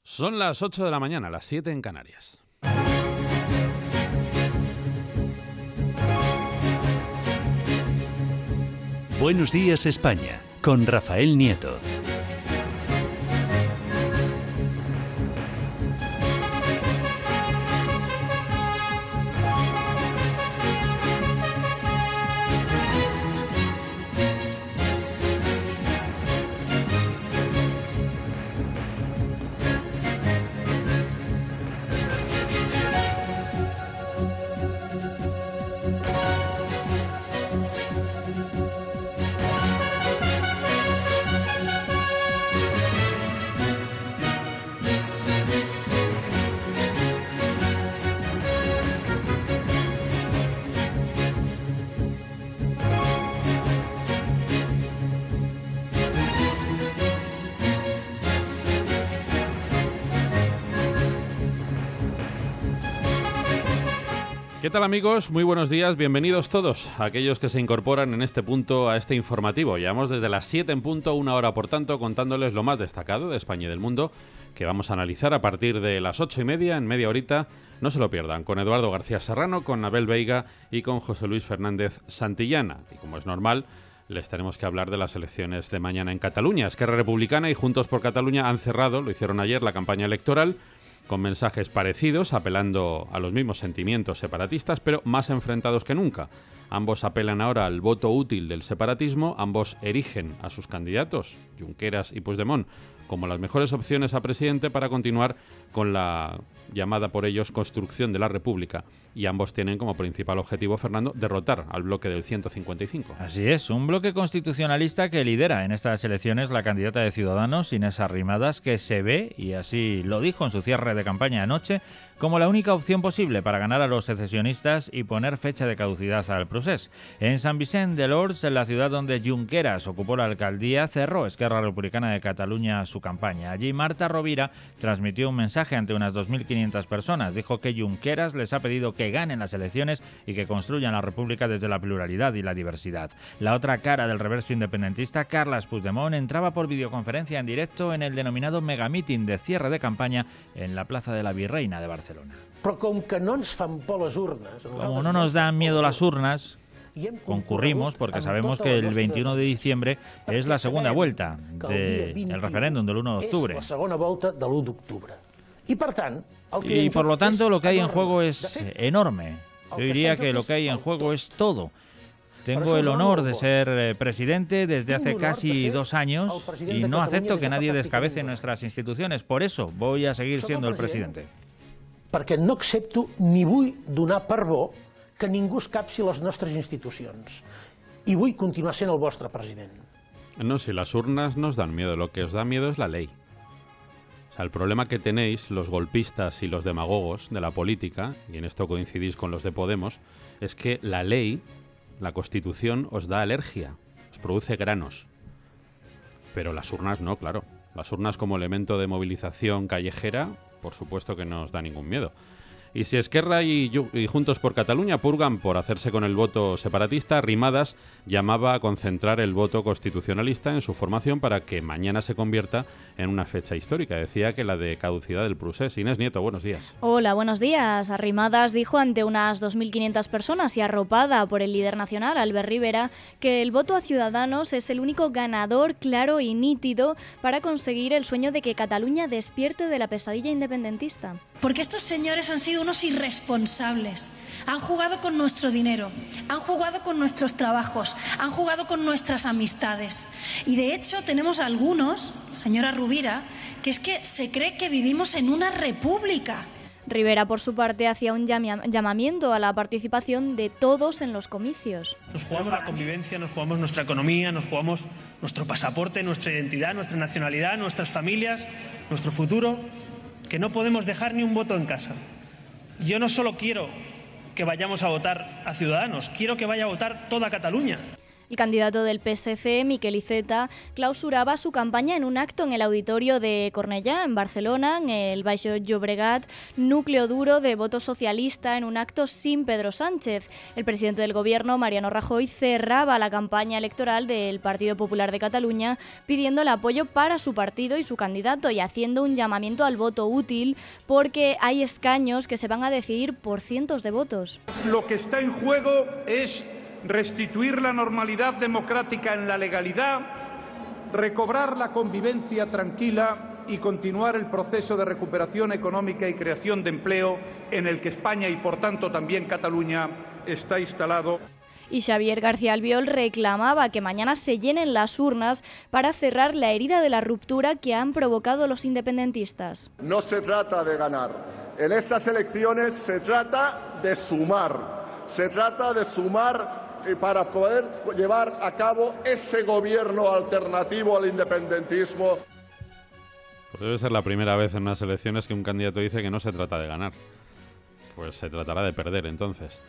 Son las 8 de la mañana, las 7 en Canarias. Buenos días, España, con Rafael Nieto. ¿Qué tal, amigos? Muy buenos días, bienvenidos todos a aquellos que se incorporan en este punto a este informativo. Llevamos desde las 7 en punto, una hora por tanto, contándoles lo más destacado de España y del mundo, que vamos a analizar a partir de las 8:30, en media horita. No se lo pierdan, con Eduardo García Serrano, con Abel Veiga y con José Luis Fernández Santillana. Y como es normal, les tenemos que hablar de las elecciones de mañana en Cataluña. Esquerra Republicana y Juntos por Cataluña han cerrado, lo hicieron ayer, la campaña electoral, con mensajes parecidos, apelando a los mismos sentimientos separatistas, pero más enfrentados que nunca. Ambos apelan ahora al voto útil del separatismo, ambos erigen a sus candidatos, Junqueras y Puigdemont, como las mejores opciones a presidente para continuar con la llamada por ellos construcción de la República. Y ambos tienen como principal objetivo, Fernando, derrotar al bloque del 155. Así es, un bloque constitucionalista que lidera en estas elecciones la candidata de Ciudadanos, Inés Arrimadas, que se ve, y así lo dijo en su cierre de campaña anoche, como la única opción posible para ganar a los secesionistas y poner fecha de caducidad al procés. En Sant Vicent de Lords, en la ciudad donde Junqueras ocupó la alcaldía, cerró Esquerra Republicana de Cataluña su campaña. Allí Marta Rovira transmitió un mensaje ante unas 2.500 personas. Dijo que Junqueras les ha pedido que ganen las elecciones y que construyan la República desde la pluralidad y la diversidad. La otra cara del reverso independentista, Carles Puigdemont, entraba por videoconferencia en directo en el denominado megamíting de cierre de campaña en la Plaza de la Virreina de Barcelona. Como no nos dan miedo las urnas, concurrimos porque sabemos que el 21 de diciembre es la segunda vuelta del referéndum del 1 de octubre. Y por lo tanto lo que hay en juego es enorme. Yo diría que lo que hay en juego es todo. Tengo el honor de ser presidente desde hace casi 2 años y no acepto que nadie descabece nuestras instituciones. Por eso voy a seguir siendo el presidente. Perquè no accepto ni vull donar per bo que ningú escapsi les nostres institucions. I vull continuar sent el vostre president. No, si las urnas nos dan miedo, lo que os da miedo es la ley. O sea, el problema que tenéis los golpistas y los demagogos de la política, y en esto coincidís con los de Podemos, es que la ley, la Constitución, os da alergia, os produce granos. Pero las urnas no, claro. Las urnas como elemento de movilización callejera, por supuesto que no os da ningún miedo. Y si Esquerra y Juntos por Cataluña purgan por hacerse con el voto separatista, Arrimadas llamaba a concentrar el voto constitucionalista en su formación para que mañana se convierta en una fecha histórica. Decía que la de caducidad del procés. Inés Nieto, buenos días. Hola, buenos días. Arrimadas dijo ante unas 2.500 personas y arropada por el líder nacional, Albert Rivera, que el voto a Ciudadanos es el único ganador claro y nítido para conseguir el sueño de que Cataluña despierte de la pesadilla independentista. Porque estos señores han sido unos irresponsables. Han jugado con nuestro dinero, han jugado con nuestros trabajos, han jugado con nuestras amistades. Y de hecho tenemos algunos, señora Rovira, que es que se cree que vivimos en una república. Rivera, por su parte, hacía un llamamiento a la participación de todos en los comicios. Nos jugamos la convivencia, nos jugamos nuestra economía, nos jugamos nuestro pasaporte, nuestra identidad, nuestra nacionalidad, nuestras familias, nuestro futuro, que no podemos dejar ni un voto en casa. Yo no solo quiero que vayamos a votar a Ciudadanos, quiero que vaya a votar toda Cataluña. El candidato del PSC, Miquel Iceta, clausuraba su campaña en un acto en el auditorio de Cornellà, en Barcelona, en el Baix Llobregat, núcleo duro de voto socialista, en un acto sin Pedro Sánchez. El presidente del gobierno, Mariano Rajoy, cerraba la campaña electoral del Partido Popular de Cataluña pidiendo el apoyo para su partido y su candidato y haciendo un llamamiento al voto útil porque hay escaños que se van a decidir por cientos de votos. Lo que está en juego es restituir la normalidad democrática en la legalidad, recobrar la convivencia tranquila y continuar el proceso de recuperación económica y creación de empleo en el que España y, por tanto, también Cataluña está instalado. Y Xavier García Albiol reclamaba que mañana se llenen las urnas para cerrar la herida de la ruptura que han provocado los independentistas. No se trata de ganar. En estas elecciones se trata de sumar. Se trata de sumar para poder llevar a cabo ese gobierno alternativo al independentismo. Pues debe ser la primera vez en unas elecciones que un candidato dice que no se trata de ganar. Pues se tratará de perder entonces.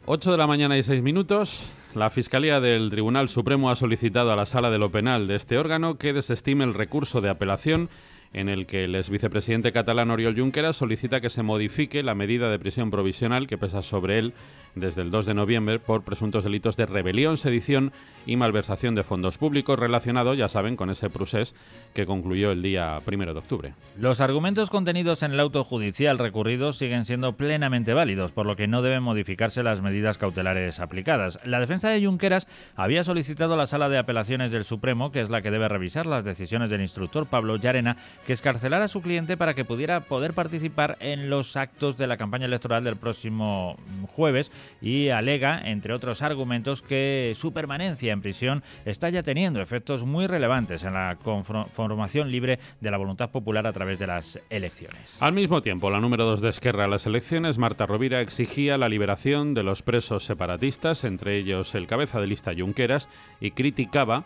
8 de la mañana y 6 minutos. La Fiscalía del Tribunal Supremo ha solicitado a la Sala de lo Penal de este órgano que desestime el recurso de apelación en el que el exvicepresidente catalán Oriol Junqueras solicita que se modifique la medida de prisión provisional que pesa sobre él desde el 2 de noviembre por presuntos delitos de rebelión, sedición y malversación de fondos públicos relacionado, ya saben, con ese procés que concluyó el día 1 de octubre. Los argumentos contenidos en el auto judicial recurrido siguen siendo plenamente válidos, por lo que no deben modificarse las medidas cautelares aplicadas. La defensa de Junqueras había solicitado a la Sala de Apelaciones del Supremo, que es la que debe revisar las decisiones del instructor Pablo Llarena, que escarcelara a su cliente para que pudiera poder participar en los actos de la campaña electoral del próximo jueves, y alega, entre otros argumentos, que su permanencia en prisión está ya teniendo efectos muy relevantes en la conformación libre de la voluntad popular a través de las elecciones. Al mismo tiempo, la número 2 de Esquerra a las elecciones, Marta Rovira, exigía la liberación de los presos separatistas, entre ellos el cabeza de lista Junqueras, y criticaba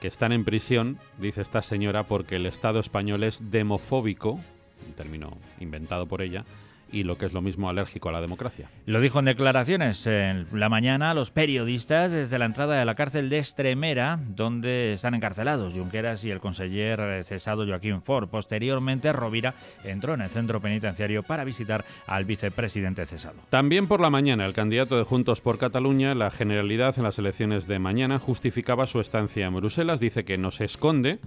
que están en prisión, dice esta señora, porque el Estado español es demofóbico, un término inventado por ella, y lo que es lo mismo alérgico a la democracia. Lo dijo en declaraciones en la mañana a los periodistas desde la entrada de la cárcel de Estremera, donde están encarcelados Junqueras y el conseller cesado Joaquín Forn. Posteriormente, Rovira entró en el centro penitenciario para visitar al vicepresidente cesado. También por la mañana, el candidato de Juntos por Cataluña, la Generalidad en las elecciones de mañana, justificaba su estancia en Bruselas. Dice que no se esconde.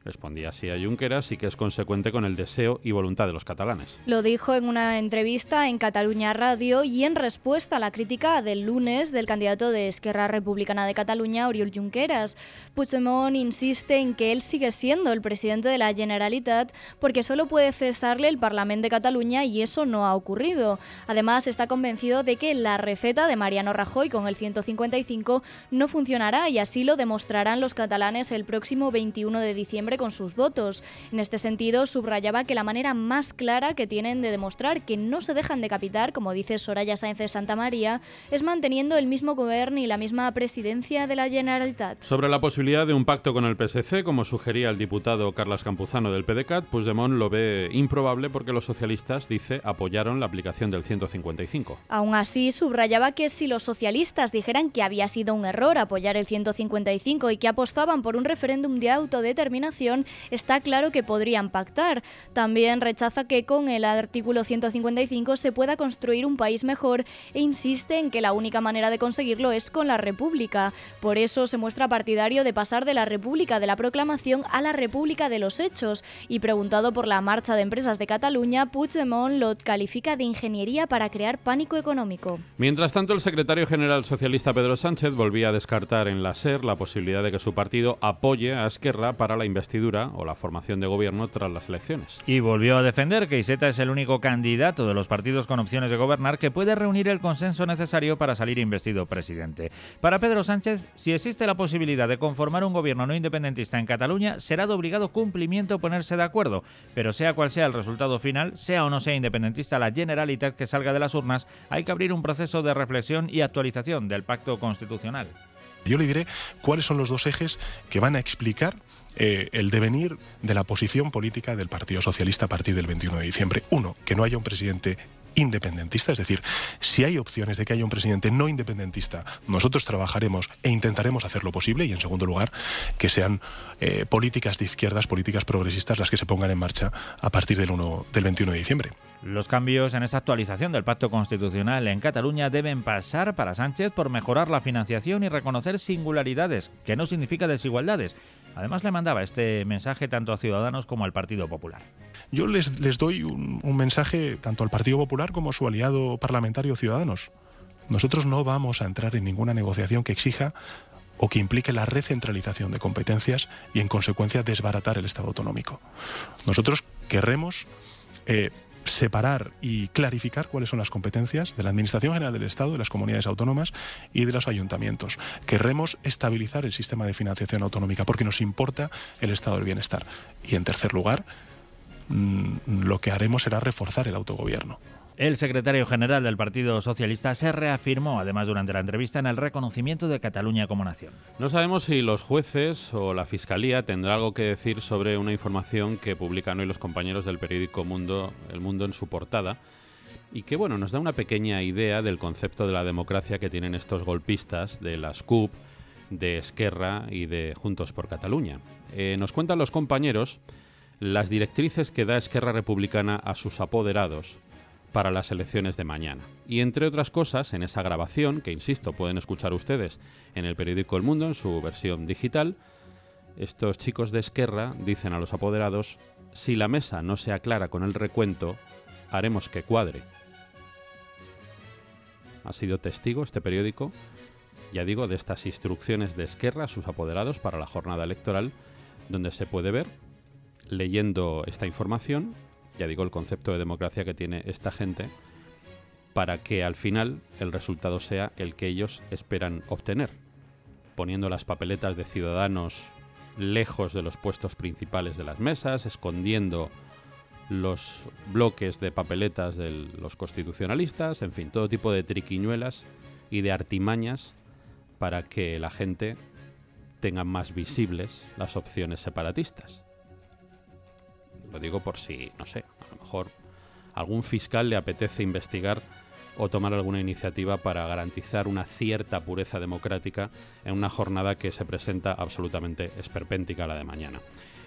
Respondía así a Junqueras y que es consecuente con el deseo y voluntad de los catalanes. Lo dijo en una entrevista en Catalunya Radio y en respuesta a la crítica del lunes del candidato de Esquerra Republicana de Cataluña, Oriol Junqueras. Puigdemont insiste en que él sigue siendo el presidente de la Generalitat porque solo puede cesarle el Parlamento de Cataluña y eso no ha ocurrido. Además, está convencido de que la receta de Mariano Rajoy con el 155 no funcionará y así lo demostrarán los catalanes el próximo 21 de diciembre con sus votos. En este sentido, subrayaba que la manera más clara que tienen de demostrar que no se dejan decapitar, como dice Soraya Sáenz de Santamaría, es manteniendo el mismo gobierno y la misma presidencia de la Generalitat. Sobre la posibilidad de un pacto con el PSC, como sugería el diputado Carles Campuzano del PDeCAT, Puigdemont lo ve improbable porque los socialistas, dice, apoyaron la aplicación del 155. Aún así, subrayaba que si los socialistas dijeran que había sido un error apoyar el 155 y que apostaban por un referéndum de autodeterminación, está claro que podrían pactar. También rechaza que con el artículo 155 se pueda construir un país mejor e insiste en que la única manera de conseguirlo es con la República. Por eso se muestra partidario de pasar de la República de la Proclamación a la República de los Hechos y preguntado por la marcha de empresas de Cataluña, Puigdemont lo califica de ingeniería para crear pánico económico. Mientras tanto, el secretario general socialista Pedro Sánchez volvía a descartar en la SER la posibilidad de que su partido apoye a Esquerra para la investidura o la formación de gobierno tras las elecciones. Y volvió a defender que Iceta es el único candidato de los partidos con opciones de gobernar que puede reunir el consenso necesario para salir investido presidente. Para Pedro Sánchez, si existe la posibilidad de conformar un gobierno no independentista en Cataluña, será de obligado cumplimiento ponerse de acuerdo, pero sea cual sea el resultado final, sea o no sea independentista la Generalitat que salga de las urnas, hay que abrir un proceso de reflexión y actualización del pacto constitucional. Yo le diré cuáles son los dos ejes que van a explicar el devenir de la posición política del Partido Socialista a partir del 21 de diciembre. Uno, que no haya un presidente independentista, es decir, si hay opciones de que haya un presidente no independentista, nosotros trabajaremos e intentaremos hacer lo posible, y en segundo lugar, que sean políticas de izquierdas, políticas progresistas las que se pongan en marcha a partir del 21 de diciembre. Los cambios en esta actualización del pacto constitucional en Cataluña deben pasar para Sánchez por mejorar la financiación y reconocer singularidades, que no significa desigualdades. Además, le mandaba este mensaje tanto a Ciudadanos como al Partido Popular. Yo les doy un mensaje tanto al Partido Popular como a su aliado parlamentario Ciudadanos. Nosotros no vamos a entrar en ninguna negociación que exija o que implique la recentralización de competencias y, en consecuencia, desbaratar el Estado autonómico. Nosotros querremos separar y clarificar cuáles son las competencias de la Administración General del Estado, de las comunidades autónomas y de los ayuntamientos. Querremos estabilizar el sistema de financiación autonómica porque nos importa el estado del bienestar. Y, en tercer lugar, lo que haremos será reforzar el autogobierno. El secretario general del Partido Socialista se reafirmó, además, durante la entrevista, en el reconocimiento de Cataluña como nación. No sabemos si los jueces o la Fiscalía tendrá algo que decir sobre una información que publican hoy los compañeros del periódico El Mundo en su portada y que, bueno, nos da una pequeña idea del concepto de la democracia que tienen estos golpistas de las CUP, de Esquerra y de Juntos por Cataluña. Nos cuentan los compañeros las directrices que da Esquerra Republicana a sus apoderados para las elecciones de mañana. Y entre otras cosas, en esa grabación, que insisto, pueden escuchar ustedes en el periódico El Mundo, en su versión digital, estos chicos de Esquerra dicen a los apoderados: si la mesa no se aclara con el recuento, haremos que cuadre. Ha sido testigo este periódico, ya digo, de estas instrucciones de Esquerra a sus apoderados para la jornada electoral, donde se puede ver, leyendo esta información, ya digo, el concepto de democracia que tiene esta gente para que al final el resultado sea el que ellos esperan obtener, poniendo las papeletas de Ciudadanos lejos de los puestos principales de las mesas, escondiendo los bloques de papeletas de los constitucionalistas, en fin, todo tipo de triquiñuelas y de artimañas para que la gente tenga más visibles las opciones separatistas. Lo digo por si, no sé, a lo mejor algún fiscal le apetece investigar o tomar alguna iniciativa para garantizar una cierta pureza democrática en una jornada que se presenta absolutamente esperpéntica la de mañana.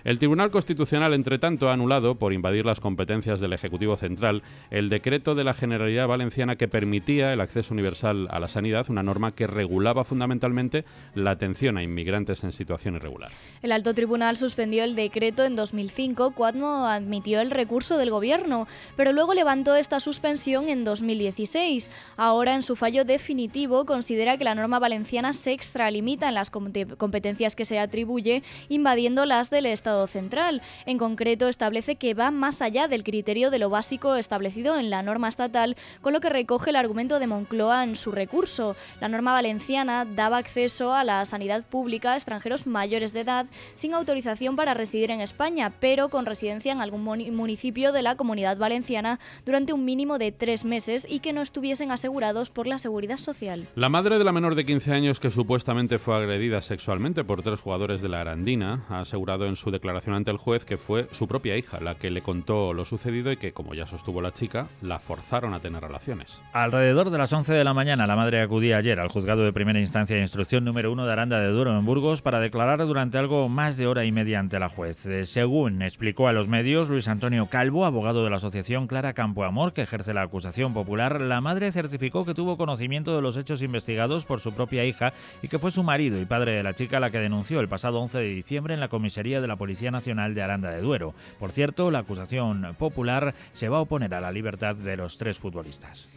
El Tribunal Constitucional, entre tanto, ha anulado, por invadir las competencias del Ejecutivo Central, el decreto de la Generalidad Valenciana que permitía el acceso universal a la sanidad, una norma que regulaba fundamentalmente la atención a inmigrantes en situación irregular. El Alto Tribunal suspendió el decreto en 2005 cuando admitió el recurso del Gobierno, pero luego levantó esta suspensión en 2016. Ahora, en su fallo definitivo, considera que la norma valenciana se extralimita en las competencias que se atribuye, invadiendo las del Estado Central. En concreto, establece que va más allá del criterio de lo básico establecido en la norma estatal, con lo que recoge el argumento de Moncloa en su recurso. La norma valenciana daba acceso a la sanidad pública a extranjeros mayores de edad sin autorización para residir en España, pero con residencia en algún municipio de la Comunidad Valenciana durante un mínimo de 3 meses y que no estuviesen asegurados por la Seguridad Social. La madre de la menor de 15 años que supuestamente fue agredida sexualmente por 3 jugadores de la Arandina ha asegurado en su declaración ante el juez que fue su propia hija la que le contó lo sucedido y que, como ya sostuvo la chica, la forzaron a tener relaciones. Alrededor de las 11 de la mañana, la madre acudía ayer al juzgado de primera instancia de instrucción número 1 de Aranda de Duero, en Burgos, para declarar durante algo más de hora y media ante la juez. Según explicó a los medios Luis Antonio Calvo, abogado de la asociación Clara Campoamor, que ejerce la acusación popular, la madre certificó que tuvo conocimiento de los hechos investigados por su propia hija y que fue su marido y padre de la chica la que denunció el pasado 11 de diciembre en la comisaría de la Policía Nacional de Aranda de Duero. Por cierto, la acusación popular se va a oponer a la libertad de los 3 futbolistas.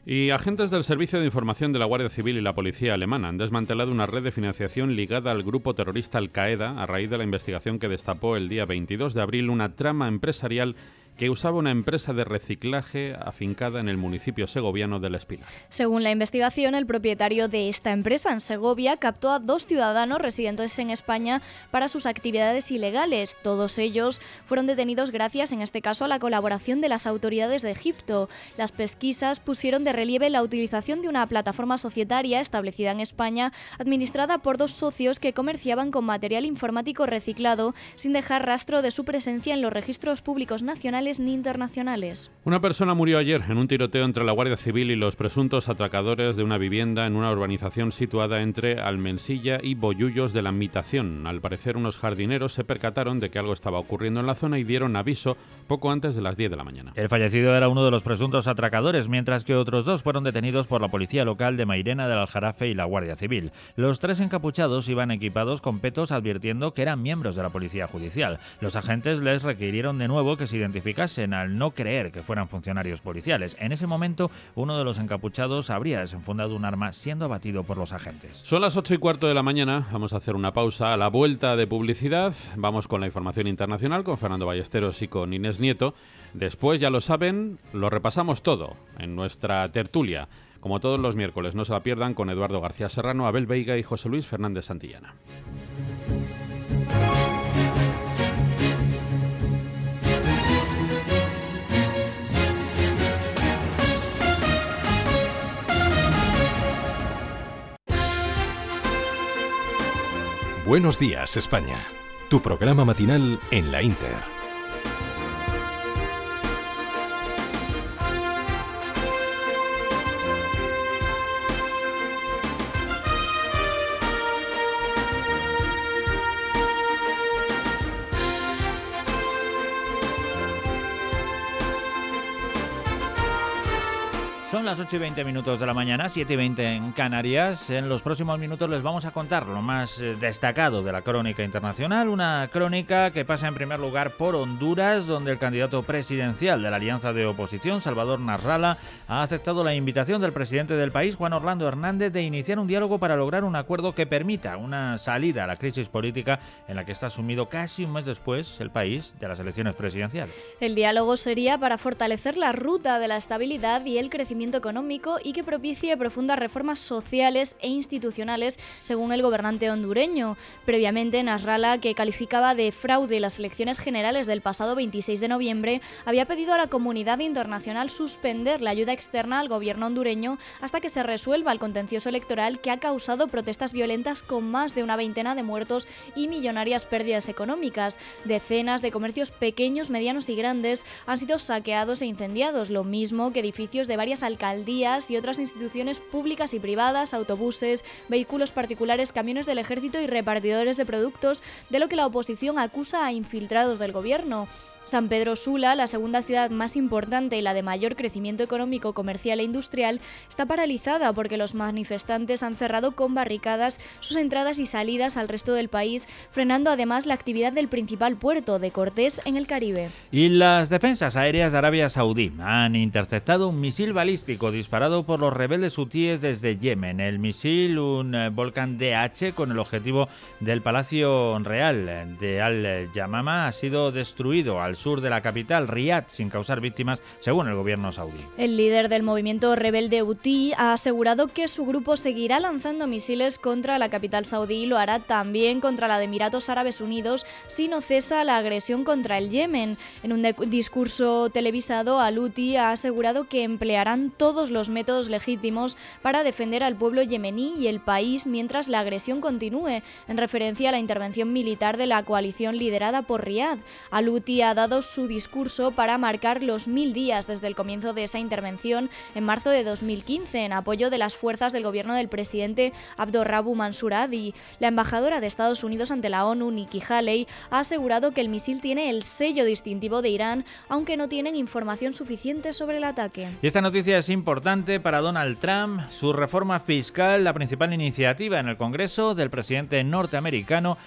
Y agentes del Servicio de Información de la Guardia Civil y la Policía Alemana han desmantelado una red de financiación ligada al grupo terrorista Al-Qaeda a raíz de la investigación que destapó el día 22 de abril una trama empresarial que usaba una empresa de reciclaje afincada en el municipio segoviano del Espinar. Según la investigación, el propietario de esta empresa en Segovia captó a 2 ciudadanos residentes en España para sus actividades ilegales. Todos ellos fueron detenidos gracias, en este caso, a la colaboración de las autoridades de Egipto. Las pesquisas pusieron de relieve la utilización de una plataforma societaria establecida en España, administrada por 2 socios que comerciaban con material informático reciclado sin dejar rastro de su presencia en los registros públicos nacionales nacionales ni internacionales. Una persona murió ayer en un tiroteo entre la Guardia Civil y los presuntos atracadores de una vivienda en una urbanización situada entre Almensilla y Bollullos de la Mitación. Al parecer, unos jardineros se percataron de que algo estaba ocurriendo en la zona y dieron aviso poco antes de las 10 de la mañana. El fallecido era uno de los presuntos atracadores, mientras que otros dos fueron detenidos por la policía local de Mairena del Aljarafe y la Guardia Civil. Los tres encapuchados iban equipados con petos advirtiendo que eran miembros de la policía judicial. Los agentes les requirieron de nuevo que se identificasen al no creer que fueran funcionarios policiales. En ese momento, uno de los encapuchados habría desenfundado un arma siendo abatido por los agentes. Son las 8:15 de la mañana, vamos a hacer una pausa. A la vuelta de publicidad vamos con la información internacional con Fernando Ballesteros y con Inés Nieto. Después, ya lo saben, lo repasamos todo en nuestra tertulia. Como todos los miércoles, no se la pierdan, con Eduardo García Serrano, Abel Veiga y José Luis Fernández Santillana. Buenos días, España. Tu programa matinal en la Inter. Son las 8:20 de la mañana, 7:20 en Canarias. En los próximos minutos les vamos a contar lo más destacado de la crónica internacional. Una crónica que pasa en primer lugar por Honduras, donde el candidato presidencial de la alianza de oposición, Salvador Nasralla, ha aceptado la invitación del presidente del país, Juan Orlando Hernández, de iniciar un diálogo para lograr un acuerdo que permita una salida a la crisis política en la que está sumido casi un mes después el país de las elecciones presidenciales. El diálogo sería para fortalecer la ruta de la estabilidad y el crecimiento económico y que propicie profundas reformas sociales e institucionales, según el gobernante hondureño. Previamente, Nasralla, que calificaba de fraude las elecciones generales del pasado 26 de noviembre, había pedido a la comunidad internacional suspender la ayuda externa al gobierno hondureño hasta que se resuelva el contencioso electoral que ha causado protestas violentas con más de una veintena de muertos y millonarias pérdidas económicas. Decenas de comercios pequeños, medianos y grandes han sido saqueados e incendiados, lo mismo que edificios de varias alcaldías y otras instituciones públicas y privadas, autobuses, vehículos particulares, camiones del ejército y repartidores de productos, de lo que la oposición acusa a infiltrados del gobierno. San Pedro Sula, la segunda ciudad más importante y la de mayor crecimiento económico, comercial e industrial, está paralizada porque los manifestantes han cerrado con barricadas sus entradas y salidas al resto del país, frenando además la actividad del principal puerto de Cortés en el Caribe. Y las defensas aéreas de Arabia Saudí han interceptado un misil balístico disparado por los rebeldes hutíes desde Yemen. El misil, un Volcan DH con el objetivo del Palacio Real de Al-Yamama, ha sido destruido al sur de la capital, Riad, sin causar víctimas, según el gobierno saudí. El líder del movimiento rebelde hutí ha asegurado que su grupo seguirá lanzando misiles contra la capital saudí y lo hará también contra la de Emiratos Árabes Unidos si no cesa la agresión contra el Yemen. En un discurso televisado, al-Hutí ha asegurado que emplearán todos los métodos legítimos para defender al pueblo yemení y el país mientras la agresión continúe, en referencia a la intervención militar de la coalición liderada por Riad. Al-Hutí ha dado su discurso para marcar los 1000 días desde el comienzo de esa intervención en marzo de 2015 en apoyo de las fuerzas del gobierno del presidente Abdurrabu Mansur Hadi. La embajadora de Estados Unidos ante la ONU, Nikki Haley, ha asegurado que el misil tiene el sello distintivo de Irán, aunque no tienen información suficiente sobre el ataque. Y esta noticia es importante para Donald Trump. Su reforma fiscal, la principal iniciativa en el Congreso del presidente norteamericano,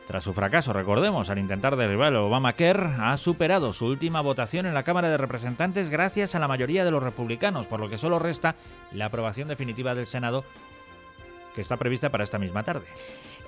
tras su fracaso, recordemos, al intentar derribar el Obamacare, ha superado su última votación en la Cámara de Representantes gracias a la mayoría de los republicanos, por lo que solo resta la aprobación definitiva del Senado, que está prevista para esta misma tarde.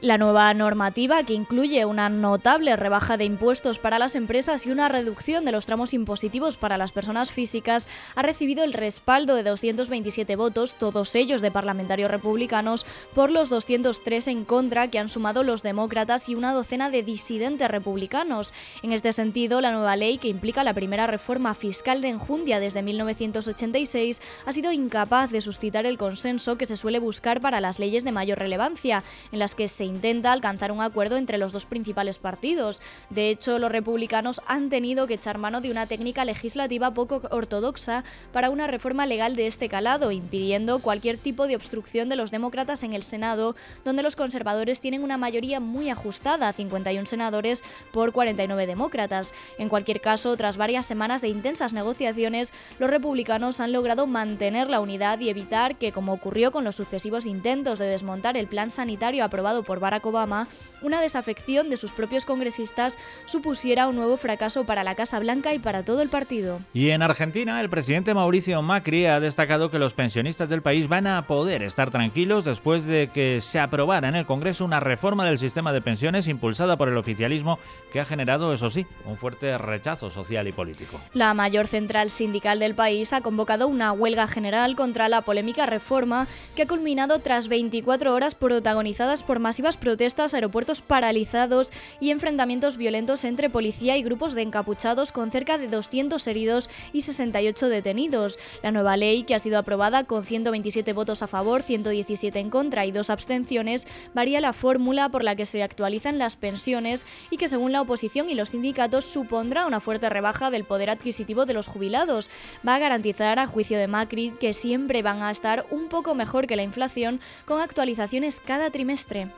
La nueva normativa, que incluye una notable rebaja de impuestos para las empresas y una reducción de los tramos impositivos para las personas físicas, ha recibido el respaldo de 227 votos, todos ellos de parlamentarios republicanos, por los 203 en contra que han sumado los demócratas y una docena de disidentes republicanos. En este sentido, la nueva ley, que implica la primera reforma fiscal de enjundia desde 1986, ha sido incapaz de suscitar el consenso que se suele buscar para las leyes de mayor relevancia, en las que se intenta alcanzar un acuerdo entre los dos principales partidos. De hecho, los republicanos han tenido que echar mano de una técnica legislativa poco ortodoxa para una reforma legal de este calado, impidiendo cualquier tipo de obstrucción de los demócratas en el Senado, donde los conservadores tienen una mayoría muy ajustada, 51 senadores por 49 demócratas. En cualquier caso, tras varias semanas de intensas negociaciones, los republicanos han logrado mantener la unidad y evitar que, como ocurrió con los sucesivos intentos de desmontar el plan sanitario aprobado por Barack Obama, una desafección de sus propios congresistas supusiera un nuevo fracaso para la Casa Blanca y para todo el partido. Y en Argentina, el presidente Mauricio Macri ha destacado que los pensionistas del país van a poder estar tranquilos después de que se aprobara en el Congreso una reforma del sistema de pensiones impulsada por el oficialismo que ha generado, eso sí, un fuerte rechazo social y político. La mayor central sindical del país ha convocado una huelga general contra la polémica reforma que ha culminado tras 24 horas protagonizadas por masivas protestas, aeropuertos paralizados y enfrentamientos violentos entre policía y grupos de encapuchados con cerca de 200 heridos y 68 detenidos. La nueva ley, que ha sido aprobada con 127 votos a favor, 117 en contra y 2 abstenciones, varía la fórmula por la que se actualizan las pensiones y que, según la oposición y los sindicatos, supondrá una fuerte rebaja del poder adquisitivo de los jubilados. Va a garantizar, a juicio de Macri, que siempre van a estar un poco mejor que la inflación, con actualizaciones cada trimestre.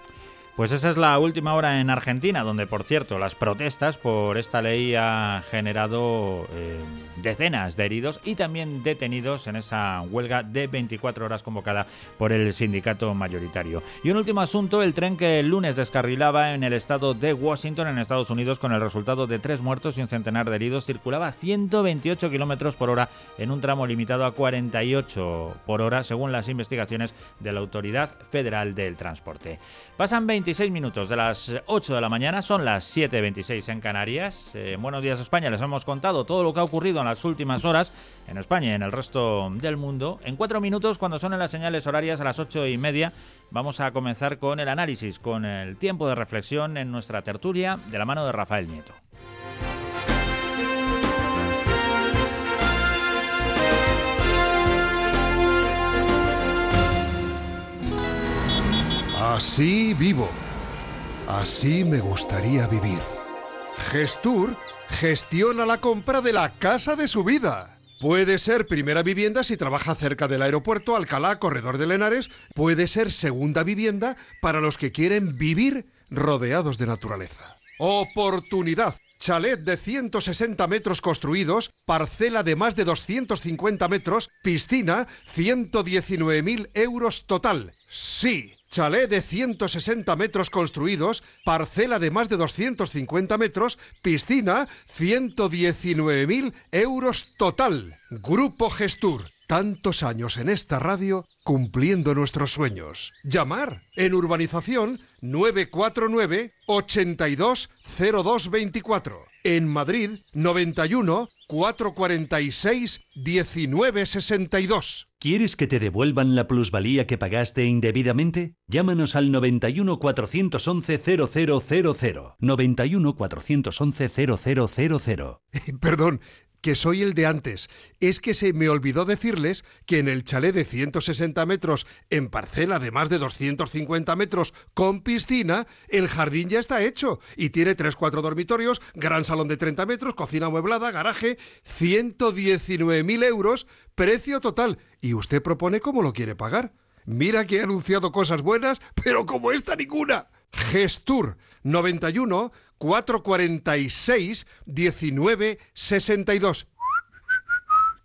Pues esa es la última hora en Argentina, donde, por cierto, las protestas por esta ley ha generado decenas de heridos y también detenidos en esa huelga de 24 horas convocada por el sindicato mayoritario. Y un último asunto, el tren que el lunes descarrilaba en el estado de Washington, en Estados Unidos, con el resultado de 3 muertos y un centenar de heridos, circulaba a 128 kilómetros por hora en un tramo limitado a 48 por hora, según las investigaciones de la Autoridad Federal del Transporte. Pasan 26 minutos de las 8 de la mañana, son las 7:26 en Canarias. Buenos días, España. Les hemos contado todo lo que ha ocurrido en las últimas horas en España y en el resto del mundo. En 4 minutos, cuando son las señales horarias a las 8:30, vamos a comenzar con el análisis, con el tiempo de reflexión en nuestra tertulia de la mano de Rafael Nieto. Así vivo. Así me gustaría vivir. Gestur gestiona la compra de la casa de su vida. Puede ser primera vivienda si trabaja cerca del aeropuerto, Alcalá, Corredor de Henares. Puede ser segunda vivienda para los que quieren vivir rodeados de naturaleza. Oportunidad. Chalet de 160 metros construidos, parcela de más de 250 metros, piscina, 119.000 euros total. Sí. Chalet de 160 metros construidos, parcela de más de 250 metros, piscina, 119.000 euros total. Grupo Gestur. Tantos años en esta radio cumpliendo nuestros sueños. Llamar en urbanización 949 820224. En Madrid 91 446 1962. ¿Quieres que te devuelvan la plusvalía que pagaste indebidamente? Llámanos al 91 411 0000. 91 411 0000. Perdón, que soy el de antes. Es que se me olvidó decirles que en el chalet de 160 metros, en parcela de más de 250 metros, con piscina, el jardín ya está hecho y tiene 3-4 dormitorios, gran salón de 30 metros, cocina amueblada, garaje, 119.000 euros, precio total. ¿Y usted propone cómo lo quiere pagar? Mira que he anunciado cosas buenas, pero como esta ninguna. Gestur 91 446 1962.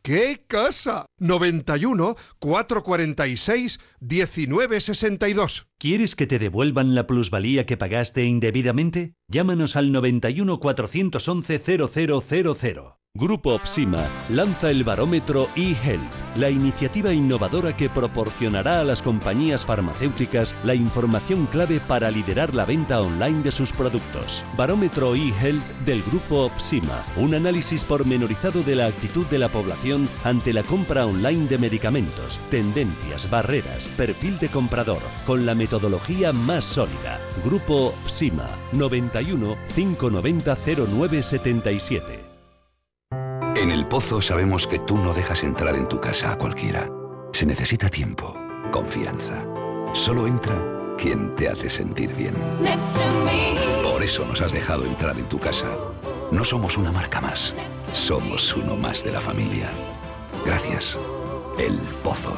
¡Qué casa! 91 446 1962. ¿Quieres que te devuelvan la plusvalía que pagaste indebidamente? Llámanos al 91 411 0000. Grupo Opsima lanza el barómetro eHealth, la iniciativa innovadora que proporcionará a las compañías farmacéuticas la información clave para liderar la venta online de sus productos. Barómetro eHealth del Grupo Opsima, un análisis pormenorizado de la actitud de la población ante la compra online de medicamentos, tendencias, barreras, perfil de comprador, con la metodología más sólida. Grupo Opsima, 91 590 0977. En El Pozo sabemos que tú no dejas entrar en tu casa a cualquiera. Se necesita tiempo, confianza. Solo entra quien te hace sentir bien. Por eso nos has dejado entrar en tu casa. No somos una marca más, somos uno más de la familia. Gracias. El Pozo.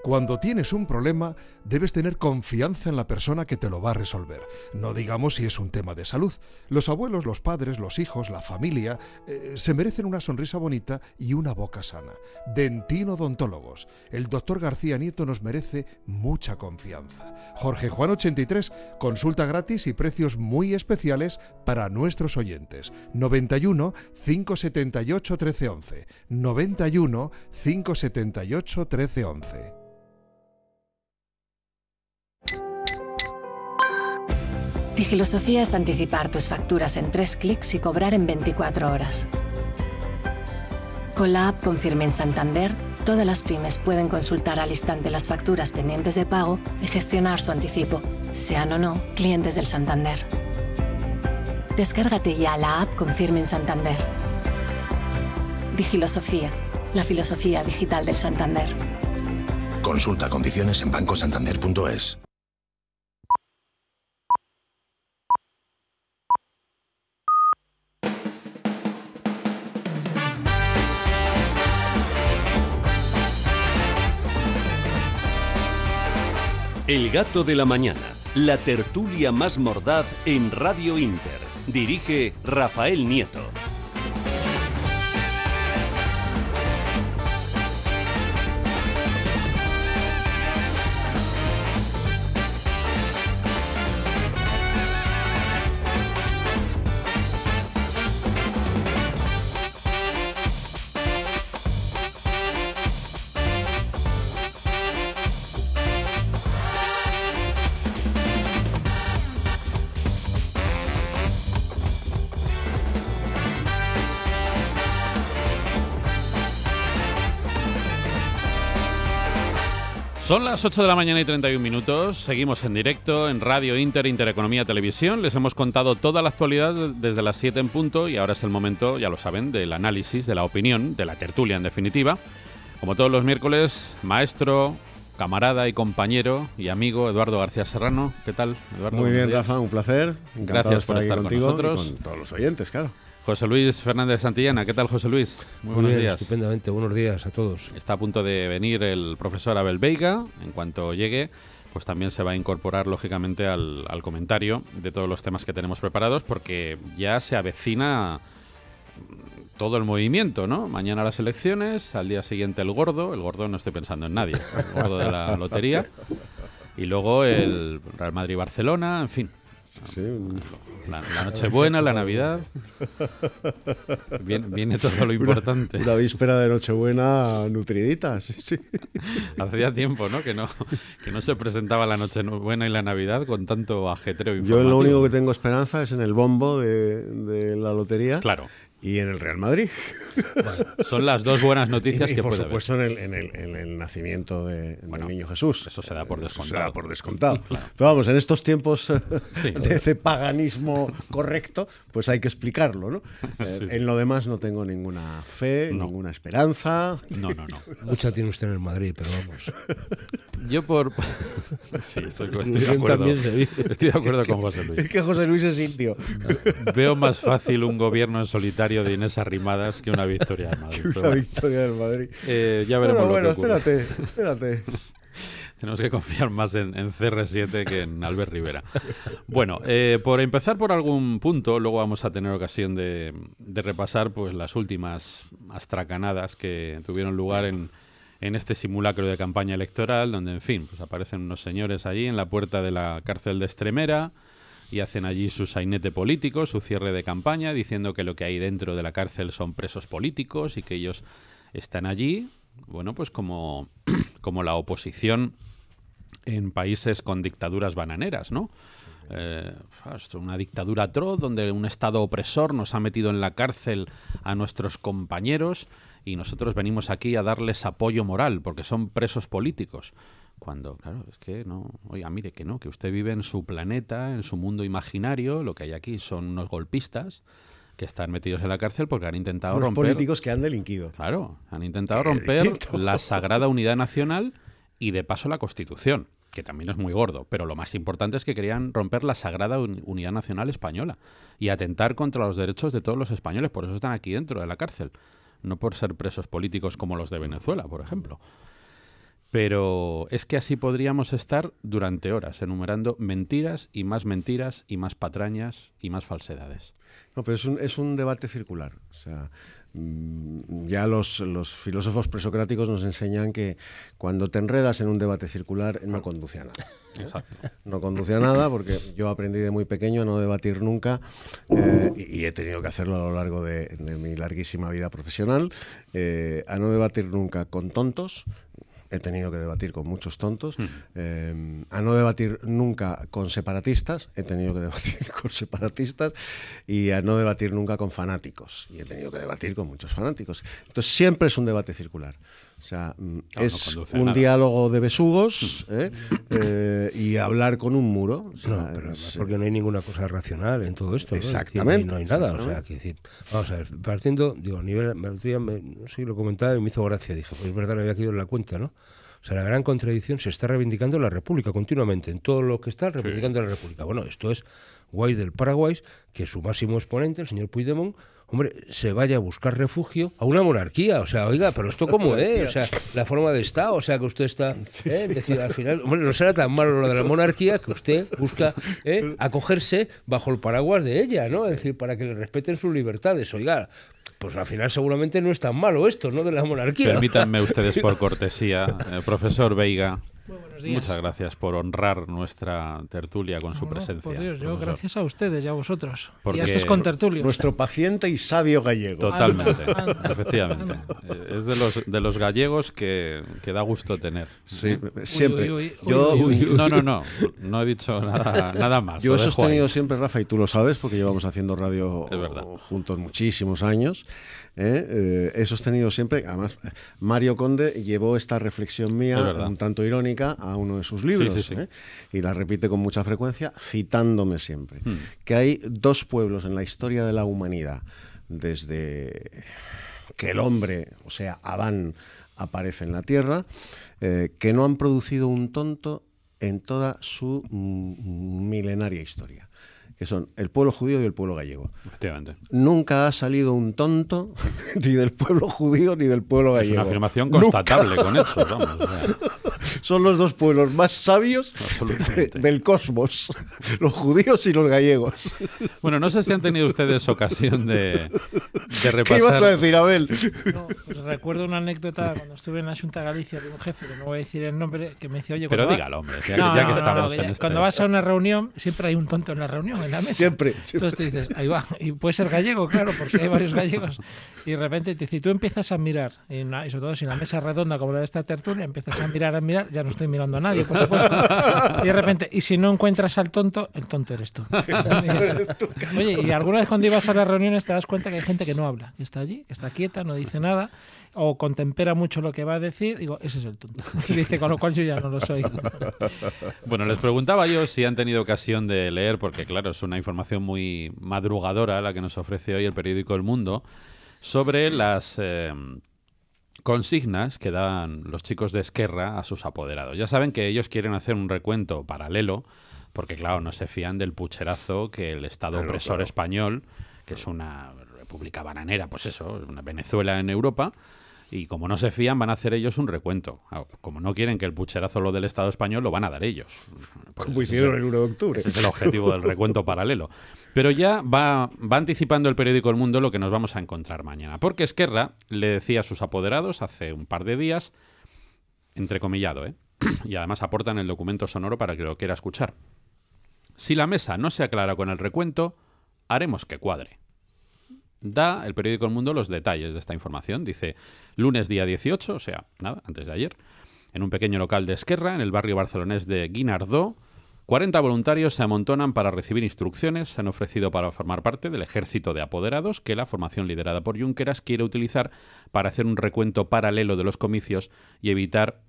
Cuando tienes un problema, debes tener confianza en la persona que te lo va a resolver. No digamos si es un tema de salud. Los abuelos, los padres, los hijos, la familia, se merecen una sonrisa bonita y una boca sana. Dentino Odontólogos. El doctor García Nieto nos merece mucha confianza. Jorge Juan 83, consulta gratis y precios muy especiales para nuestros oyentes. 91 578 1311. 91 578 1311. Digilosofía es anticipar tus facturas en 3 clics y cobrar en 24 horas. Con la app Confirme en Santander, todas las pymes pueden consultar al instante las facturas pendientes de pago y gestionar su anticipo, sean o no clientes del Santander. Descárgate ya la app Confirme en Santander. Digilosofía, la filosofía digital del Santander. Consulta condiciones en bancosantander.es. El Gato de la Mañana, la tertulia más mordaz en Radio Inter. Dirige Rafael Nieto. Son las 8 de la mañana y 31 minutos. Seguimos en directo en Radio Inter, Intereconomía Televisión. Les hemos contado toda la actualidad desde las 7 en punto y ahora es el momento, ya lo saben, del análisis, de la opinión, de la tertulia en definitiva. Como todos los miércoles, maestro, camarada y compañero y amigo Eduardo García Serrano. ¿Qué tal, Eduardo? Muy bien, Rafa, un placer. Gracias por estar con nosotros. Y con todos los oyentes, claro. José Luis Fernández Santillana, ¿qué tal, José Luis? Muy buenos días. Estupendamente, buenos días a todos. Está a punto de venir el profesor Abel Veiga. En cuanto llegue, pues también se va a incorporar, lógicamente, al comentario de todos los temas que tenemos preparados, porque ya se avecina todo el movimiento, ¿no? Mañana las elecciones, al día siguiente el gordo no estoy pensando en nadie, el gordo de la lotería, y luego el Real Madrid-Barcelona, en fin. Sí, la Nochebuena, la Navidad. Viene todo lo importante. Una víspera de Nochebuena nutridita, sí. Hacía tiempo, ¿no? Que no se presentaba la Nochebuena y la Navidad con tanto ajetreo informativo. Yo lo único que tengo esperanza es en el bombo de la lotería. Claro. Y en el Real Madrid. Bueno, son las dos buenas noticias que por puede supuesto haber. En el nacimiento del niño Jesús. Eso se da por descontado. Se da por descontado. Claro. Pero vamos, en estos tiempos de ese paganismo correcto, pues hay que explicarlo, ¿no? Sí. En lo demás no tengo ninguna fe, ninguna esperanza. No. Mucha tiene usted en el Madrid, pero vamos. Yo Sí, estoy de acuerdo. Estoy de acuerdo con José Luis. Es que José Luis es indio. Veo más fácil un gobierno en solitario de Inés Arrimadas que una victoria del Madrid. Victoria del Madrid. Ya veremos lo que ocurre. Espérate. Tenemos que confiar más en CR7 que en Albert Rivera. Bueno, por empezar por algún punto, luego vamos a tener ocasión de repasar pues las últimas astracanadas que tuvieron lugar en este simulacro de campaña electoral, donde, en fin, pues aparecen unos señores allí en la puerta de la cárcel de Extremera y hacen allí su sainete político, su cierre de campaña, diciendo que lo que hay dentro de la cárcel son presos políticos y que ellos están allí, bueno, pues como la oposición en países con dictaduras bananeras, ¿no? Una dictadura atroz donde un Estado opresor nos ha metido en la cárcel a nuestros compañeros y nosotros venimos aquí a darles apoyo moral porque son presos políticos. Cuando, claro, es que no, oiga, mire que no, que usted vive en su planeta, en su mundo imaginario, lo que hay aquí son unos golpistas que están metidos en la cárcel porque han intentado romper... políticos que han delinquido. Claro, han intentado romper la sagrada unidad nacional y de paso la Constitución. que también es muy gordo, pero lo más importante es que querían romper la sagrada unidad nacional española y atentar contra los derechos de todos los españoles. Por eso están aquí dentro de la cárcel, no por ser presos políticos como los de Venezuela, por ejemplo. Pero es que así podríamos estar durante horas enumerando mentiras y más patrañas y más falsedades. No, pero es un debate circular. O sea, ya los filósofos presocráticos nos enseñan que cuando te enredas en un debate circular no conduce a nada. Exacto. No conduce a nada, porque yo aprendí de muy pequeño a no debatir nunca, y he tenido que hacerlo a lo largo de mi larguísima vida profesional, a no debatir nunca con tontos. He tenido que debatir con muchos tontos, a no debatir nunca con separatistas, he tenido que debatir con separatistas, y a no debatir nunca con fanáticos, y he tenido que debatir con muchos fanáticos. Entonces siempre es un debate circular. O sea, es un diálogo de besugos, y hablar con un muro. O sea, pero porque no hay ninguna cosa racional en todo esto, ¿no? Exactamente. No hay nada. O sea, decir, vamos a ver, partiendo, digo, a nivel, no sé si lo comentaba y me hizo gracia, dije, pues es verdad, no había caído en la cuenta, ¿no? O sea, la gran contradicción, se está reivindicando la República continuamente, en todo lo que está reivindicando la República. Bueno, esto es guay del Paraguay, que su máximo exponente, el señor Puigdemont, hombre, se vaya a buscar refugio a una monarquía. O sea, oiga, pero esto cómo es, o sea, la forma de Estado, o sea, que usted está, es decir, al final, hombre, no será tan malo lo de la monarquía que usted busca acogerse bajo el paraguas de ella, ¿no? Es decir, para que le respeten sus libertades. Oiga, pues al final seguramente no es tan malo esto, ¿no?, de la monarquía. Permítanme ustedes, por cortesía, profesor Veiga, buenos días. Muchas gracias por honrar nuestra tertulia con su presencia. Por Dios, yo profesor. gracias a ustedes y a vosotros. Porque y a estos contertulios. Nuestro paciente y sabio gallego. Totalmente, efectivamente. Es de los gallegos que da gusto tener. Sí, siempre. No he dicho nada más. Yo he sostenido siempre, Rafa, y tú lo sabes, porque llevamos haciendo radio juntos muchísimos años. He sostenido siempre, además Mario Conde llevó esta reflexión mía un tanto irónica a uno de sus libros, sí. Y la repite con mucha frecuencia, citándome siempre, que hay dos pueblos en la historia de la humanidad, desde que el hombre, o sea, Adán, aparece en la Tierra, que no han producido un tonto en toda su milenaria historia, que son el pueblo judío y el pueblo gallego. Efectivamente. Nunca ha salido un tonto ni del pueblo judío ni del pueblo gallego. Es una afirmación constatable con hechos, vamos. O sea. Son los dos pueblos más sabios del cosmos, los judíos y los gallegos. Bueno, no sé si han tenido ustedes ocasión de repasar... ¿Qué ibas a decir, Abel? No, pues recuerdo una anécdota cuando estuve en la Junta de Galicia de un jefe, que no voy a decir el nombre, que me decía, oye... Pero dígalo, hombre, ya que estamos en este... Cuando vas a una reunión, siempre hay un tonto en la reunión, en la mesa. Siempre. Entonces tú dices, ahí va, y puede ser gallego, claro, porque hay varios gallegos. Y de repente te dice, tú empiezas a mirar, y sobre todo si en la mesa redonda como la de esta tertulia, empiezas a mirar, ya no estoy mirando a nadie, por supuesto. Y de repente, y si no encuentras al tonto, el tonto eres tú. Oye, y alguna vez cuando ibas a las reuniones te das cuenta que hay gente que no habla, que está allí, que está quieta, no dice nada, o contempera mucho lo que va a decir, digo, ese es el tonto. Y dice, con lo cual yo ya no lo soy. Bueno, les preguntaba yo si han tenido ocasión de leer, porque claro, es una información muy madrugadora la que nos ofrece hoy el periódico El Mundo, sobre las consignas que dan los chicos de Esquerra a sus apoderados. Ya saben que ellos quieren hacer un recuento paralelo, porque claro, no se fían del pucherazo que el Estado opresor español, que es una república bananera, pues eso, una Venezuela en Europa, y como no se fían, van a hacer ellos un recuento. Como no quieren que el pucherazo lo del Estado español, lo van a dar ellos. Pues como hicieron el 1 de octubre. Ese es el objetivo del recuento paralelo. Pero ya va anticipando el periódico El Mundo lo que nos vamos a encontrar mañana. Porque Esquerra le decía a sus apoderados hace un par de días, entrecomillado, y además aportan el documento sonoro para que lo quiera escuchar. Si la mesa no se aclara con el recuento, haremos que cuadre. Da el periódico El Mundo los detalles de esta información. Dice, lunes día 18, o sea, nada, antes de ayer, en un pequeño local de Esquerra, en el barrio barcelonés de Guinardó, 40 voluntarios se amontonan para recibir instrucciones, se han ofrecido para formar parte del ejército de apoderados que la formación liderada por Junqueras quiere utilizar para hacer un recuento paralelo de los comicios y evitar,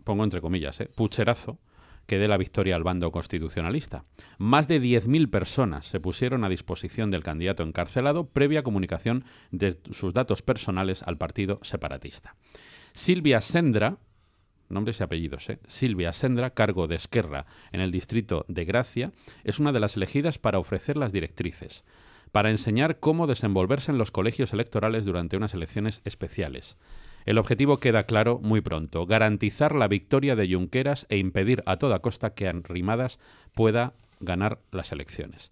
pongo entre comillas, pucherazo, que dé la victoria al bando constitucionalista. Más de 10.000 personas se pusieron a disposición del candidato encarcelado previa comunicación de sus datos personales al partido separatista. Silvia Sendra, nombres y apellidos, Silvia Sendra, cargo de Esquerra en el distrito de Gracia, es una de las elegidas para ofrecer las directrices, para enseñar cómo desenvolverse en los colegios electorales durante unas elecciones especiales. El objetivo queda claro muy pronto: garantizar la victoria de Junqueras e impedir a toda costa que Arrimadas pueda ganar las elecciones.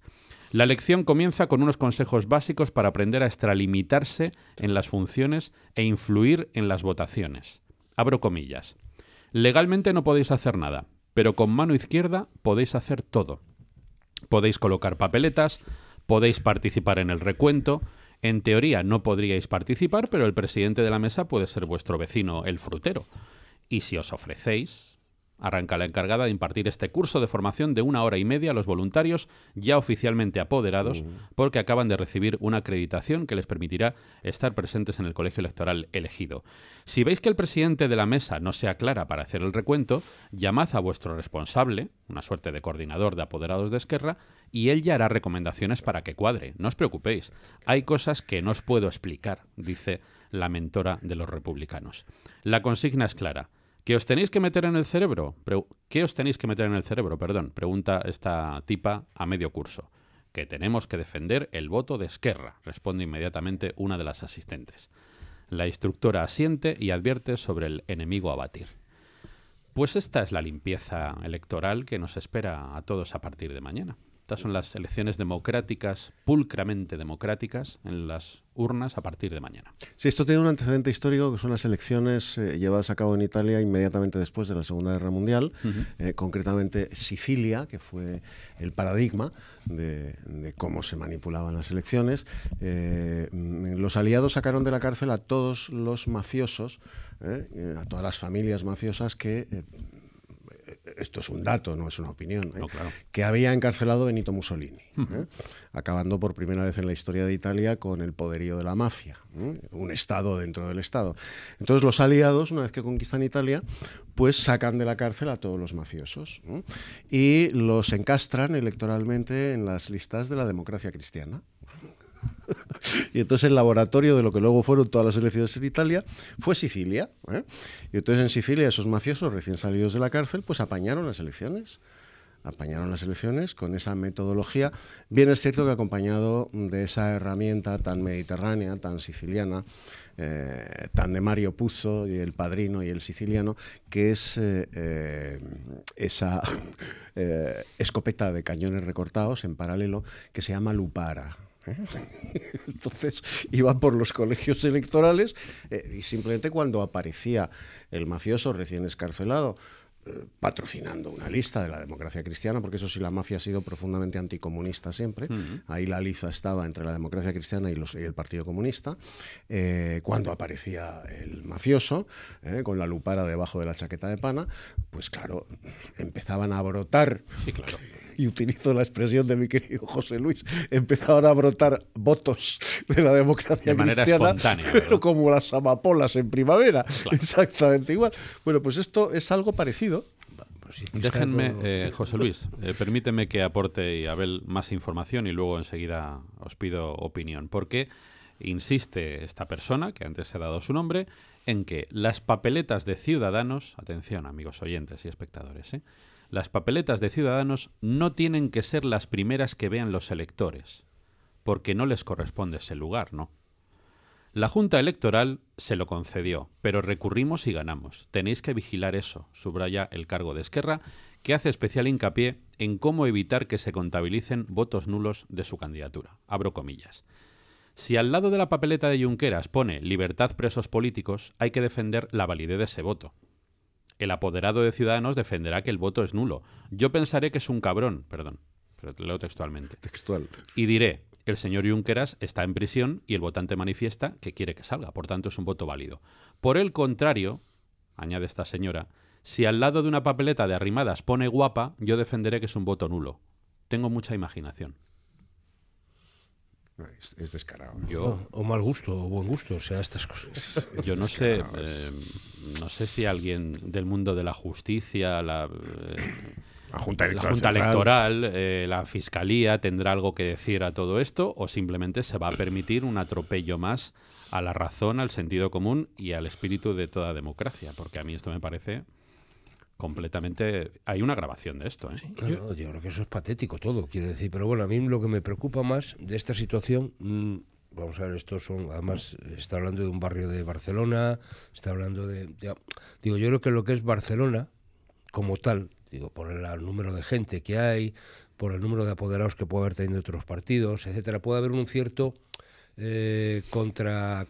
La elección comienza con unos consejos básicos para aprender a extralimitarse en las funciones e influir en las votaciones. Abro comillas. Legalmente no podéis hacer nada, pero con mano izquierda podéis hacer todo. Podéis colocar papeletas, podéis participar en el recuento. En teoría no podríais participar, pero el presidente de la mesa puede ser vuestro vecino, el frutero. Y si os ofrecéis, arranca la encargada de impartir este curso de formación de 1 hora y media a los voluntarios ya oficialmente apoderados, porque acaban de recibir una acreditación que les permitirá estar presentes en el colegio electoral elegido. Si veis que el presidente de la mesa no se aclara para hacer el recuento, llamad a vuestro responsable, una suerte de coordinador de apoderados de Esquerra, y él ya hará recomendaciones para que cuadre. No os preocupéis, hay cosas que no os puedo explicar, dice la mentora de los republicanos. La consigna es clara. ¿Qué os tenéis que meter en el cerebro? ¿Qué os tenéis que meter en el cerebro? Pregunta esta tipa a medio curso. Que tenemos que defender el voto de Esquerra, responde inmediatamente una de las asistentes. La instructora asiente y advierte sobre el enemigo a batir. Pues esta es la limpieza electoral que nos espera a todos a partir de mañana. Estas son las elecciones democráticas, pulcramente democráticas, en las urnas a partir de mañana. Sí, esto tiene un antecedente histórico, que son las elecciones llevadas a cabo en Italia inmediatamente después de la Segunda Guerra Mundial, concretamente Sicilia, que fue el paradigma de cómo se manipulaban las elecciones. Los aliados sacaron de la cárcel a todos los mafiosos, a todas las familias mafiosas que... Esto es un dato, no es una opinión, No, claro. que había encarcelado Benito Mussolini, acabando por primera vez en la historia de Italia con el poderío de la mafia, un Estado dentro del Estado. Entonces los aliados, una vez que conquistan Italia, pues sacan de la cárcel a todos los mafiosos y los encastran electoralmente en las listas de la democracia cristiana. Y entonces el laboratorio de lo que luego fueron todas las elecciones en Italia fue Sicilia, Y entonces en Sicilia esos mafiosos recién salidos de la cárcel pues apañaron las elecciones con esa metodología. Bien es cierto que acompañado de esa herramienta tan mediterránea, tan siciliana, tan de Mario Puzo y El Padrino y El Siciliano, que es esa escopeta de cañones recortados en paralelo que se llama Lupara. Entonces iban por los colegios electorales y simplemente cuando aparecía el mafioso recién escarcelado patrocinando una lista de la democracia cristiana, porque eso sí, la mafia ha sido profundamente anticomunista siempre. Ahí la liza estaba entre la democracia cristiana y el Partido Comunista. Cuando aparecía el mafioso con la lupara debajo de la chaqueta de pana, pues claro, empezaban a brotar. Sí, claro. Y utilizo la expresión de mi querido José Luis, empezaron a brotar votos de la democracia de manera cristiana, espontánea, pero como las amapolas en primavera, claro. Exactamente igual. Bueno, pues esto es algo parecido. Déjenme, José Luis, permíteme que aporte y Abel más información y luego enseguida os pido opinión, porque insiste esta persona, que antes he dado su nombre, en que las papeletas de Ciudadanos, atención amigos oyentes y espectadores, las papeletas de Ciudadanos no tienen que ser las primeras que vean los electores, porque no les corresponde ese lugar, ¿no? La Junta Electoral se lo concedió, pero recurrimos y ganamos. Tenéis que vigilar eso, subraya el cargo de Esquerra, que hace especial hincapié en cómo evitar que se contabilicen votos nulos de su candidatura. Abro comillas. Si al lado de la papeleta de Junqueras pone libertad presos políticos, hay que defender la validez de ese voto. El apoderado de Ciudadanos defenderá que el voto es nulo. Yo pensaré que es un cabrón, perdón, pero leo textualmente. Textual. Y diré, el señor Junqueras está en prisión y el votante manifiesta que quiere que salga, por tanto es un voto válido. Por el contrario, añade esta señora, si al lado de una papeleta de Arrimadas pone guapa, yo defenderé que es un voto nulo. Tengo mucha imaginación. Es descarado. O mal gusto, o buen gusto, o sea, estas cosas. Yo no sé, no sé si alguien del mundo de la justicia, la Junta Electoral, la Fiscalía tendrá algo que decir a todo esto, o simplemente se va a permitir un atropello más a la razón, al sentido común y al espíritu de toda democracia, porque a mí esto me parece completamente... Hay una grabación de esto, ¿eh? Sí, yo creo que eso es patético todo, quiero decir. Pero bueno, a mí lo que me preocupa más de esta situación... Vamos a ver, estos son, además, está hablando de un barrio de Barcelona, está hablando digo, yo creo que lo que es Barcelona, como tal, digo, por el número de gente que hay, por el número de apoderados que puede haber tenido otros partidos, etcétera, puede haber un cierto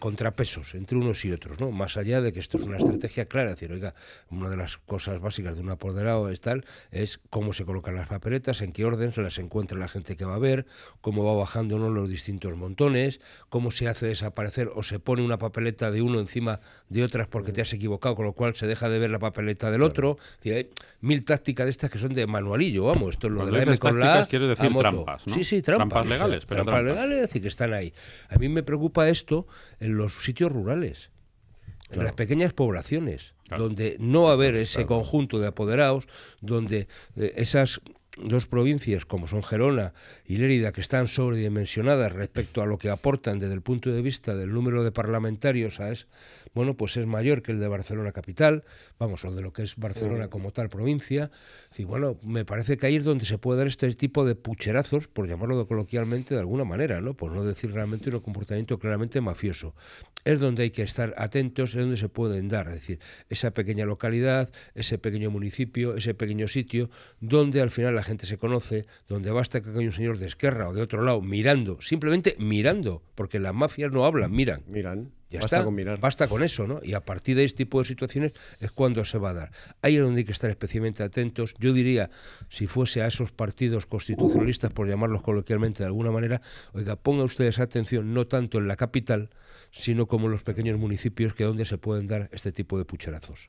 contrapesos entre unos y otros, ¿no? Más allá de que esto es una estrategia clara, es decir, oiga, una de las cosas básicas de un apoderado es cómo se colocan las papeletas, en qué orden se las encuentra la gente que va a ver, cómo va bajando uno los distintos montones, cómo se hace desaparecer o se pone una papeleta de uno encima de otras porque te has equivocado, con lo cual se deja de ver la papeleta del otro. Es decir, hay 1000 tácticas de estas que son de manualillo, vamos, esto es lo de la M con la A. Quieres decir trampas, ¿no? Sí, trampas legales, pero trampas legales, es decir, que están ahí. A mí me preocupa esto en los sitios rurales, en las pequeñas poblaciones, donde no va a haber ese conjunto de apoderados, donde esas dos provincias como son Gerona y Lérida, que están sobredimensionadas respecto a lo que aportan desde el punto de vista del número de parlamentarios, ¿sabes? Bueno, pues es mayor que el de Barcelona capital, vamos, o de lo que es Barcelona como tal provincia. Y bueno, me parece que ahí es donde se puede dar este tipo de pucherazos, por llamarlo coloquialmente de alguna manera, ¿no? Por no decir realmente un comportamiento claramente mafioso. Es donde hay que estar atentos, es donde se pueden dar, es decir, esa pequeña localidad, ese pequeño municipio, ese pequeño sitio, donde al final la gente se conoce, donde basta que haya un señor de Esquerra o de otro lado mirando, simplemente mirando, porque las mafias no hablan, miran. Ya basta está, con mirar. Basta con eso, ¿no? Y a partir de este tipo de situaciones es cuando se va a dar. Ahí es donde hay que estar especialmente atentos. Yo diría, si fuese a esos partidos constitucionalistas, por llamarlos coloquialmente de alguna manera, oiga, pongan ustedes atención no tanto en la capital, sino como en los pequeños municipios, que es donde se pueden dar este tipo de pucherazos.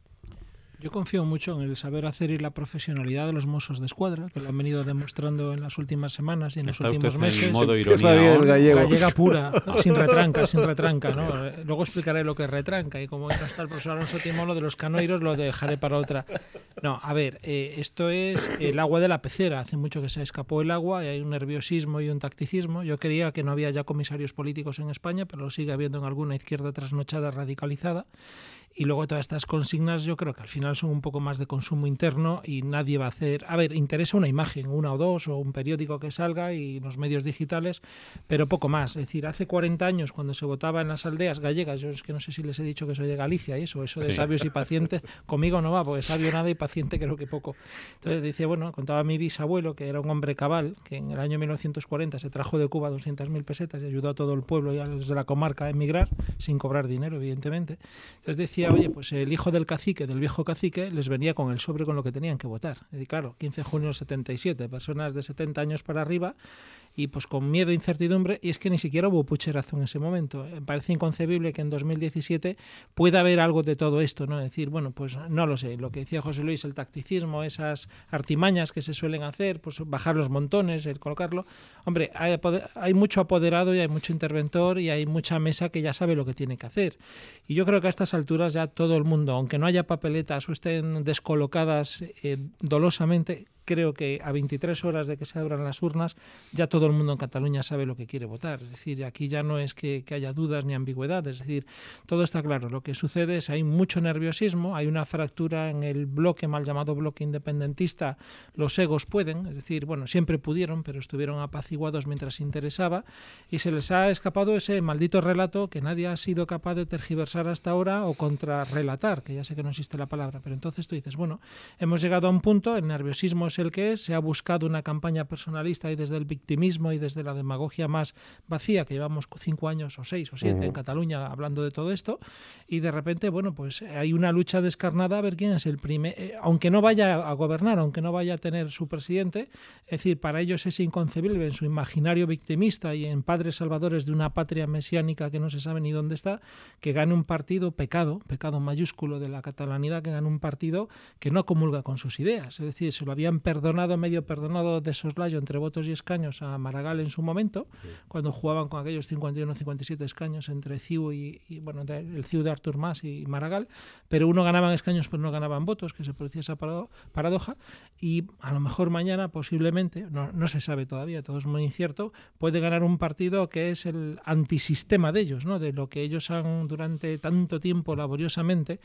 Yo confío mucho en el saber hacer y la profesionalidad de los Mossos de Escuadra, que lo han venido demostrando en las últimas semanas y en los últimos meses. En modo ironía, gallega pura, sin retranca, ¿no? Luego explicaré lo que es retranca y como no está el profesor Alonso Timón, lo de los canoiros lo dejaré para otra. No, a ver, esto es el agua de la pecera. Hace mucho que se escapó el agua y hay un nerviosismo y un tacticismo. Yo creía que no había ya comisarios políticos en España, pero lo sigue habiendo en alguna izquierda trasnochada radicalizada. Y luego todas estas consignas yo creo que al final son un poco más de consumo interno y nadie va a hacer... A ver, interesa una imagen, una o dos, o un periódico que salga y los medios digitales, pero poco más. Es decir, hace 40 años cuando se votaba en las aldeas gallegas, yo es que no sé si les he dicho que soy de Galicia y eso de sabios y pacientes, conmigo no va, porque sabio nada y paciente creo que poco. Entonces decía, bueno, contaba mi bisabuelo, que era un hombre cabal, que en el año 1940 se trajo de Cuba 200.000 pesetas y ayudó a todo el pueblo y a los de la comarca a emigrar, sin cobrar dinero, evidentemente. Entonces decía, oye, pues el hijo del cacique, del viejo cacique, les venía con el sobre con lo que tenían que votar. Y claro, 15 de junio del 77, personas de 70 años para arriba, y pues con miedo e incertidumbre, y es que ni siquiera hubo pucherazo en ese momento. Me parece inconcebible que en 2017 pueda haber algo de todo esto, ¿no? Es decir, bueno, pues no lo sé, lo que decía José Luis, el tacticismo, esas artimañas que se suelen hacer, pues bajar los montones, el colocarlo. Hombre, hay mucho apoderado y hay mucho interventor y hay mucha mesa que ya sabe lo que tiene que hacer. Y yo creo que a estas alturas ya todo el mundo, aunque no haya papeletas o estén descolocadas dolosamente, creo que a 23 horas de que se abran las urnas ya todo el mundo en Cataluña sabe lo que quiere votar. Es decir, aquí ya no es que haya dudas ni ambigüedades. Es decir, todo está claro. Lo que sucede es que hay mucho nerviosismo, hay una fractura en el bloque, mal llamado bloque independentista. Los egos pueden, es decir, bueno, siempre pudieron, pero estuvieron apaciguados mientras interesaba y se les ha escapado ese maldito relato que nadie ha sido capaz de tergiversar hasta ahora o contrarrelatar, que ya sé que no existe la palabra, pero entonces tú dices, bueno, hemos llegado a un punto, el nerviosismo es el que es, se ha buscado una campaña personalista y desde el victimismo y desde la demagogia más vacía, que llevamos 5 años o 6 o 7 en Cataluña hablando de todo esto, y de repente, bueno, pues hay una lucha descarnada a ver quién es el primer, aunque no vaya a gobernar, aunque no vaya a tener su presidente, es decir, para ellos es inconcebible en su imaginario victimista y en padres salvadores de una patria mesiánica que no se sabe ni dónde está, que gane un partido, pecado mayúsculo de la catalanidad, que gane un partido que no comulga con sus ideas, es decir, se lo habían perdonado, medio perdonado de soslayo entre votos y escaños a Maragall en su momento, cuando jugaban con aquellos 51-57 escaños entre CiU y el CiU de Artur Mas y Maragall, pero uno ganaban escaños pero no ganaban votos, que se producía esa paradoja, y a lo mejor mañana posiblemente, no se sabe todavía, todo es muy incierto, puede ganar un partido que es el antisistema de ellos, ¿no? De lo que ellos han durante tanto tiempo laboriosamente,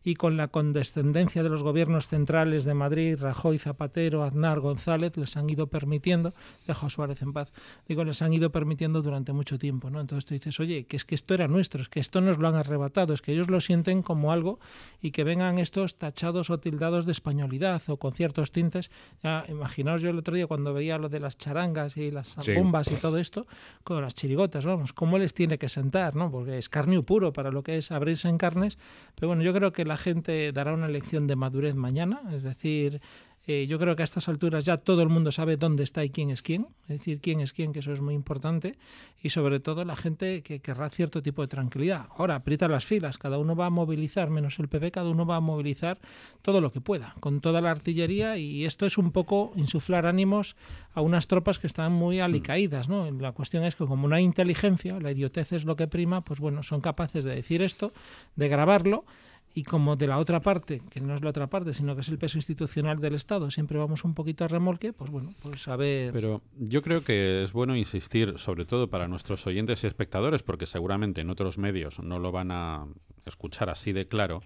y con la condescendencia de los gobiernos centrales de Madrid, Rajoy, Zapatero, Aznar, González, les han ido permitiendo, dejo a Suárez en paz, les han ido permitiendo durante mucho tiempo, ¿no? Entonces tú dices, oye, que es que esto era nuestro, es que esto nos lo han arrebatado, es que ellos lo sienten como algo, y que vengan estos tachados o tildados de españolidad o con ciertos tintes. Ya, imaginaos yo el otro día cuando veía lo de las charangas y las zambombas y todo esto, con las chirigotas, vamos, cómo les tiene que sentar, ¿no? Porque es carne puro para lo que es abrirse en carnes, pero bueno, yo creo que la gente dará una lección de madurez mañana, es decir, yo creo que a estas alturas ya todo el mundo sabe dónde está y quién es quién, es decir, quién es quién, que eso es muy importante, y sobre todo la gente que querrá cierto tipo de tranquilidad. Ahora, aprieta las filas, cada uno va a movilizar, menos el PP, cada uno va a movilizar todo lo que pueda, con toda la artillería, y esto es un poco insuflar ánimos a unas tropas que están muy alicaídas, ¿no? La cuestión es que como no hay inteligencia, la idiotez es lo que prima, pues bueno, son capaces de decir esto, de grabarlo, y como de la otra parte, que no es la otra parte, sino que es el peso institucional del Estado, siempre vamos un poquito a remolque, pues bueno, pues a ver... Pero yo creo que es bueno insistir, sobre todo para nuestros oyentes y espectadores, porque seguramente en otros medios no lo van a escuchar así de claro,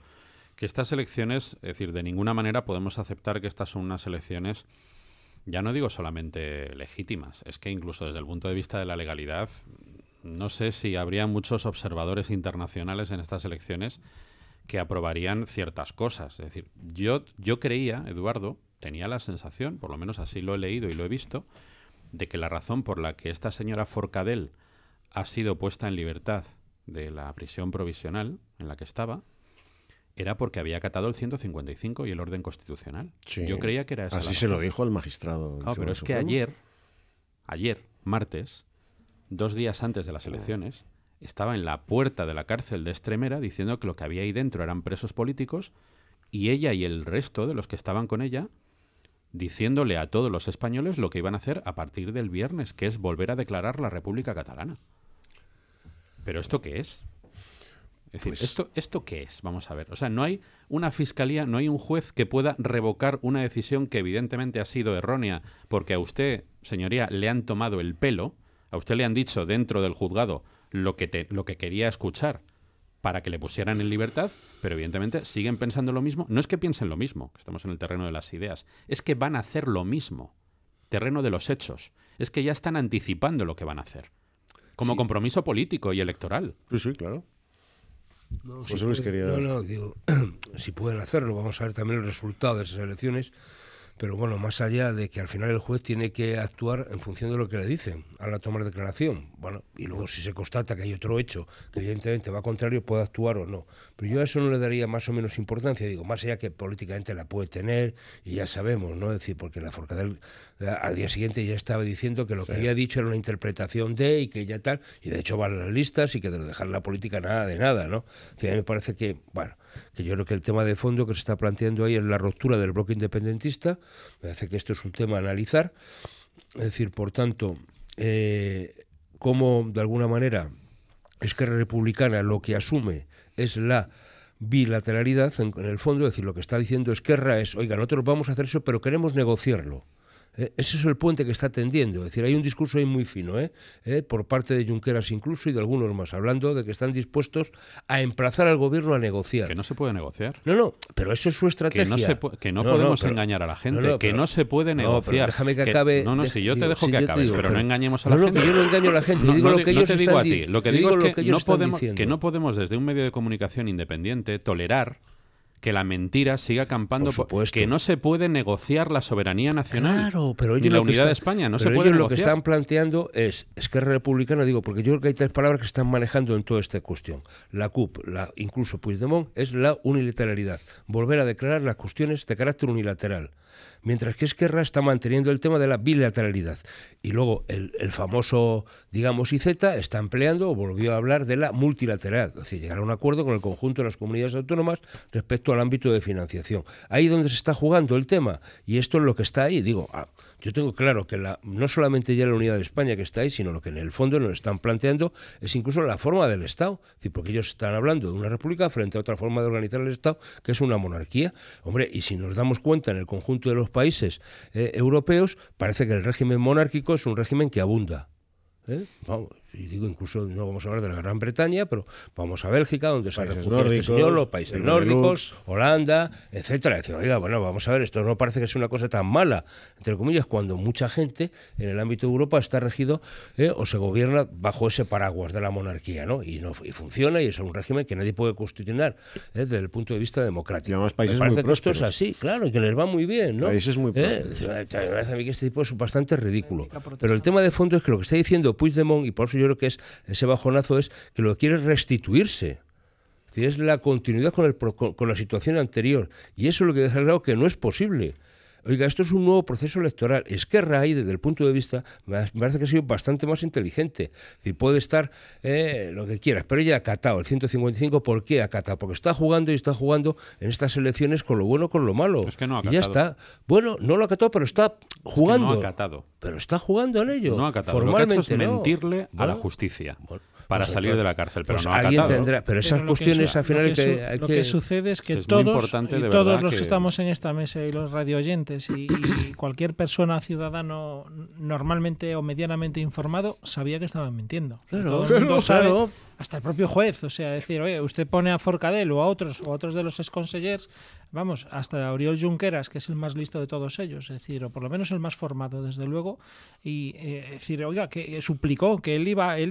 que estas elecciones, es decir, de ninguna manera podemos aceptar que estas son unas elecciones, ya no digo solamente legítimas, es que incluso desde el punto de vista de la legalidad, no sé si habría muchos observadores internacionales en estas elecciones que aprobarían ciertas cosas. Es decir, yo creía, Eduardo, tenía la sensación, por lo menos así lo he leído y lo he visto, de que la razón por la que esta señora Forcadell ha sido puesta en libertad de la prisión provisional en la que estaba era porque había acatado el 155 y el orden constitucional. Sí, yo creía que era esa. Así se lo dijo el magistrado. Claro, pero es que ayer, martes, 2 días antes de las elecciones, estaba en la puerta de la cárcel de Extremera diciendo que lo que había ahí dentro eran presos políticos, y ella y el resto de los que estaban con ella diciéndole a todos los españoles lo que iban a hacer a partir del viernes, que es volver a declarar la República Catalana. ¿Pero esto qué es? Es decir, Pues... ¿esto qué es? Vamos a ver. O sea, no hay una fiscalía, no hay un juez que pueda revocar una decisión que evidentemente ha sido errónea porque a usted, señoría, le han tomado el pelo, a usted le han dicho dentro del juzgado lo que quería escuchar para que le pusieran en libertad, pero evidentemente siguen pensando lo mismo. No es que piensen lo mismo, que estamos en el terreno de las ideas, es que van a hacer lo mismo, terreno de los hechos. Es que ya están anticipando lo que van a hacer, como compromiso político y electoral. Sí, claro. No, digo, si pueden hacerlo, vamos a ver también el resultado de esas elecciones. Pero bueno, más allá de que al final el juez tiene que actuar en función de lo que le dicen a la toma de declaración. Bueno, y luego si se constata que hay otro hecho que evidentemente va contrario, puede actuar o no. Pero yo a eso no le daría más o menos importancia, digo, más allá que políticamente la puede tener, y ya sabemos, ¿no? Es decir, porque la Forcadell al día siguiente ya estaba diciendo que lo que había dicho era una interpretación de, y que ya tal, y de hecho van las listas, y que de dejar la política nada de nada, ¿no? O sea, a mí me parece que, bueno, que yo creo que el tema de fondo que se está planteando ahí es la ruptura del bloque independentista. Me parece que esto es un tema a analizar. Es decir, por tanto, cómo de alguna manera Esquerra Republicana lo que asume es la bilateralidad en el fondo. Es decir, lo que está diciendo Esquerra es, oiga, nosotros vamos a hacer eso, pero queremos negociarlo. Ese es el puente que está tendiendo. Es decir, hay un discurso ahí muy fino, por parte de Junqueras incluso y de algunos más, hablando de que están dispuestos a emplazar al gobierno a negociar. Que no se puede negociar. No, pero eso es su estrategia. Que no podemos engañar a la gente, que no se puede negociar. Déjame que acabe. Si yo te dejo que acabes, pero no engañemos a la gente. Que yo no engaño a la gente, digo lo que ellos están diciendo. No te digo a ti, lo que digo es que no podemos desde un medio de comunicación independiente tolerar que la mentira siga campando, que no se puede negociar la soberanía nacional. Claro, pero ellos ni la unidad de España, no se puede negociar. Lo que están planteando es Esquerra Republicana, digo, porque yo creo que hay 3 palabras que están manejando en toda esta cuestión. La CUP, incluso Puigdemont, es la unilateralidad. Volver a declarar las cuestiones de carácter unilateral. mientras que Esquerra está manteniendo el tema de la bilateralidad. Y luego el famoso, digamos, IZ está empleando o volvió a hablar de la multilateralidad, es decir, llegar a un acuerdo con el conjunto de las comunidades autónomas respecto al ámbito de financiación. Ahí donde se está jugando el tema, y esto es lo que está ahí. Digo, yo tengo claro que no solamente ya la unidad de España que está ahí, sino lo que en el fondo nos están planteando es incluso la forma del Estado, es decir, porque ellos están hablando de una república frente a otra forma de organizar el Estado, que es una monarquía. Hombre, y si nos damos cuenta en el conjunto de los países europeos, parece que el régimen monárquico es un régimen que abunda. Vamos, y digo, incluso no vamos a hablar de la Gran Bretaña, pero vamos a Bélgica, donde se ha refugiado este señor, los países nórdicos, Holanda, etcétera. Decir, oiga, bueno, vamos a ver, esto no parece que sea una cosa tan mala, entre comillas, cuando mucha gente en el ámbito de Europa está regido o se gobierna bajo ese paraguas de la monarquía, ¿no? Y funciona, y es un régimen que nadie puede cuestionar desde el punto de vista democrático. Y además países me parece muy que esto prósperos. es así, claro, y que les va muy bien, ¿no? Países muy prósperos. Me parece a mí que este tipo es bastante ridículo. Pero el tema de fondo es que lo que está diciendo Puigdemont, y por eso yo creo que es ese bajonazo, es que lo que quiere es restituirse. Es decir, es la continuidad con la situación anterior. Y eso es lo que deja claro que no es posible. Oiga, esto es un nuevo proceso electoral. Esquerra ahí, desde el punto de vista, me parece que ha sido bastante más inteligente. Es decir, puede estar lo que quieras, pero ella ha acatado el 155. ¿Por qué ha acatado? Porque está jugando en estas elecciones con lo bueno, con lo malo. Es que no ha acatado. Y ya está. Bueno, no lo ha acatado, pero está jugando. Es que no ha acatado. Pero está jugando en ello. No ha acatado. Formalmente Lo que ha hecho es mentirle a la ¿no? justicia. Bueno, para pues salir de la cárcel, pero pues no ha alguien acatado. tendrá, pero esas cuestiones al final lo que sucede es que es todos, muy importante, de todos verdad, los que que estamos en esta mesa y los radioyentes y cualquier persona ciudadano normalmente o medianamente informado sabía que estaban mintiendo. Todo el mundo sabe, hasta el propio juez, o sea, decir, oye, usted pone a Forcadell o a otros de los exconsellers, vamos, hasta Oriol Junqueras, que es el más listo de todos ellos, es decir, o por lo menos el más formado, desde luego, y decir, oiga, que suplicó que él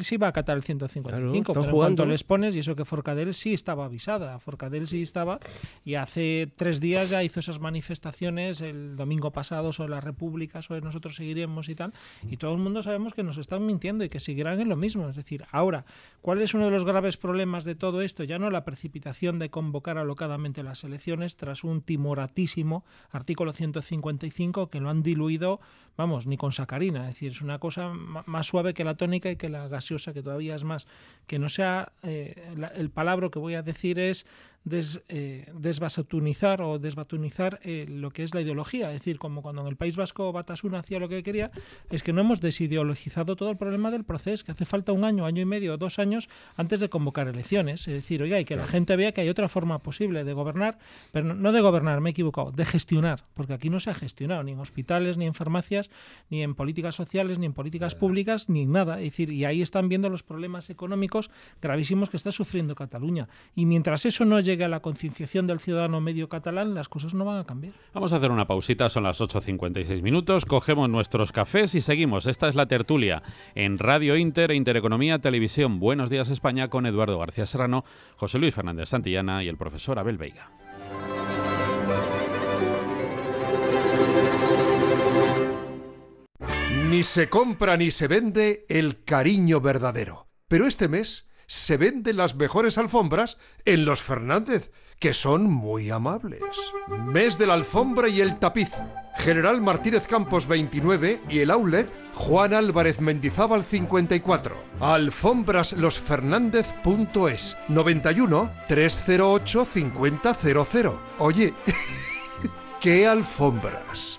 sí iba a acatar el 155, pero en cuanto les pones, y eso que Forcadell sí estaba avisada, Forcadell sí estaba, y hace 3 días ya hizo esas manifestaciones, el domingo pasado, sobre la República, sobre nosotros seguiremos y tal, y todo el mundo sabemos que nos están mintiendo y que seguirán en lo mismo, es decir, ahora, ¿cuál es uno de los graves problemas de todo esto? Ya no la precipitación de convocar alocadamente las elecciones tras un timoratísimo artículo 155 que lo han diluido, vamos, ni con sacarina, es decir, es una cosa más suave que la tónica y que la gaseosa, que todavía es más, que no sea, el palabra que voy a decir es desbatunizar lo que es la ideología, es decir, como cuando en el País Vasco Batasuna hacía lo que quería, es que no hemos desideologizado todo el problema del proceso, que hace falta 1 año, año y medio, 2 años antes de convocar elecciones, es decir, oiga, y que la gente vea que hay otra forma posible de gobernar, pero no de gobernar, me he equivocado, de gestionar, porque aquí no se ha gestionado ni en hospitales, ni en farmacias, ni en políticas sociales, ni en políticas públicas, ni en nada, es decir, y ahí están viendo los problemas económicos gravísimos que está sufriendo Cataluña, y mientras eso no llegue a la concienciación del ciudadano medio catalán, las cosas no van a cambiar. Vamos a hacer una pausita, son las 8:56 minutos, cogemos nuestros cafés y seguimos. Esta es la tertulia en Radio Inter e Intereconomía Televisión. Buenos días España, con Eduardo García Serrano, José Luis Fernández Santillana y el profesor Abel Veiga. Ni se compra ni se vende el cariño verdadero. Pero este mes se venden las mejores alfombras en Los Fernández, que son muy amables. Mes de la alfombra y el tapiz. General Martínez Campos 29 y el outlet Juan Álvarez Mendizábal 54. Alfombraslosfernández.es 91 308 5000. Oye, ¿qué alfombras?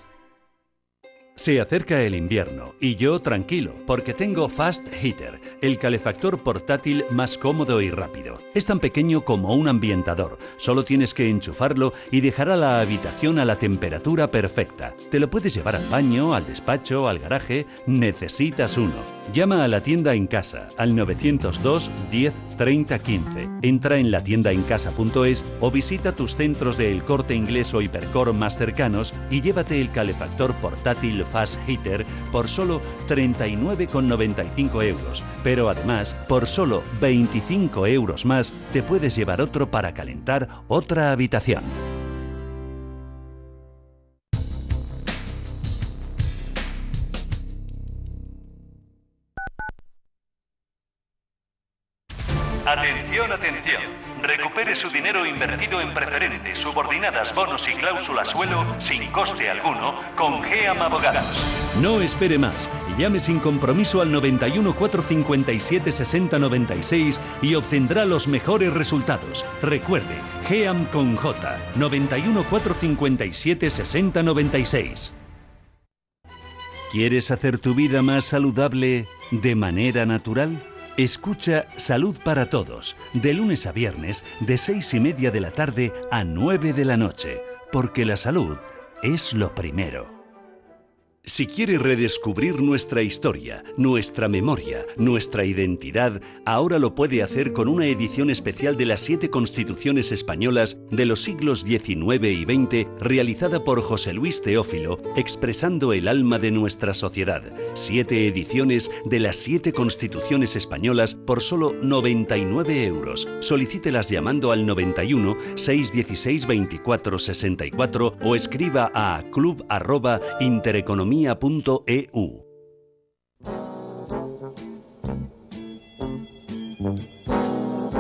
Se acerca el invierno y yo tranquilo, porque tengo Fast Heater, el calefactor portátil más cómodo y rápido. Es tan pequeño como un ambientador, solo tienes que enchufarlo y dejará la habitación a la temperatura perfecta. Te lo puedes llevar al baño, al despacho, al garaje, necesitas uno. Llama a la tienda en casa al 902 10 30 15. Entra en latiendaencasa.es o visita tus centros de El Corte Inglés o Hipercor más cercanos y llévate el calefactor portátil Fast Heater por solo 39,95 euros. Pero además, por solo 25 euros más, te puedes llevar otro para calentar otra habitación. Atención, atención. Recupere Recibe su dinero invertido en preferentes, subordinadas, bonos y cláusula suelo sin coste alguno con GEAM Abogados. No espere más. Llame sin compromiso al 91 457 60 96 y obtendrá los mejores resultados. Recuerde, GEAM con J. 91 457 60 96. ¿Quieres hacer tu vida más saludable de manera natural? Escucha Salud para Todos, de lunes a viernes, de 6:30 de la tarde a 9 de la noche, porque la salud es lo primero. Si quiere redescubrir nuestra historia, nuestra memoria, nuestra identidad, ahora lo puede hacer con una edición especial de las 7 constituciones españolas de los siglos XIX y XX, realizada por José Luis Teófilo, expresando el alma de nuestra sociedad. 7 ediciones de las 7 constituciones españolas por solo 99 euros. Solicítelas llamando al 91 616 24 64 o escriba a club@intereconomia.eu.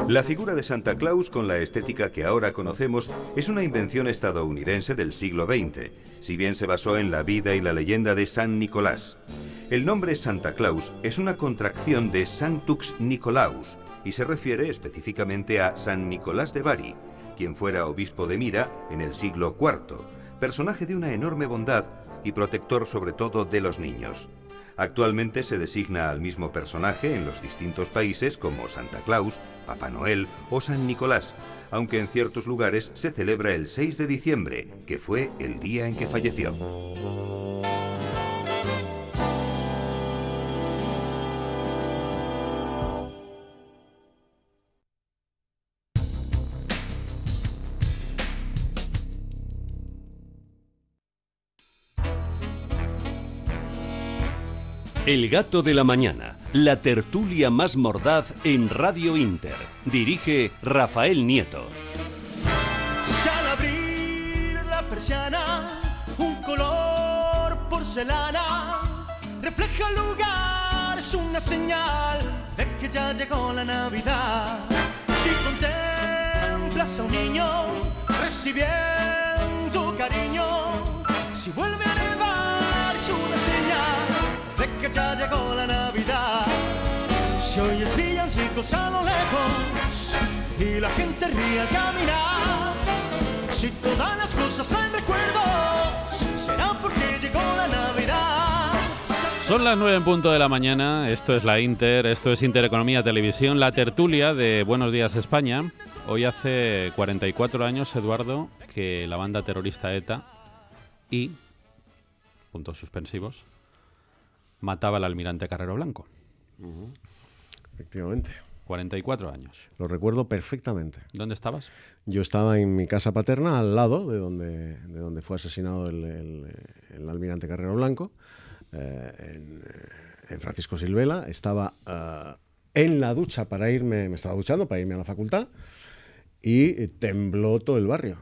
La figura de Santa Claus, con la estética que ahora conocemos, es una invención estadounidense del siglo XX, si bien se basó en la vida y la leyenda de San Nicolás. El nombre Santa Claus es una contracción de Sanctus Nicolaus y se refiere específicamente a San Nicolás de Bari, quien fuera obispo de Mira en el siglo IV, personaje de una enorme bondad y protector sobre todo de los niños. Actualmente se designa al mismo personaje en los distintos países como Santa Claus, Papá Noel o San Nicolás, aunque en ciertos lugares se celebra el 6 de diciembre, que fue el día en que falleció. El Gato de la Mañana, la tertulia más mordaz en Radio Inter. Dirige Rafael Nieto. Si al abrir la persiana, un color porcelana refleja el lugar, es una señal de que ya llegó la Navidad. Si contemplas a un niño recibiendo cariño, si vuelve a nevar, es una señal de que ya llegó la Navidad. Si oyes villancicos a lo lejos y la gente ríe al caminar, si todas las cosas traen recuerdos, será porque llegó la Navidad. Son las 9 en punto de la mañana, esto es la Inter, esto es Intereconomía Televisión, la tertulia de Buenos Días España. Hoy hace 44 años, Eduardo, que la banda terrorista ETA y, puntos suspensivos, mataba al almirante Carrero Blanco. Efectivamente. 44 años. Lo recuerdo perfectamente. ¿Dónde estabas? Yo estaba en mi casa paterna, al lado de donde fue asesinado el almirante Carrero Blanco, en Francisco Silvela. Estaba en la ducha me estaba duchando para irme a la facultad y tembló todo el barrio.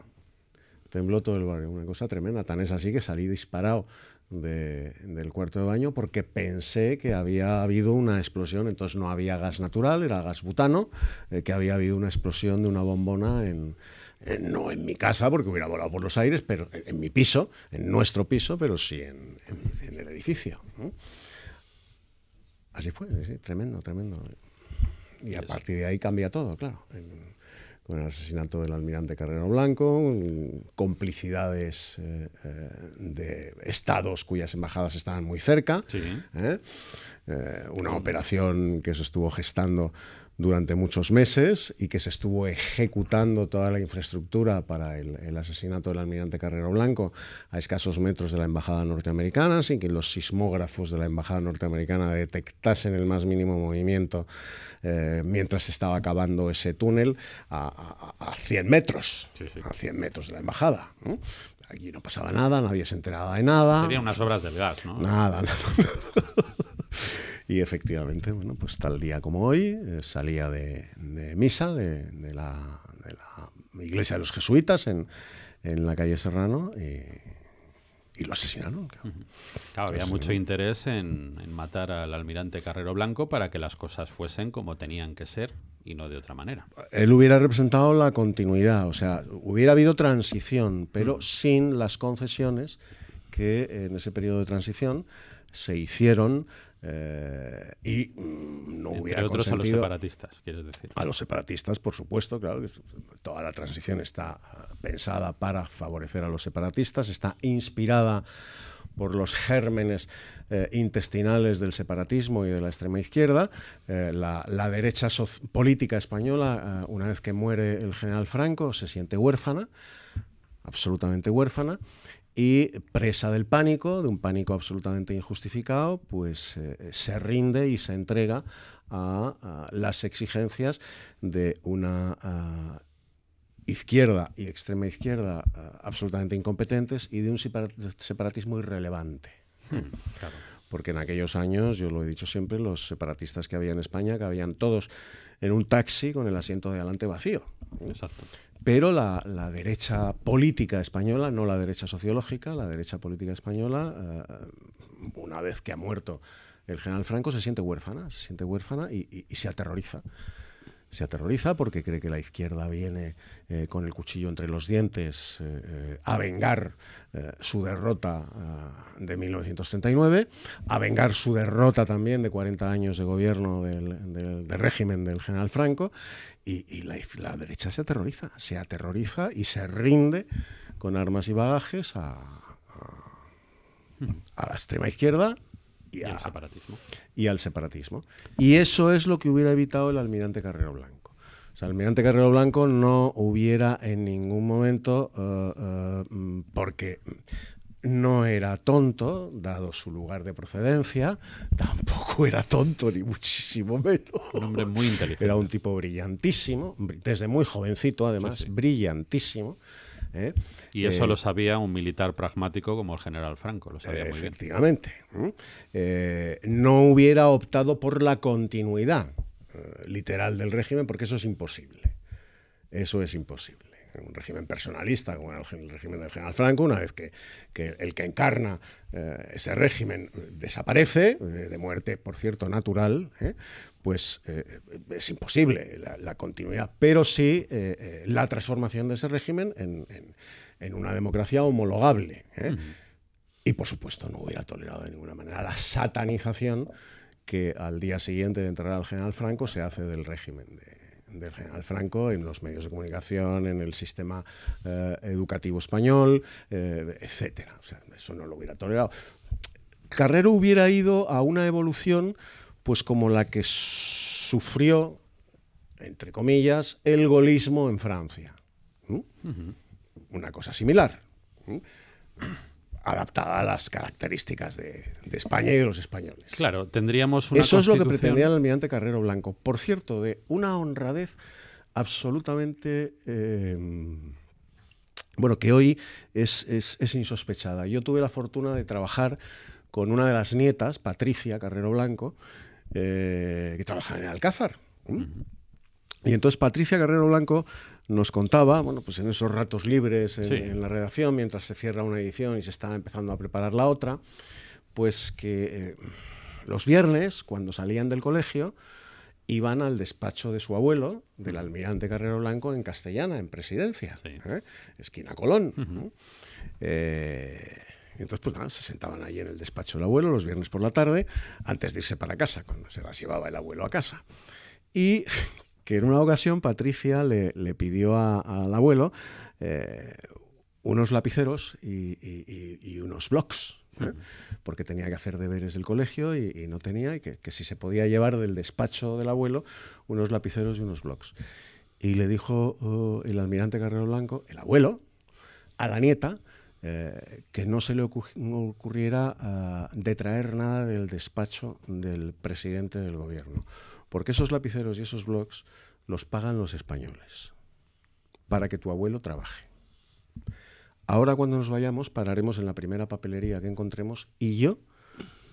Una cosa tremenda. Tan es así que salí disparado del cuarto de baño porque pensé que había habido una explosión. Entonces no había gas natural, era gas butano, que había habido una explosión de una bombona no en mi casa porque hubiera volado por los aires, pero en mi piso, en nuestro piso, pero sí en el edificio, ¿no? Así fue, sí, tremendo. Y a partir de ahí cambia todo, claro. Con el asesinato del almirante Carrero Blanco, complicidades de estados cuyas embajadas estaban muy cerca, sí. Una operación que se estuvo gestando durante muchos meses y que se estuvo ejecutando toda la infraestructura para el asesinato del almirante Carrero Blanco a escasos metros de la embajada norteamericana, sin que los sismógrafos de la embajada norteamericana detectasen el más mínimo movimiento mientras se estaba acabando ese túnel a 100 metros, sí. A 100 metros de la embajada, ¿no? Aquí no pasaba nada, nadie se enteraba de nada. Serían unas obras del gas, ¿no? Nada. Y efectivamente, bueno, pues tal día como hoy, salía de misa de la iglesia de los jesuitas en la calle Serrano y lo asesinaron. Claro, había mucho interés en matar al almirante Carrero Blanco para que las cosas fuesen como tenían que ser y no de otra manera. Él hubiera representado la continuidad, o sea, hubiera habido transición, pero sin las concesiones que en ese periodo de transición se hicieron y no hubiera Entre otros consentido... a los separatistas, quieres decir. A los separatistas, por supuesto, claro, que toda la transición está pensada para favorecer a los separatistas, está inspirada por los gérmenes intestinales del separatismo y de la extrema izquierda. La derecha política española, una vez que muere el general Franco, se siente huérfana, absolutamente huérfana, y presa del pánico, de un pánico absolutamente injustificado, pues se rinde y se entrega a las exigencias de una izquierda y extrema izquierda absolutamente incompetentes y de un separatismo irrelevante. Claro. Porque en aquellos años, yo lo he dicho siempre, los separatistas que había en España cabían todos en un taxi con el asiento de delante vacío. Exacto. Pero la derecha política española, no la derecha sociológica, la derecha política española, una vez que ha muerto el general Franco, se siente huérfana y se aterroriza. Se aterroriza porque cree que la izquierda viene con el cuchillo entre los dientes a vengar su derrota de 1939, a vengar su derrota también de 40 años de gobierno del régimen del general Franco, y la derecha se aterroriza y se rinde con armas y bagajes a la extrema izquierda y al separatismo. Y eso es lo que hubiera evitado el almirante Carrero Blanco. O sea, el almirante Carrero Blanco no hubiera en ningún momento, porque no era tonto, dado su lugar de procedencia, tampoco era tonto, ni muchísimo menos. Un hombre muy inteligente. Era un tipo brillantísimo, desde muy jovencito además, brillantísimo. Y eso lo sabía un militar pragmático como el general Franco, lo sabía muy bien. Efectivamente. No hubiera optado por la continuidad literal del régimen, porque eso es imposible. Eso es imposible. Un régimen personalista como el régimen del general Franco, una vez que el que encarna ese régimen desaparece, de muerte, por cierto, natural, pues es imposible la continuidad, pero sí la transformación de ese régimen en una democracia homologable. Y, por supuesto, no hubiera tolerado de ninguna manera la satanización que al día siguiente de entrar al general Franco se hace del régimen del general Franco en los medios de comunicación, en el sistema educativo español, etcétera. O sea, eso no lo hubiera tolerado. Carrero hubiera ido a una evolución pues como la que sufrió, entre comillas, el gaullismo en Francia. Una cosa similar, adaptada a las características de España y de los españoles. Claro, tendríamos una Eso es lo que pretendía el almirante Carrero Blanco. Por cierto, de una honradez absolutamente... bueno, que hoy es insospechada. Yo tuve la fortuna de trabajar con una de las nietas, Patricia Carrero Blanco, que trabaja en Alcázar. Y entonces Patricia Carrero Blanco nos contaba, bueno, pues en esos ratos libres en la redacción, mientras se cierra una edición y se está empezando a preparar la otra, pues que los viernes, cuando salían del colegio, iban al despacho de su abuelo, del almirante Carrero Blanco, en Castellana, en Presidencia, esquina Colón. Entonces, pues nada, se sentaban allí en el despacho del abuelo los viernes por la tarde, antes de irse para casa, cuando se las llevaba el abuelo a casa. Y que en una ocasión Patricia le pidió al abuelo unos lapiceros y unos blocs, porque tenía que hacer deberes del colegio y no tenía, y que si se podía llevar del despacho del abuelo unos lapiceros y unos blocs. Y le dijo el almirante Carrero Blanco, el abuelo, a la nieta, que no se le ocurriera detraer nada del despacho del presidente del gobierno, porque esos lapiceros y esos blocs los pagan los españoles, para que tu abuelo trabaje. Ahora, cuando nos vayamos, pararemos en la primera papelería que encontremos y yo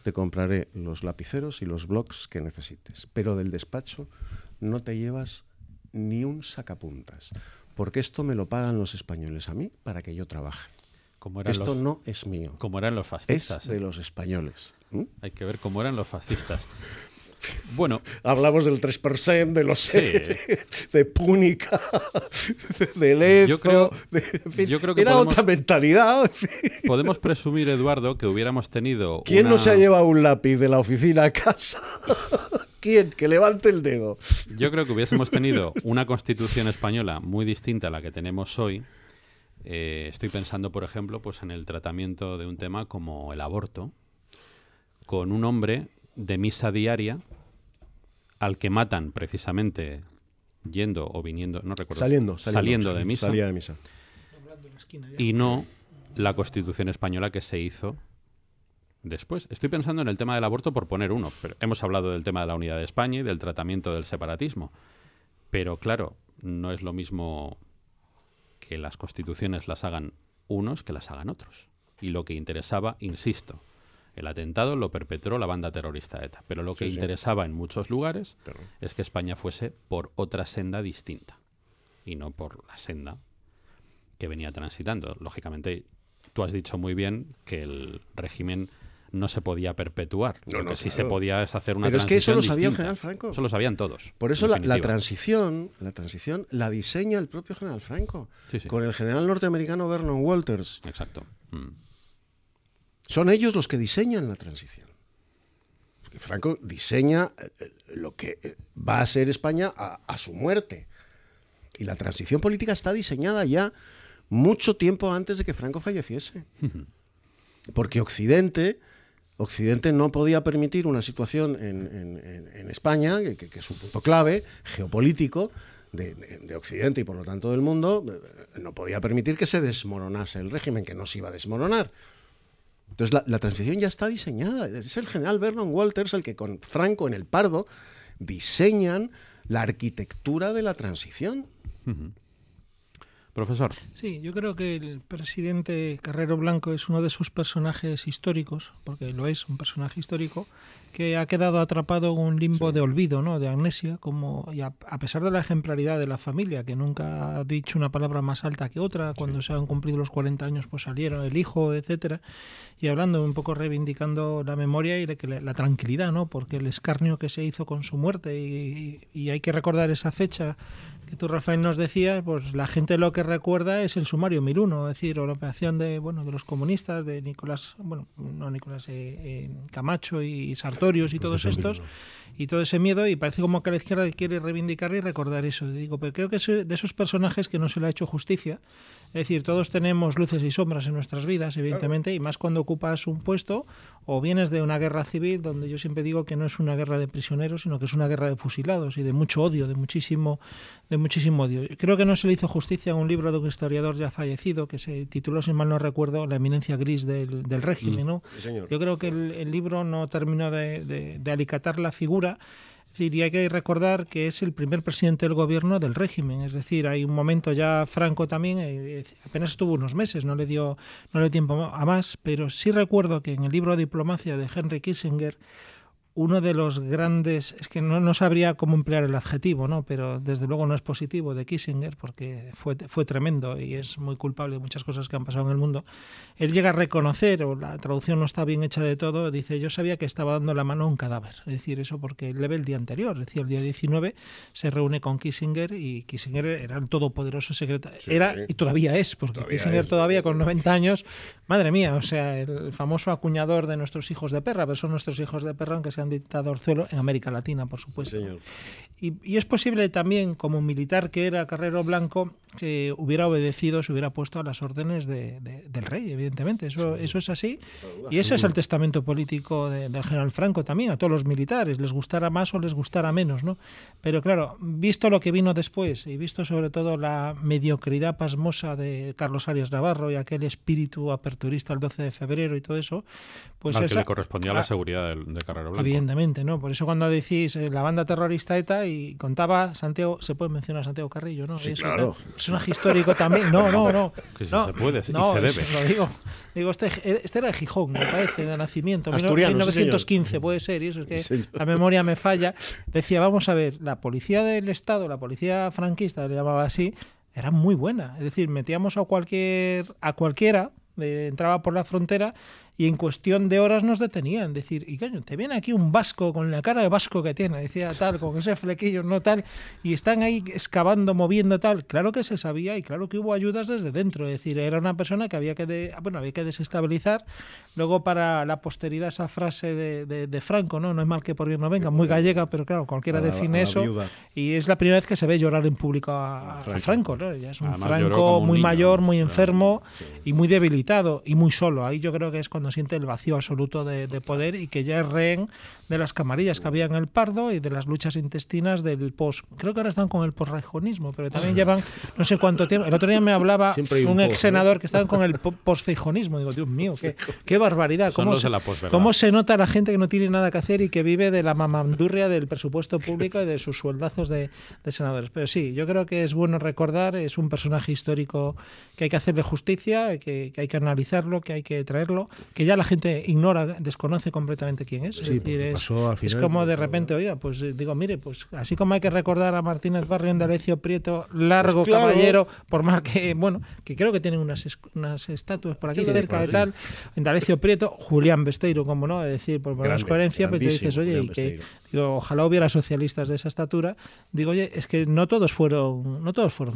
te compraré los lapiceros y los blocs que necesites, pero del despacho no te llevas ni un sacapuntas, porque esto me lo pagan los españoles a mí para que yo trabaje. Esto no es mío. Como eran los fascistas. Es de los españoles. Hay que ver cómo eran los fascistas. Bueno, hablamos del 3%, de los de Púnica, de Lezo, yo creo que era otra mentalidad. Podemos presumir, Eduardo, que hubiéramos tenido ¿Quién no se ha llevado un lápiz de la oficina a casa? ¿Quién? Que levante el dedo. Yo creo que hubiésemos tenido una Constitución española muy distinta a la que tenemos hoy. Estoy pensando, por ejemplo, pues en el tratamiento de un tema como el aborto, con un hombre de misa diaria al que matan precisamente yendo o viniendo, no recuerdo, saliendo de misa, salía de misa. Y no la Constitución española que se hizo después. Estoy pensando en el tema del aborto por poner uno, pero hemos hablado del tema de la unidad de España y del tratamiento del separatismo. Pero claro, no es lo mismo que las constituciones las hagan unos que las hagan otros. Y lo que interesaba, insisto, el atentado lo perpetró la banda terrorista ETA, pero lo que interesaba en muchos lugares es que España fuese por otra senda distinta y no por la senda que venía transitando. Lógicamente, tú has dicho muy bien que el régimen no se podía perpetuar. Lo que sí se podía es hacer una transición. Pero es que eso lo sabía distinta. el general Franco. Eso lo sabían todos. Por eso la transición la diseña el propio general Franco. Con el general norteamericano Vernon Walters. Exacto. Son ellos los que diseñan la transición. Porque Franco diseña lo que va a ser España a su muerte. Y la transición política está diseñada ya mucho tiempo antes de que Franco falleciese. Porque Occidente no podía permitir una situación en España, que es un punto clave geopolítico de Occidente y por lo tanto del mundo, no podía permitir que se desmoronase el régimen, que no se iba a desmoronar. Entonces la transición ya está diseñada. Es el general Vernon Walters el que con Franco en el Pardo diseñan la arquitectura de la transición. Profesor. Sí, yo creo que el presidente Carrero Blanco es uno de sus personajes históricos, porque lo es, un personaje histórico, que ha quedado atrapado en un limbo de olvido, ¿no? De amnesia, y a pesar de la ejemplaridad de la familia, que nunca ha dicho una palabra más alta que otra, cuando se han cumplido los 40 años pues salieron el hijo, etcétera, y hablando un poco, reivindicando la memoria y la tranquilidad, ¿no? Porque el escarnio que se hizo con su muerte, y hay que recordar esa fecha que tú, Rafael, nos decías, pues la gente lo que recuerda es el sumario 1001, es decir, o la operación de los comunistas, de Camacho y Sartorius y todos estos, y todo ese miedo, y parece como que la izquierda quiere reivindicar y recordar eso. Digo, pero creo que es de esos personajes que no se le ha hecho justicia. Es decir, todos tenemos luces y sombras en nuestras vidas, evidentemente, y más cuando ocupas un puesto o vienes de una guerra civil, donde yo siempre digo que no es una guerra de prisioneros, sino que es una guerra de fusilados y de mucho odio, de muchísimo odio. Creo que no se le hizo justicia a un libro de un historiador ya fallecido que se tituló, si mal no recuerdo, La eminencia gris del régimen, ¿no? Sí, señor. Yo creo que el libro no terminó de alicatar la figura. Es decir, y hay que recordar que es el primer presidente del gobierno del régimen. Es decir, hay un momento ya Franco también, apenas estuvo unos meses, no le dio tiempo a más, pero sí recuerdo que en el libro Diplomacia de Henry Kissinger, uno de los grandes, es que no sabría cómo emplear el adjetivo, ¿no? Pero desde luego no es positivo, de Kissinger, porque fue tremendo y es muy culpable de muchas cosas que han pasado en el mundo. Él llega a reconocer, o la traducción no está bien hecha de todo, dice, yo sabía que estaba dando la mano a un cadáver. Es decir, eso porque él le ve el día anterior, es decir, el día 19 se reúne con Kissinger y Kissinger era el todopoderoso secretario. Sí, y todavía es, porque Kissinger todavía con 90 años, madre mía, o sea, el famoso acuñador de nuestros hijos de perra, pero son nuestros hijos de perra aunque sean dictadorzuelo en América Latina, por supuesto. Señor. Y es posible también, como militar que era Carrero Blanco, que hubiera obedecido, se hubiera puesto a las órdenes del rey, evidentemente. Eso es así. Y ese es el testamento político del general Franco también, a todos los militares, les gustara más o les gustara menos, ¿no? Pero claro, visto lo que vino después y visto sobre todo la mediocridad pasmosa de Carlos Arias Navarro y aquel espíritu aperturista el 12 de febrero y todo eso, pues al que le correspondía la seguridad de Carrero Blanco. Evidentemente, ¿no? Por eso cuando decís la banda terrorista ETA, y contaba Santiago, se puede mencionar a Santiago Carrillo, ¿no? Sí, eso, claro. Personaje histórico también. No. Que sí no, se puede, y no, se debe. Lo digo, este era de Gijón, me parece, de nacimiento. Asturiano, 1915 sí, puede ser, y eso es que sí, la memoria me falla. Decía, vamos a ver, la policía del Estado, la policía franquista, le llamaba así, era muy buena. Es decir, metíamos a cualquiera, entraba por la frontera y en cuestión de horas nos detenían. Decir, y coño, te viene aquí un vasco con la cara de vasco que tiene, decía tal, con ese flequillo, no tal, y están ahí excavando, moviendo tal. Claro que se sabía y claro que hubo ayudas desde dentro. Es decir, era una persona que había que desestabilizar. Luego, para la posteridad, esa frase de Franco, no es mal que por bien no venga, muy gallega, pero claro, cualquiera define eso. Viuda. Y es la primera vez que se ve llorar en público a Franco, ¿no? Ya es un Franco muy mayor, muy enfermo y muy debilitado y muy solo. Ahí yo creo que es cuando siente el vacío absoluto de poder y que ya es rehén de las camarillas que había en el Pardo y de las luchas intestinas del creo que ahora están con el posreijonismo, pero también llevan no sé cuánto tiempo. El otro día me hablaba un ex senador que estaban con el posfeijonismo. Digo, Dios mío, qué barbaridad. ¿Cómo se nota la gente que no tiene nada que hacer y que vive de la mamandurria del presupuesto público y de sus sueldazos de senadores? Pero sí, yo creo que es bueno recordar, es un personaje histórico que hay que hacerle justicia, que hay que analizarlo, que hay que traerlo, que ya la gente ignora, desconoce completamente quién es. Sí, es decir, al final, es como de repente, oiga, pues digo, mire, pues así como hay que recordar a Martínez Barrio, Indalecio Prieto, largo pues claro, caballero, por más que, bueno, que creo que tienen unas estatuas por aquí cerca de tal, Indalecio Prieto, Julián Besteiro, como no, es decir, por más coherencia, pues te dices, oye, y que digo, ojalá hubiera socialistas de esa estatura. Digo, oye, es que no todos fueron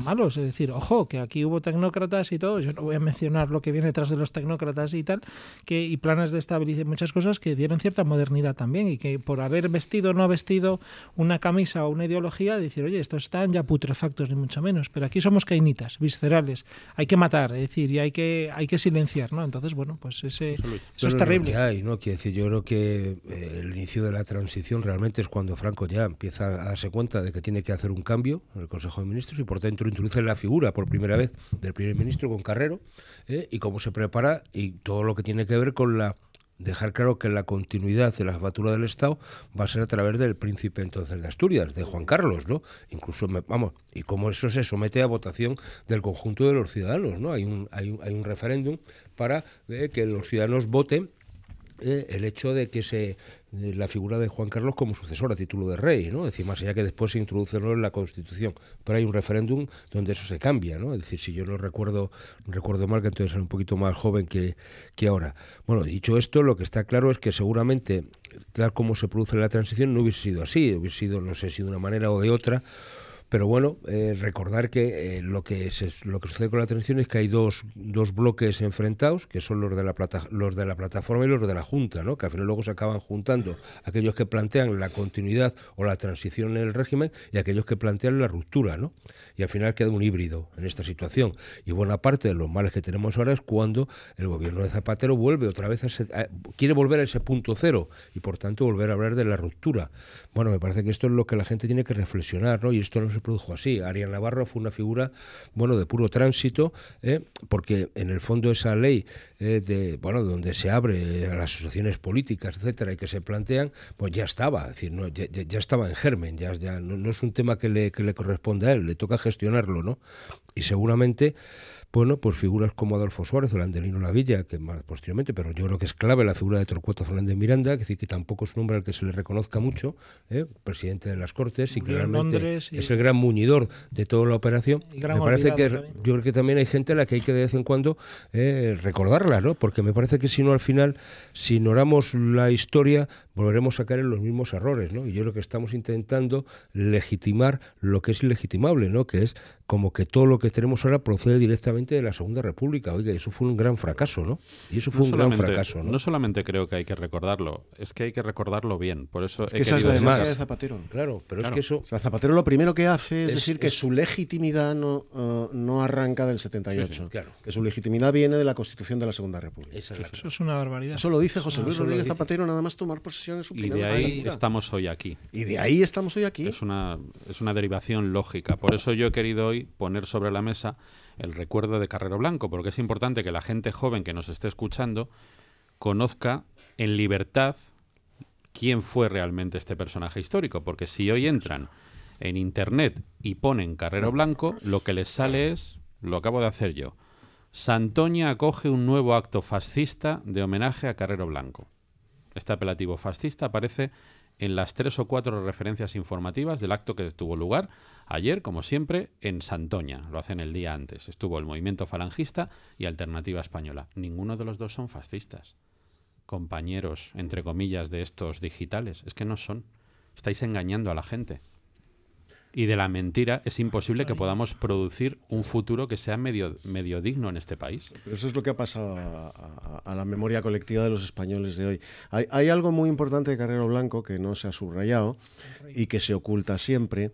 malos, es decir, ojo, que aquí hubo tecnócratas y todo, yo no voy a mencionar lo que viene tras de los tecnócratas y tal, y planes de estabilización, muchas cosas que dieron cierta modernidad también, y que por haber vestido o no vestido una camisa o una ideología, decir, oye, estos están ya putrefactos, ni mucho menos, pero aquí somos cainitas, viscerales, hay que matar, es decir, y hay que silenciar, ¿no? Entonces, bueno, pues eso es terrible. Quiero decir, yo creo que el inicio de la transición realmente es cuando Franco ya empieza a darse cuenta de que tiene que hacer un cambio en el Consejo de Ministros y por dentro introduce la figura por primera vez del primer ministro con Carrero, y cómo se prepara y todo lo que tiene que ver con dejar claro que la continuidad de la jefatura del Estado va a ser a través del príncipe entonces de Asturias, de Juan Carlos, ¿no? Incluso, y cómo eso se somete a votación del conjunto de los ciudadanos, ¿no? Hay un referéndum para que los ciudadanos voten el hecho de que la figura de Juan Carlos como sucesor a título de rey, ¿no? Es decir, más allá que después se introduce en la Constitución, pero hay un referéndum donde eso se cambia, ¿no? Es decir, si yo no recuerdo mal, que entonces era un poquito más joven que ahora. Bueno, dicho esto, lo que está claro es que seguramente, tal como se produce la transición, no hubiese sido así, hubiese sido, no sé si de una manera o de otra. Pero bueno, recordar que lo que sucede con la transición es que hay dos bloques enfrentados, que son los de la plataforma y los de la Junta, ¿no? Que al final luego se acaban juntando aquellos que plantean la continuidad o la transición en el régimen y aquellos que plantean la ruptura, ¿no? Y al final queda un híbrido en esta situación. Y buena parte de los males que tenemos ahora es cuando el gobierno de Zapatero vuelve otra vez quiere volver a ese punto cero y por tanto volver a hablar de la ruptura. Bueno, me parece que esto es lo que la gente tiene que reflexionar, ¿no? Y esto no se produjo así. Arias Navarro fue una figura, de puro tránsito, porque en el fondo esa ley donde se abre a las asociaciones políticas, etcétera, y que se plantean, pues ya estaba, es decir, no, ya estaba en germen, ya no es un tema que le corresponde a él, le toca gestionarlo, ¿no? Y seguramente, pues figuras como Adolfo Suárez o Landelino Lavilla, que más posteriormente, pero yo creo que es clave la figura de Torcuato Fernández Miranda, que decir que tampoco es un hombre al que se le reconozca mucho, presidente de las Cortes, y que realmente es el gran muñidor de toda la operación. Me parece que yo creo que también hay gente a la que hay que de vez en cuando recordarla, ¿no? Porque me parece que si no, al final, si ignoramos la historia, volveremos a caer en los mismos errores, ¿no? Y yo creo que estamos intentando legitimar lo que es ilegitimable, ¿no? Que es como que todo lo que tenemos ahora procede directamente de la Segunda República. Oiga, eso fue un gran fracaso, ¿no? Y eso fue un gran fracaso, ¿no? No solamente creo que hay que recordarlo, es que hay que recordarlo bien. Por eso es que esa es la esencia de Zapatero. Claro, pero es que eso... O sea, Zapatero lo primero que hace es decir que su legitimidad no arranca del 78. Sí, claro. Que su legitimidad viene de la Constitución de la Segunda República. Eso es una barbaridad. Eso lo dice José Luis Rodríguez Zapatero nada más tomar posesión en su y de ahí estamos hoy aquí. Es una derivación lógica. Por eso yo he querido hoy poner sobre la mesa el recuerdo de Carrero Blanco, porque es importante que la gente joven que nos esté escuchando conozca en libertad quién fue realmente este personaje histórico, porque si hoy entran en internet y ponen Carrero Blanco, lo que les sale es, lo acabo de hacer yo, Santoña acoge un nuevo acto fascista de homenaje a Carrero Blanco. Este apelativo fascista aparece en las 3 o 4 referencias informativas del acto que tuvo lugar ayer, como siempre, en Santoña. Lo hacen el día antes. Estuvo el Movimiento Falangista y Alternativa Española. Ninguno de los dos son fascistas. compañeros, entre comillas, de estos digitales. Es que no son. Estáis engañando a la gente. Y de la mentira es imposible que podamos producir un futuro que sea medio digno en este país. Pero eso es lo que ha pasado a la memoria colectiva de los españoles de hoy. Hay algo muy importante de Carrero Blanco que no se ha subrayado y que se oculta siempre.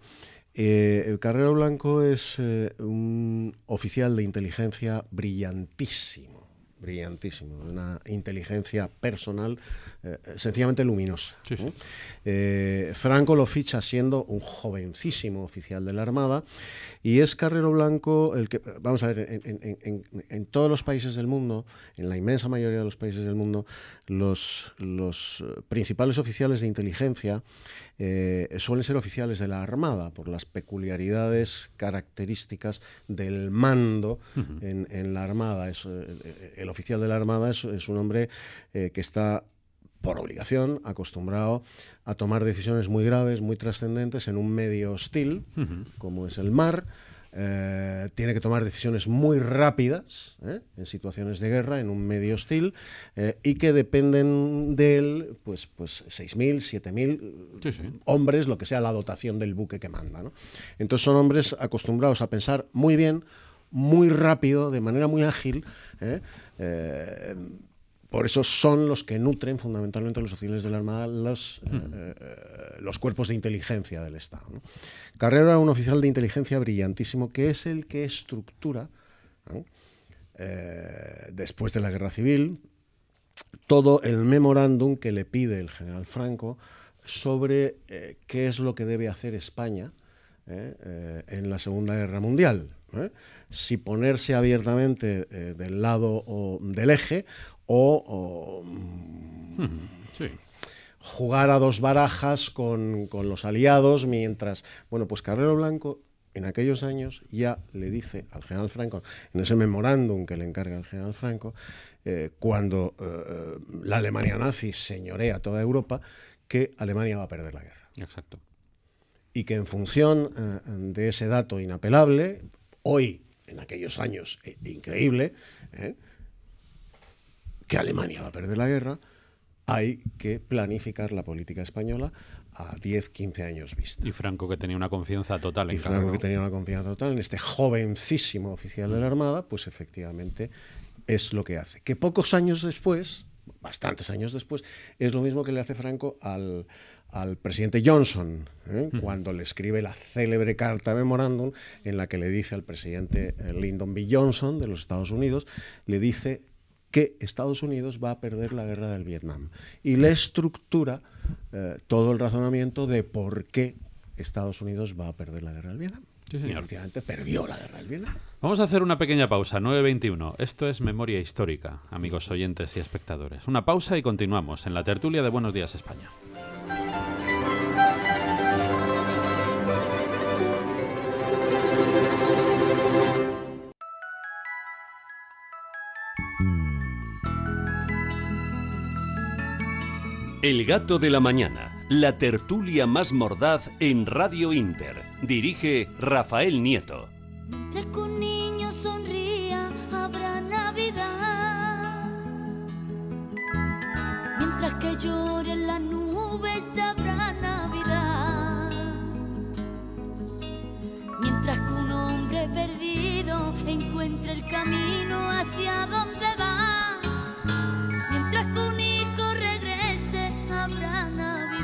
Carrero Blanco es un oficial de inteligencia brillantísimo, de una inteligencia personal sencillamente luminosa. Sí, sí. Franco lo ficha siendo un jovencísimo oficial de la Armada y es Carrero Blanco el que, vamos a ver, en todos los países del mundo, en la inmensa mayoría de los países del mundo, los principales oficiales de inteligencia suelen ser oficiales de la Armada por las peculiaridades características del mando en la Armada. El oficial de la Armada es un hombre que está por obligación acostumbrado a tomar decisiones muy graves, muy trascendentes en un medio hostil, como es el mar. Tiene que tomar decisiones muy rápidas en situaciones de guerra, en un medio hostil, y que dependen de él, pues 6.000, 7.000 hombres, lo que sea la dotación del buque que manda, ¿no? Entonces son hombres acostumbrados a pensar muy bien, muy rápido, de manera muy ágil. Por eso son los que nutren fundamentalmente los oficiales de la Armada los cuerpos de inteligencia del Estado, ¿no? Carrero era un oficial de inteligencia brillantísimo, que es el que estructura, ¿no? Después de la Guerra Civil, todo el memorándum que le pide el general Franco sobre qué es lo que debe hacer España en la Segunda Guerra Mundial. Si ponerse abiertamente del lado del eje o jugar a dos barajas con los aliados, mientras... Bueno, pues Carrero Blanco en aquellos años ya le dice al general Franco, en ese memorándum que le encarga el general Franco, cuando la Alemania nazi señorea toda Europa, que Alemania va a perder la guerra. Exacto. Y que en función de ese dato inapelable, hoy, en aquellos años, increíble, que Alemania va a perder la guerra, hay que planificar la política española a 10, 15 años vista. Y Franco, que tenía una confianza total en Franco, que tenía una confianza total en este jovencísimo oficial de la Armada, pues efectivamente es lo que hace. Que pocos años después, bastantes años después, es lo mismo que le hace Franco al presidente Johnson, cuando le escribe la célebre carta memorándum en la que le dice al presidente Lyndon B. Johnson de los Estados Unidos, le dice que Estados Unidos va a perder la guerra del Vietnam. Y le estructura todo el razonamiento de por qué Estados Unidos va a perder la guerra del Vietnam. Sí, y efectivamente perdió la guerra del Vietnam. Vamos a hacer una pequeña pausa, 9:21. Esto es Memoria Histórica, amigos oyentes y espectadores. Una pausa y continuamos en la tertulia de Buenos Días España. El Gato de la Mañana, la tertulia más mordaz en Radio Inter. Dirige Rafael Nieto. Mientras que un niño sonría, habrá Navidad. Mientras que lloren las nubes, habrá Navidad. Mientras que un hombre perdido encuentre el camino hacia donde va. Mientras que un hijo regrese, habrá Navidad.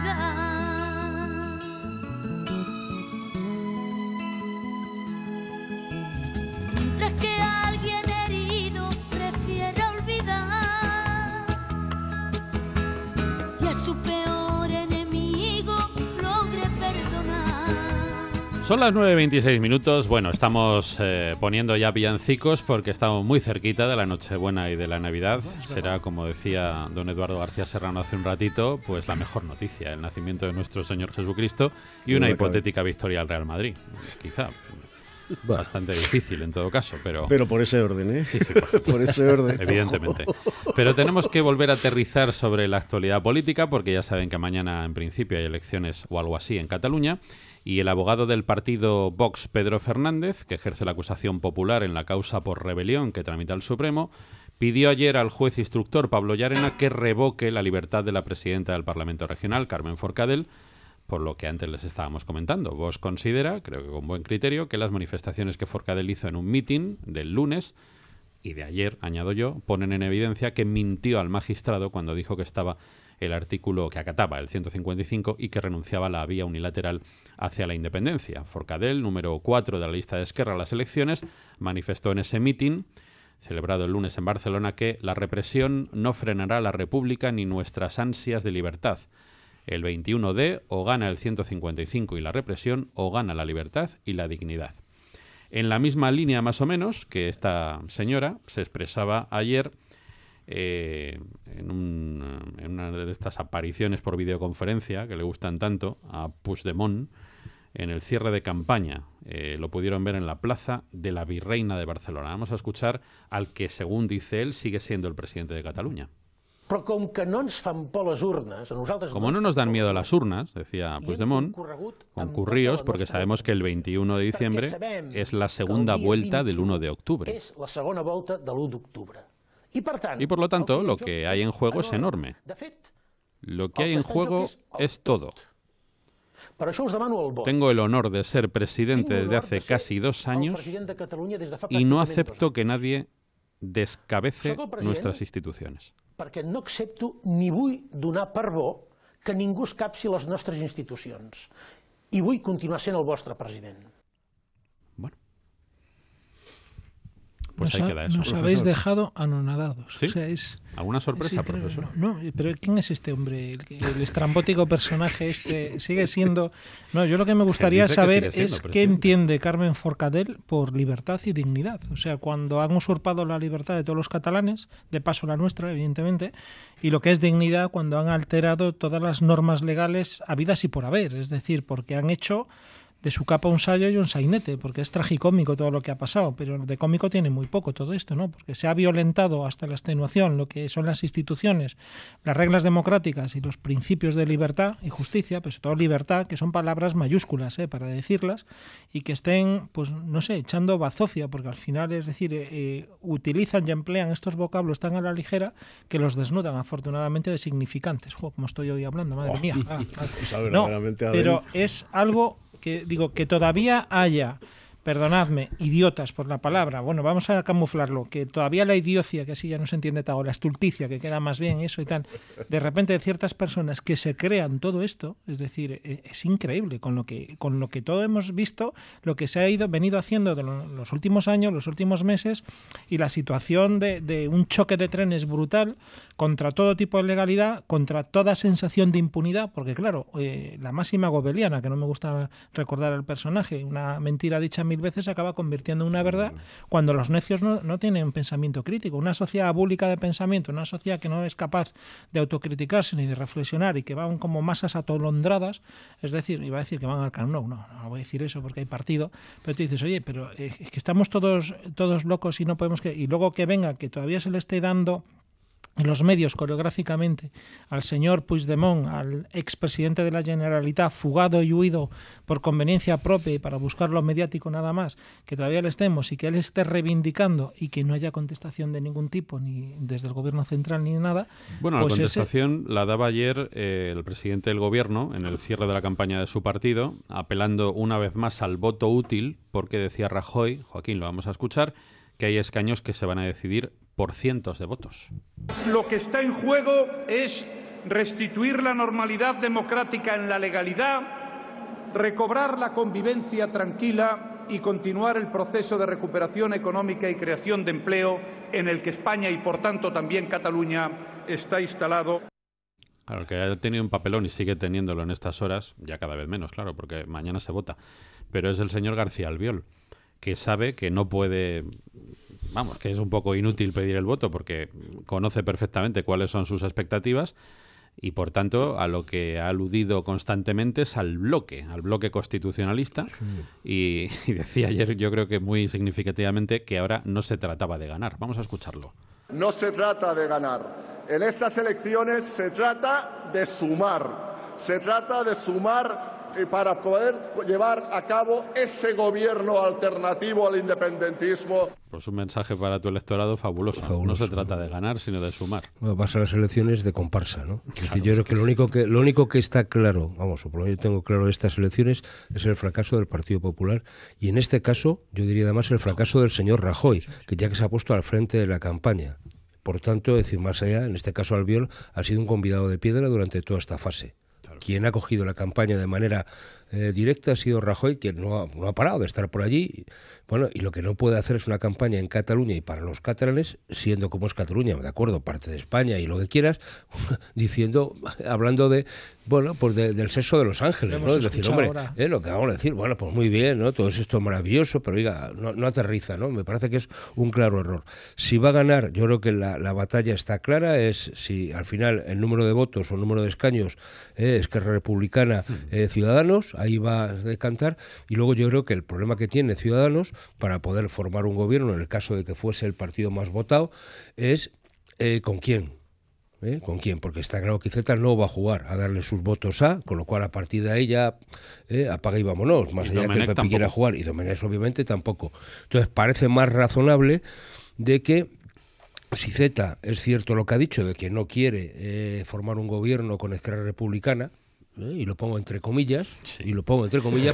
Mientras que alguien herido prefiere olvidar y a su peor enemigo logre perdonar. Son las 9:26. Bueno, estamos poniendo ya villancicos porque estamos muy cerquita de la Nochebuena y de la Navidad. Será, como decía don Eduardo García Serrano hace un ratito, pues la mejor noticia, el nacimiento de nuestro Señor Jesucristo y una hipotética victoria al Real Madrid. Quizá bastante difícil en todo caso, pero... Pero por ese orden, ¿eh? Sí, por ese orden. Evidentemente. Pero tenemos que volver a aterrizar sobre la actualidad política porque ya saben que mañana en principio hay elecciones o algo así en Cataluña. Y el abogado del partido Vox, Pedro Fernández, que ejerce la acusación popular en la causa por rebelión que tramita el Supremo, pidió ayer al juez instructor Pablo Llarena que revoque la libertad de la presidenta del Parlamento Regional, Carmen Forcadell, por lo que antes les estábamos comentando. Vox considera, creo que con buen criterio, que las manifestaciones que Forcadell hizo en un mitin del lunes y de ayer, añado yo, ponen en evidencia que mintió al magistrado cuando dijo que estaba el artículo que acataba, el 155, y que renunciaba a la vía unilateral hacia la independencia. Forcadell, número 4 de la lista de Esquerra a las elecciones, manifestó en ese mitin, celebrado el lunes en Barcelona, que la represión no frenará la República ni nuestras ansias de libertad. El 21D o gana el 155 y la represión o gana la libertad y la dignidad. En la misma línea más o menos que esta señora se expresaba ayer en una de estas apariciones por videoconferencia que le gustan tanto a Puigdemont en el cierre de campaña. Lo pudieron ver en la plaza de la Virreina de Barcelona. Vamos a escuchar al que, según dice él, sigue siendo el presidente de Cataluña. Como no nos dan miedo las urnas, decía Puigdemont, concurríos porque sabemos que el 21 de diciembre es la segunda vuelta del 1 de octubre. Y por lo tanto, lo que hay en juego es enorme. Lo que hay en juego es todo. Tengo el honor de ser presidente desde hace casi 2 años y no acepto que nadie descabece nuestras instituciones. Perquè no accepto ni vull donar per bo que ningú escapci les nostres institucions. I vull continuar sent el vostre president. Bueno. Pues ahí queda eso. Nos habéis dejado anonadados. ¿Sí? O sea, es, ¿Alguna sorpresa, profesor? No, pero ¿quién es este hombre? El estrambótico personaje este sigue siendo... No, yo lo que me gustaría saber es qué entiende Carmen Forcadell por libertad y dignidad. O sea, cuando han usurpado la libertad de todos los catalanes, de paso la nuestra, evidentemente, y lo que es dignidad cuando han alterado todas las normas legales habidas y por haber. Es decir, porque han hecho de su capa un sayo y un sainete, porque es tragicómico todo lo que ha pasado, pero de cómico tiene muy poco todo esto, ¿no? Porque se ha violentado hasta la extenuación lo que son las instituciones, las reglas democráticas y los principios de libertad y justicia, pero sobre todo libertad, que son palabras mayúsculas, para decirlas, y que estén, pues no sé, echando bazofia, porque al final, es decir, utilizan y emplean estos vocablos tan a la ligera que los desnudan, afortunadamente, de significantes. Como estoy hoy hablando, madre mía. No, pero es algo que digo, que todavía haya, perdonadme, idiotas por la palabra, bueno, vamos a camuflarlo, que todavía la idiocia, que así ya no se entiende tal, o la estulticia, que queda más bien eso y tal, de repente de ciertas personas que se crean todo esto, es decir, es increíble con lo que todo hemos visto, lo que se ha venido haciendo de los últimos años, los últimos meses, y la situación de un choque de trenes brutal contra todo tipo de legalidad, contra toda sensación de impunidad, porque claro, la máxima gobeliana, que no me gusta recordar al personaje, una mentira dicha 1000 veces se acaba convirtiendo en una verdad cuando los necios no tienen pensamiento crítico. Una sociedad abúlica de pensamiento, una sociedad que no es capaz de autocriticarse ni de reflexionar y que van como masas atolondradas, es decir, iba a decir que van al Camp Nou, no voy a decir eso porque hay partido, pero tú dices, oye, pero es que estamos todos locos y no podemos y luego que venga, que todavía se le esté dando en los medios coreográficamente al señor Puigdemont, al expresidente de la Generalitat, fugado y huido por conveniencia propia y para buscar lo mediático nada más, que todavía le estemos y que él esté reivindicando y que no haya contestación de ningún tipo, ni desde el gobierno central ni nada. Bueno, pues la contestación la daba ayer el presidente del gobierno en el cierre de la campaña de su partido, apelando una vez más al voto útil, porque decía Rajoy, Joaquín, lo vamos a escuchar, que hay escaños que se van a decidir por cientos de votos. Lo que está en juego es restituir la normalidad democrática en la legalidad, recobrar la convivencia tranquila y continuar el proceso de recuperación económica y creación de empleo en el que España y, por tanto, también Cataluña está instalado. Claro, que ha tenido un papelón y sigue teniéndolo en estas horas, ya cada vez menos, claro, porque mañana se vota, pero es el señor García Albiol, que sabe que no puede... Vamos, que es un poco inútil pedir el voto porque conoce perfectamente cuáles son sus expectativas y, por tanto, a lo que ha aludido constantemente es al bloque constitucionalista. Sí. Y decía ayer, yo creo que muy significativamente, que ahora no se trataba de ganar. Vamos a escucharlo. No se trata de ganar. En estas elecciones se trata de sumar. Se trata de sumar para poder llevar a cabo ese gobierno alternativo al independentismo. Pues un mensaje para tu electorado fabuloso. No se trata de ganar, sino de sumar. Bueno, vas a las elecciones de comparsa, ¿no? Claro, es decir, yo creo que lo único que está claro, vamos, o por lo menos yo tengo claro de estas elecciones, es el fracaso del Partido Popular. Y en este caso, yo diría además el fracaso del señor Rajoy, que ya que se ha puesto al frente de la campaña. Por tanto, decir más allá, en este caso Albiol ha sido un convidado de piedra durante toda esta fase. Quien ha cogido la campaña de manera directa ha sido Rajoy, que no ha parado de estar por allí. Bueno, y lo que no puede hacer es una campaña en Cataluña y para los catalanes, siendo como es Cataluña, de acuerdo, parte de España y lo que quieras, hablando de, bueno, pues del sexo de los ángeles, ¿no? Es decir, hombre, lo que vamos a decir, bueno, pues muy bien, ¿no? Todo esto es maravilloso, pero oiga, no aterriza, ¿no? Me parece que es un claro error. Si va a ganar, yo creo que la batalla está clara, es si al final el número de votos o el número de escaños es que Republicana, Ciudadanos, ahí va a decantar, y luego yo creo que el problema que tiene Ciudadanos para poder formar un gobierno, en el caso de que fuese el partido más votado, es ¿con quién? ¿Con quién? Porque está claro que Iceta no va a jugar a darle sus votos con lo cual a partir de ahí ya apaga y vámonos, más allá que el Pepe quiera jugar, y Domenech obviamente tampoco. Entonces parece más razonable de que si Iceta es cierto lo que ha dicho, de que no quiere formar un gobierno con Esquerra Republicana, y lo pongo entre comillas,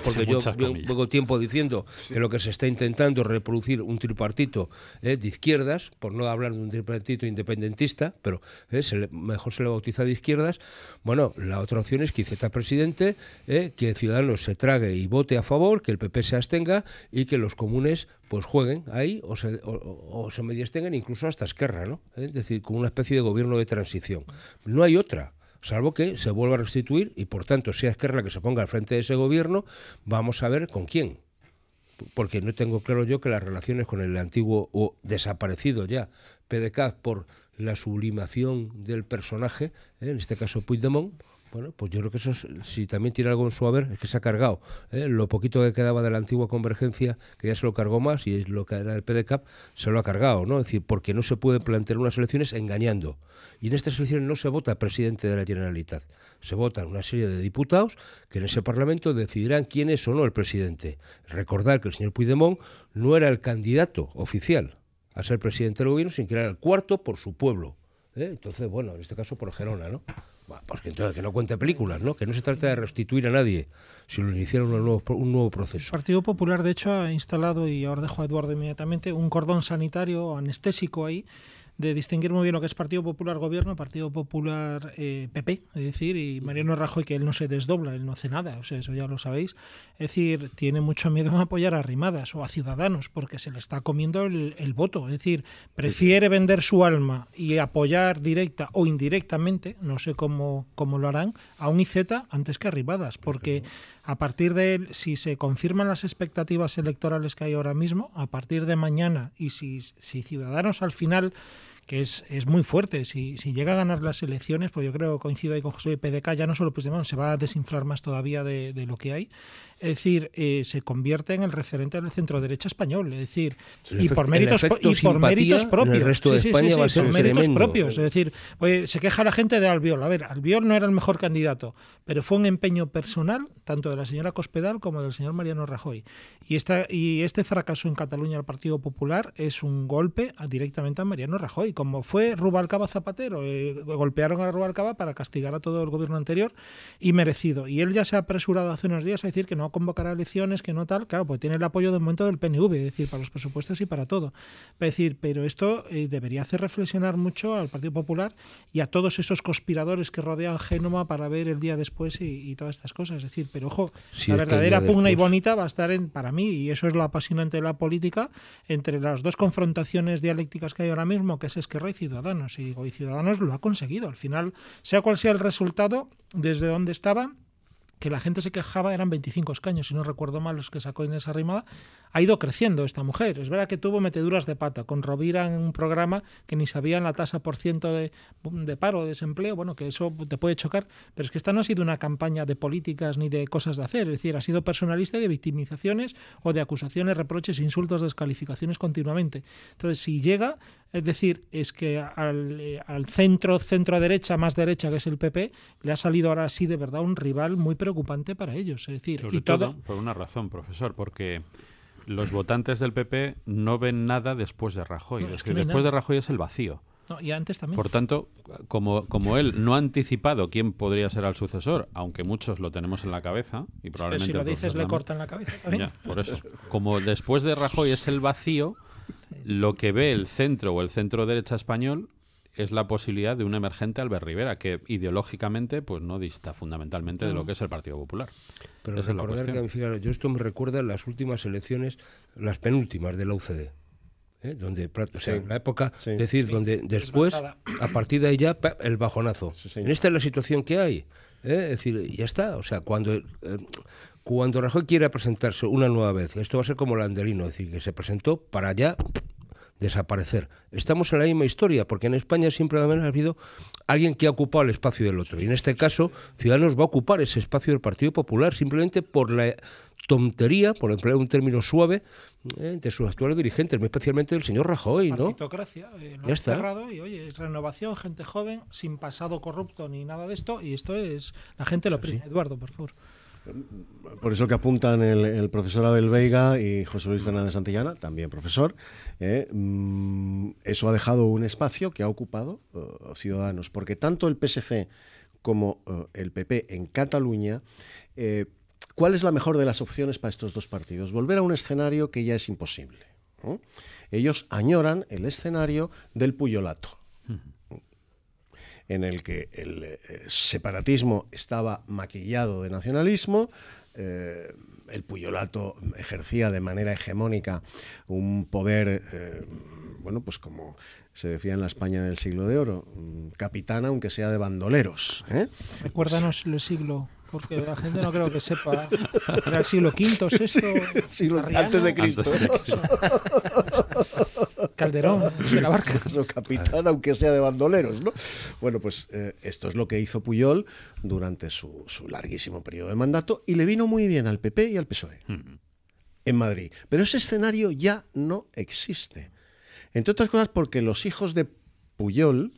porque yo vengo tiempo diciendo que lo que se está intentando es reproducir un tripartito de izquierdas, por no hablar de un tripartito independentista, pero mejor se le bautiza de izquierdas. Bueno, la otra opción es que Iceta presidente, que Ciudadanos se trague y vote a favor, que el PP se abstenga y que los comunes pues jueguen ahí o se mediestengan incluso hasta Esquerra, ¿no? Es decir, como una especie de gobierno de transición. No hay otra. Salvo que se vuelva a restituir y, por tanto, sea Esquerra la que se ponga al frente de ese gobierno, vamos a ver con quién. Porque no tengo claro yo que las relaciones con el antiguo o desaparecido ya PDeCAT por la sublimación del personaje, en este caso Puigdemont, bueno, pues yo creo que eso, si también tiene algo en su haber, es que se ha cargado. Lo poquito que quedaba de la antigua Convergencia, que ya se lo cargó más, y es lo que era el PDeCAT, se lo ha cargado, ¿no? Es decir, porque no se puede plantear unas elecciones engañando. Y en estas elecciones no se vota presidente de la Generalitat. Se votan una serie de diputados que en ese Parlamento decidirán quién es o no el presidente. Recordar que el señor Puigdemont no era el candidato oficial a ser presidente del gobierno, sino que era el cuarto por su pueblo. Entonces, bueno, en este caso por Gerona, ¿no? Bueno, pues que entonces que no cuente películas, ¿no? Que no se trata de restituir a nadie, sino iniciar un nuevo proceso. El Partido Popular, de hecho, ha instalado, y ahora dejo a Eduardo inmediatamente, un cordón sanitario anestésico ahí, de distinguir muy bien lo que es Partido Popular Gobierno, Partido Popular PP, es decir, y Mariano Rajoy, que él no se desdobla, él no hace nada, o sea, eso ya lo sabéis. Es decir, tiene mucho miedo a apoyar a Arrimadas o a Ciudadanos, porque se le está comiendo el voto. Es decir, prefiere vender su alma y apoyar directa o indirectamente, no sé cómo lo harán, a un Iceta antes que a Arrimadas, porque a partir de él, si se confirman las expectativas electorales que hay ahora mismo, a partir de mañana, y si Ciudadanos al final, que es muy fuerte, si llega a ganar las elecciones, pues yo creo, coincido ahí con José PDeCAT, ya no solo Puigdemont, se va a desinflar más todavía de lo que hay. Es decir, se convierte en el referente del centro-derecha español, es decir, y por méritos propios. En el resto de España va a ser méritos propios, es decir, se queja la gente de Albiol. A ver, Albiol no era el mejor candidato, pero fue un empeño personal, tanto de la señora Cospedal como del señor Mariano Rajoy. Y este fracaso en Cataluña del Partido Popular es un golpe directamente a Mariano Rajoy, como fue Rubalcaba Zapatero. Golpearon a Rubalcaba para castigar a todo el gobierno anterior, y merecido. Y él ya se ha apresurado hace unos días a decir que no convocará elecciones, que no tal, claro, pues tiene el apoyo de momento del PNV, es decir, para los presupuestos y para todo. Es decir, pero esto debería hacer reflexionar mucho al Partido Popular y a todos esos conspiradores que rodean Génova para ver el día después y todas estas cosas. Es decir, pero ojo, la verdadera pugna y bonita va a estar para mí, y eso es lo apasionante de la política, entre las dos confrontaciones dialécticas que hay ahora mismo, que es Esquerra y Ciudadanos. Y Ciudadanos lo ha conseguido. Al final, sea cual sea el resultado, desde donde estaban, que la gente se quejaba, eran 25 escaños, si no recuerdo mal los que sacó Inés Arrimadas, ha ido creciendo esta mujer. Es verdad que tuvo meteduras de pata con Rovira en un programa que ni sabían la tasa por ciento de paro, de desempleo, bueno, que eso te puede chocar, pero es que esta no ha sido una campaña de políticas ni de cosas de hacer, es decir, ha sido personalista y de victimizaciones o de acusaciones, reproches, insultos, descalificaciones continuamente. Entonces, si llega, Es decir, es que al centro-derecha, más derecha, que es el PP, le ha salido ahora sí de verdad un rival muy preocupante para ellos. Es decir, sobre todo por una razón, profesor, porque los votantes del PP no ven nada después de Rajoy. No, es que después de Rajoy es el vacío. No, y antes también. Por tanto, como él no ha anticipado quién podría ser el sucesor, aunque muchos lo tenemos en la cabeza, y probablemente... Pero si lo dices le cortan la cabeza también. Ya, por eso. Como después de Rajoy es el vacío, lo que ve el centro o el centro-derecha español es la posibilidad de un emergente Albert Rivera, que ideológicamente pues no dista fundamentalmente de lo que es el Partido Popular. Pero recordar que, fíjate, yo esto me recuerda a las últimas elecciones, las penúltimas de la UCD. Donde, o sea, en la época, es decir, donde después, a partir de ahí ya, el bajonazo. En esta es la situación que hay. Es decir, ya está. O sea, cuando Rajoy quiera presentarse una nueva vez, esto va a ser como el Anderino, es decir, que se presentó para ya desaparecer. Estamos en la misma historia, porque en España siempre ha habido alguien que ha ocupado el espacio del otro. Y en este caso, Ciudadanos va a ocupar ese espacio del Partido Popular simplemente por la tontería, por emplear un término suave, de sus actuales dirigentes, muy especialmente del señor Rajoy, ¿no? Partitocracia, lo has cerrado y oye, es renovación, gente joven, sin pasado corrupto ni nada de esto, y esto es, la gente lo pide. Eduardo, por favor. Por eso que apuntan el profesor Abel Veiga y José Luis Fernández Santillana, también profesor, eso ha dejado un espacio que ha ocupado Ciudadanos, porque tanto el PSC como el PP en Cataluña, ¿cuál es la mejor de las opciones para estos dos partidos? Volver a un escenario que ya es imposible, ¿no? Ellos añoran el escenario del Puyolato, en el que el separatismo estaba maquillado de nacionalismo, el Puyolato ejercía de manera hegemónica un poder, bueno, pues como se decía en la España del siglo de oro, capitán aunque sea de bandoleros. Recuérdanos el siglo, porque la gente no creo que sepa. ¿Era el siglo V, VI? Antes de Cristo. Calderón, de la Barca. Eso, capitán, aunque sea de bandoleros, ¿no? Bueno, pues esto es lo que hizo Pujol durante su larguísimo periodo de mandato y le vino muy bien al PP y al PSOE en Madrid. Pero ese escenario ya no existe. Entre otras cosas porque los hijos de Pujol,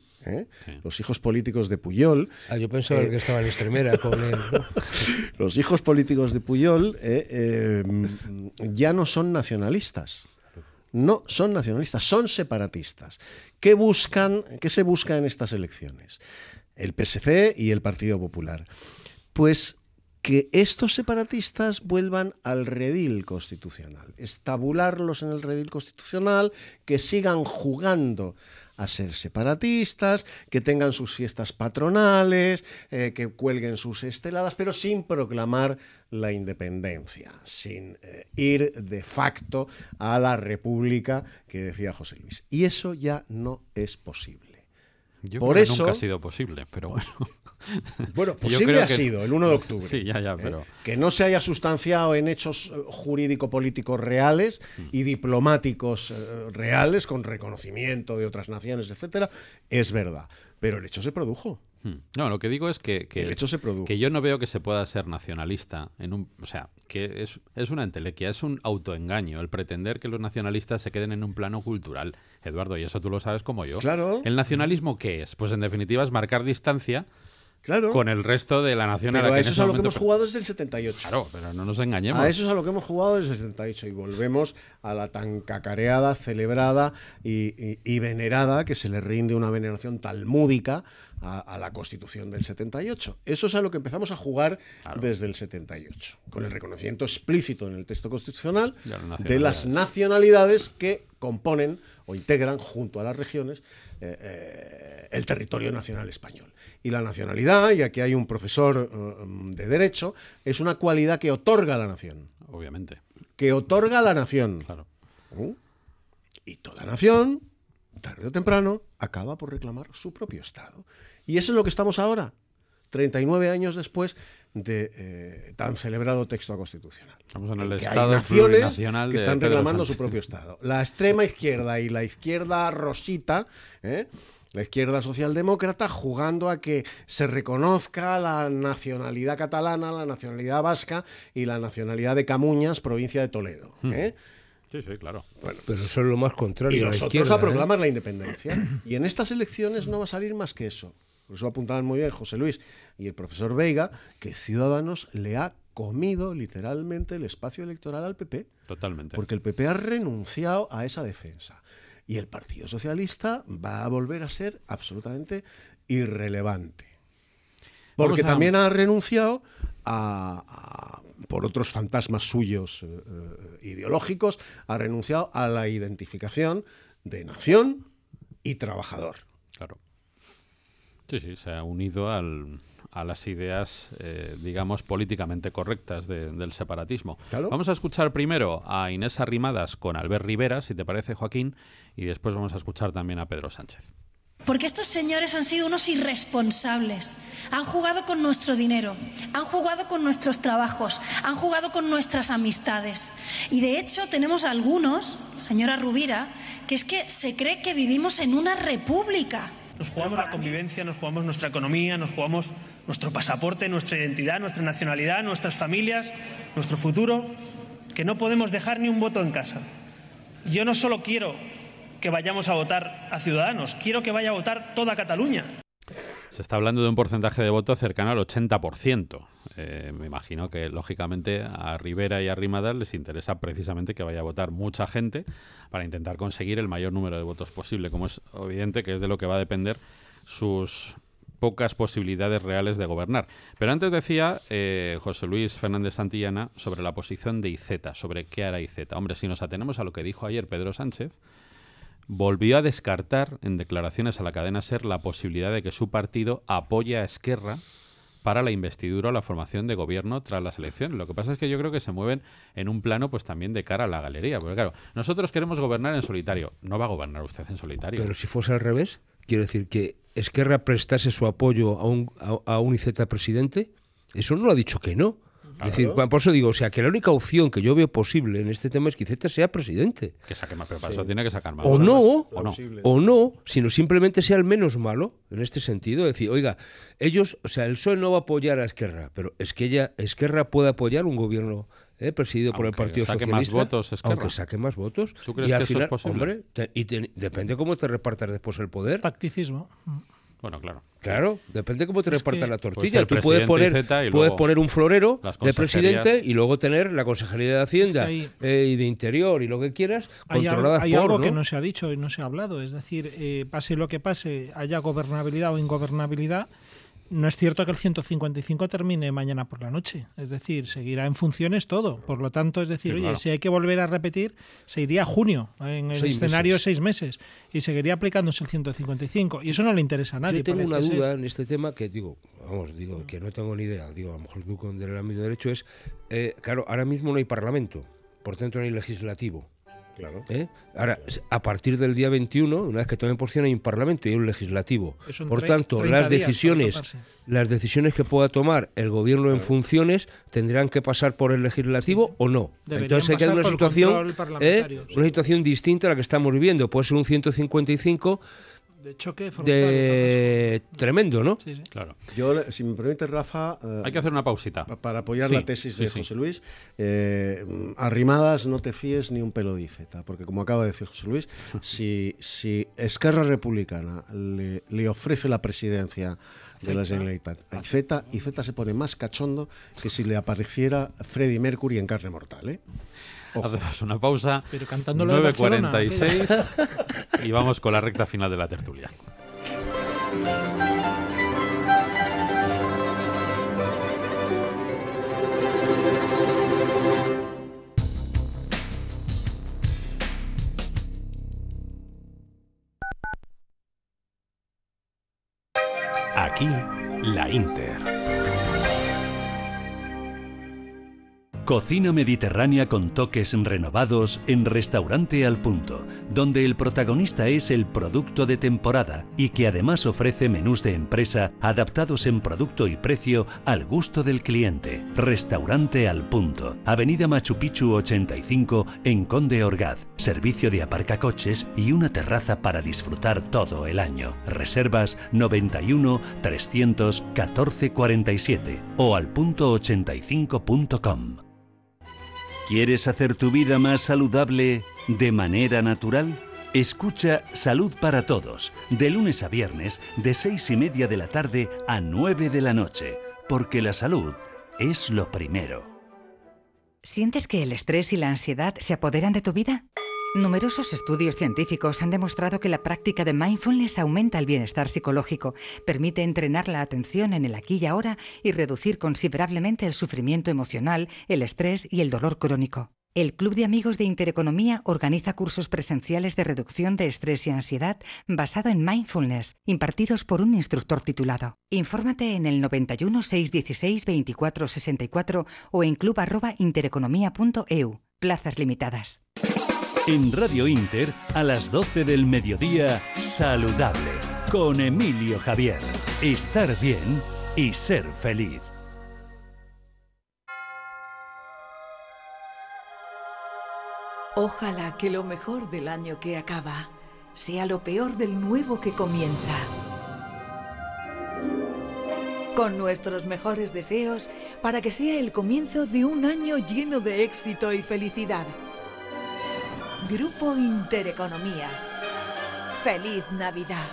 los hijos políticos de Pujol... yo pensaba que estaba en Extremera con él, ¿no? Los hijos políticos de Pujol ya no son nacionalistas. No son nacionalistas, son separatistas. ¿Qué se busca en estas elecciones? El PSC y el Partido Popular. Pues que estos separatistas vuelvan al redil constitucional, estabularlos en el redil constitucional, que sigan jugando a ser separatistas, que tengan sus fiestas patronales, que cuelguen sus esteladas, pero sin proclamar la independencia, sin ir de facto a la república que decía José Luis. Y eso ya no es posible. Yo creo que nunca ha sido posible, pero bueno. Bueno, posible ha sido el 1 de octubre. Sí, ya, pero... Que no se haya sustanciado en hechos jurídico-políticos reales y diplomáticos reales, con reconocimiento de otras naciones, etcétera, es verdad. Pero el hecho se produjo. No, lo que digo es que el hecho se produjo. Que yo no veo que se pueda ser nacionalista o sea, que es una entelequia, es un autoengaño el pretender que los nacionalistas se queden en un plano cultural, Eduardo, y eso tú lo sabes como yo. Claro. ¿El nacionalismo qué es? Pues en definitiva es marcar distancia Claro. con el resto de la nación. Pero a la que eso es a lo que hemos jugado desde el 78. Claro, pero no nos engañemos. A eso es a lo que hemos jugado desde el 78 y volvemos a la tan cacareada, celebrada y venerada, que se le rinde una veneración talmúdica a la Constitución del 78. Eso es a lo que empezamos a jugar desde el 78, con el reconocimiento explícito en el texto constitucional de las nacionalidades que componen o integran junto a las regiones el territorio nacional español. Y la nacionalidad, y aquí hay un profesor de Derecho, es una cualidad que otorga a la nación. Obviamente. Que otorga a la nación. Claro. Y toda nación, tarde o temprano, acaba por reclamar su propio Estado. Y eso es lo que estamos ahora, 39 años después de tan celebrado texto constitucional. Estamos en el que Estado hay naciones plurinacional que están de Pedro reclamando Sánchez. su propio Estado. La extrema izquierda y la izquierda rosita, la izquierda socialdemócrata, jugando a que se reconozca la nacionalidad catalana, la nacionalidad vasca y la nacionalidad de Camuñas, provincia de Toledo. Sí, sí, claro. Bueno, pero eso es lo más contrario y a la nosotros izquierda. a proclamar la independencia. Y en estas elecciones no va a salir más que eso. Por eso apuntaban muy bien José Luis y el profesor Veiga, que Ciudadanos le ha comido literalmente el espacio electoral al PP. Totalmente. Porque el PP ha renunciado a esa defensa. Y el Partido Socialista va a volver a ser absolutamente irrelevante. Porque también ha renunciado por otros fantasmas suyos ideológicos, ha renunciado a la identificación de nación y trabajador. Claro. Sí, sí, se ha unido a las ideas, digamos, políticamente correctas del separatismo. Claro. Vamos a escuchar primero a Inés Arrimadas con Albert Rivera, si te parece, Joaquín, y después vamos a escuchar también a Pedro Sánchez. Porque estos señores han sido unos irresponsables. Han jugado con nuestro dinero, han jugado con nuestros trabajos, han jugado con nuestras amistades. Y de hecho tenemos algunos, señora Rovira, que es que se cree que vivimos en una república. Nos jugamos la convivencia, nos jugamos nuestra economía, nos jugamos nuestro pasaporte, nuestra identidad, nuestra nacionalidad, nuestras familias, nuestro futuro, que no podemos dejar ni un voto en casa. Yo no solo quiero que vayamos a votar a Ciudadanos, quiero que vaya a votar toda Cataluña. Se está hablando de un porcentaje de voto cercano al 80%. Me imagino que, lógicamente, a Rivera y a Arrimadas les interesa precisamente que vaya a votar mucha gente para intentar conseguir el mayor número de votos posible, como es evidente que es de lo que va a depender sus pocas posibilidades reales de gobernar. Pero antes decía José Luis Fernández Santillana sobre la posición de Iceta, sobre qué hará Iceta. Hombre, si nos atenemos a lo que dijo ayer Pedro Sánchez, volvió a descartar en declaraciones a la cadena SER la posibilidad de que su partido apoye a Esquerra para la investidura o la formación de gobierno tras las elecciones. Lo que pasa es que yo creo que se mueven en un plano pues también de cara a la galería. Porque claro, nosotros queremos gobernar en solitario. No va a gobernar usted en solitario. Pero si fuese al revés, quiero decir que Esquerra prestase su apoyo a un Iceta presidente, eso no lo ha dicho que no. Es decir, por eso digo, o sea, que la única opción que yo veo posible en este tema es que Iceta sea presidente. Que saque más, pero para eso tiene que sacar más. O no, sino simplemente sea el menos malo, en este sentido. Es decir, oiga, ellos, o sea, el PSOE no va a apoyar a Esquerra, pero es que Esquerra puede apoyar un gobierno presidido por el Partido Socialista. Más votos, aunque saque más votos. ¿Tú crees y al que final, eso es posible? Hombre, depende cómo te repartas después el poder. Tacticismo. Bueno, claro. Claro, depende cómo te repartas la Pues tortilla. Tú puedes poner un florero de presidente y luego tener la Consejería de Hacienda y de Interior y lo que quieras, controladas hay por... algo que no se ha dicho y no se ha hablado. Es decir, pase lo que pase, haya gobernabilidad o ingobernabilidad, no es cierto que el 155 termine mañana por la noche. Es decir, seguirá en funciones todo. Por lo tanto, es decir, Sí, claro. si hay que volver a repetir, se iría a junio, en el escenario 6 meses, y seguiría aplicándose el 155. Y eso no le interesa a nadie. Yo tengo una parece duda ser. en este tema que digo que no tengo ni idea. Digo, a lo mejor tú con el ámbito de derecho es, claro, ahora mismo no hay parlamento, por tanto no hay legislativo. Claro. Ahora, a partir del día 21, una vez que tomen porción, hay un parlamento y hay un legislativo. Por tanto, las decisiones que pueda tomar el gobierno en funciones tendrán que pasar por el legislativo o no. Entonces hay que dar una situación distinta a la que estamos viviendo. Puede ser un 155 de choque tremendo, ¿no? Sí, sí. Claro. Yo, si me permite, Rafa... hay que hacer una pausita. Para apoyar la tesis de José Luis, Arrimadas, no te fíes ni un pelo de Iceta, porque como acaba de decir José Luis, si Esquerra Republicana le ofrece la presidencia de la Generalitat a Iceta se pone más cachondo que si le apareciera Freddie Mercury en carne mortal, ¿eh? Hacemos una pausa, pero cantándolo de 9:46 y vamos con la recta final de la tertulia. Aquí, la Inter. Cocina mediterránea con toques renovados en Restaurante Al Punto, donde el protagonista es el producto de temporada y que además ofrece menús de empresa adaptados en producto y precio al gusto del cliente. Restaurante Al Punto, Avenida Machu Picchu 85 en Conde Orgaz, servicio de aparcacoches y una terraza para disfrutar todo el año. Reservas 91 314 47 o alpunto85.com. ¿Quieres hacer tu vida más saludable de manera natural? Escucha Salud para Todos, de lunes a viernes, de 6:30 de la tarde a 9 de la noche, porque la salud es lo primero. ¿Sientes que el estrés y la ansiedad se apoderan de tu vida? Numerosos estudios científicos han demostrado que la práctica de mindfulness aumenta el bienestar psicológico, permite entrenar la atención en el aquí y ahora y reducir considerablemente el sufrimiento emocional, el estrés y el dolor crónico. El Club de Amigos de Intereconomía organiza cursos presenciales de reducción de estrés y ansiedad basado en mindfulness, impartidos por un instructor titulado. Infórmate en el 91 616 24 64 o en club@intereconomia.eu. Plazas limitadas. En Radio Inter, a las 12 del mediodía, Saludable, con Emilio Javier. Estar bien y ser feliz. Ojalá que lo mejor del año que acaba sea lo peor del nuevo que comienza. Con nuestros mejores deseos para que sea el comienzo de un año lleno de éxito y felicidad. Grupo Intereconomía. ¡Feliz Navidad!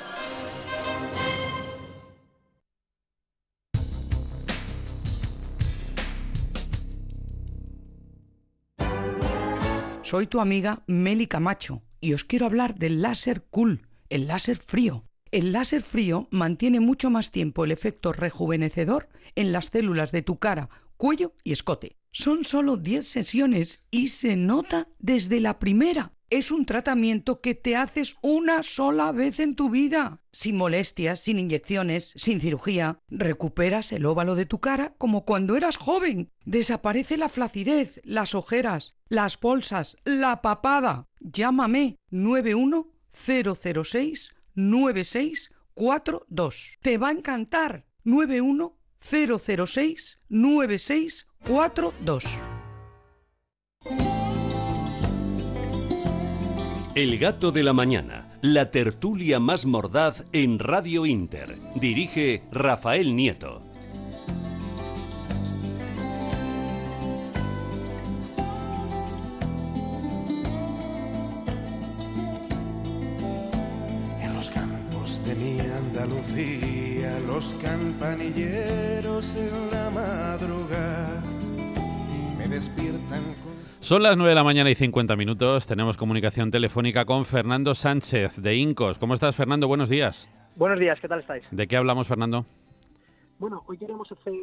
Soy tu amiga Meli Camacho y os quiero hablar del láser cool, el láser frío. El láser frío mantiene mucho más tiempo el efecto rejuvenecedor en las células de tu cara, cuello y escote. Son solo 10 sesiones y se nota desde la primera. Es un tratamiento que te haces una sola vez en tu vida. Sin molestias, sin inyecciones, sin cirugía. Recuperas el óvalo de tu cara como cuando eras joven. Desaparece la flacidez, las ojeras, las bolsas, la papada. Llámame 91006 9642. Te va a encantar. 91006 9642. El Gato de la Mañana, la tertulia más mordaz en Radio Inter. Dirige Rafael Nieto. En los campos de mi Andalucía, los campanilleros en la madrugada me despiertan con... Son las 9 de la mañana y 50 minutos. Tenemos comunicación telefónica con Fernando Sánchez de Incos. ¿Cómo estás, Fernando? Buenos días. Buenos días, ¿qué tal estáis? ¿De qué hablamos, Fernando? Bueno, hoy queremos hacer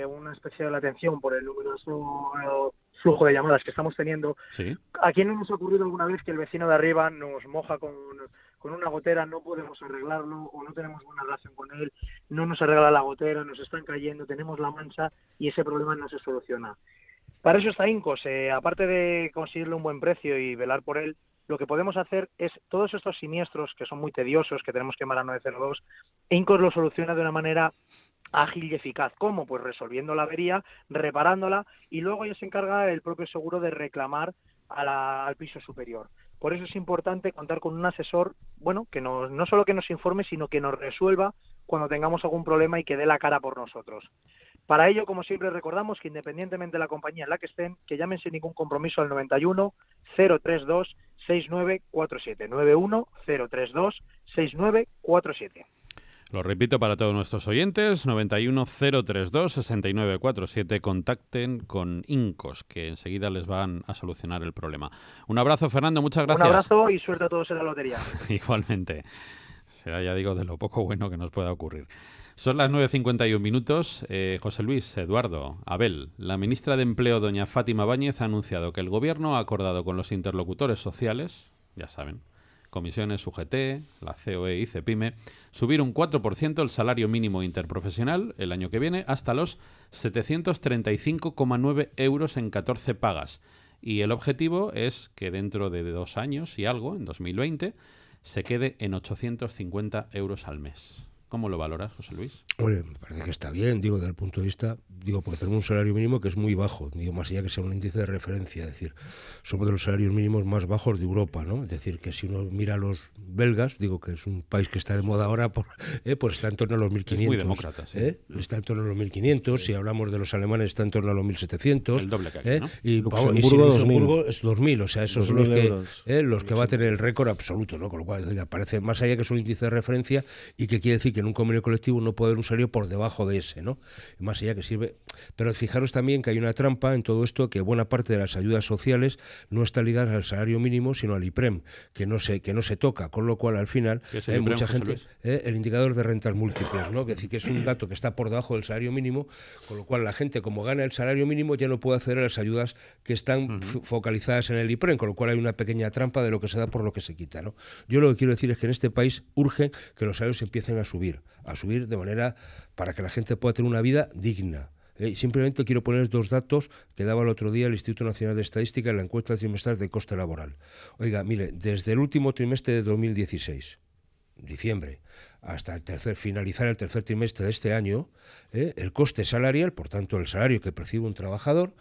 una especial atención por el numeroso flujo de llamadas que estamos teniendo. Sí. ¿A quién no nos ha ocurrido alguna vez que el vecino de arriba nos moja con una gotera, no podemos arreglarlo o no tenemos buena relación con él, no nos arregla la gotera, nos están cayendo, tenemos la mancha y ese problema no se soluciona? Para eso está Incos. Aparte de conseguirle un buen precio y velar por él, lo que podemos hacer es todos estos siniestros que son muy tediosos, que tenemos que llamar a 902, Incos lo soluciona de una manera ágil y eficaz. ¿Cómo? Pues resolviendo la avería, reparándola y luego ya se encarga el propio seguro de reclamar al piso superior. Por eso es importante contar con un asesor, bueno, que no solo que nos informe, sino que nos resuelva cuando tengamos algún problema y que dé la cara por nosotros. Para ello, como siempre, recordamos que independientemente de la compañía en la que estén, que llamen sin ningún compromiso al 91 032 6947. 91 032 6947. Lo repito para todos nuestros oyentes, 91 032 6947. Contacten con Incos, que enseguida les van a solucionar el problema. Un abrazo, Fernando, muchas gracias. Un abrazo y suerte a todos en la lotería. Igualmente. Será, ya digo, de lo poco bueno que nos pueda ocurrir. Son las 9:51 minutos. José Luis, Eduardo, Abel, la ministra de Empleo, doña Fátima Báñez, ha anunciado que el Gobierno ha acordado con los interlocutores sociales, ya saben, comisiones UGT, la COE y CEPIME, subir un 4% el salario mínimo interprofesional el año que viene hasta los 735,9 euros en 14 pagas. Y el objetivo es que dentro de 2 años y algo, en 2020, se quede en 850 euros al mes. ¿Cómo lo valoras, José Luis? Hombre, me parece que está bien, digo, desde el punto de vista, porque tenemos un salario mínimo que es muy bajo, digo, más allá que sea un índice de referencia, es decir, somos de los salarios mínimos más bajos de Europa, ¿no? Es decir, que si uno mira a los belgas, digo que es un país que está de moda ahora, pues está en torno a los 1.500. Es muy demócrata, sí. Está en torno a los 1.500, si hablamos de los alemanes está en torno a los 1.700. El doble que aquí, ¿no? Y Luxemburgo es 2.000, o sea, esos son los que va a tener el récord absoluto, ¿no? Con lo cual, oiga, parece más allá que es un índice de referencia y que quiere decir que en un convenio colectivo no puede haber un salario por debajo de ese, ¿no? Más allá que sirve. Pero fijaros también que hay una trampa en todo esto, que buena parte de las ayudas sociales no está ligada al salario mínimo, sino al IPREM, que no se toca, con lo cual al final hay mucha gente, el indicador de rentas múltiples, ¿no? Que decir que es un dato que está por debajo del salario mínimo, con lo cual la gente, como gana el salario mínimo, ya no puede acceder a las ayudas que están focalizadas en el IPREM, con lo cual hay una pequeña trampa de lo que se da por lo que se quita, ¿no? Yo lo que quiero decir es que en este país urge que los salarios empiecen a subir de manera para que la gente pueda tener una vida digna. Simplemente quiero poner dos datos que daba el otro día el Instituto Nacional de Estadística en la encuesta trimestral de coste laboral. Oiga, mire, desde el último trimestre de 2016, diciembre, hasta finalizar el tercer trimestre de este año, el coste salarial, por tanto el salario que percibe un trabajador,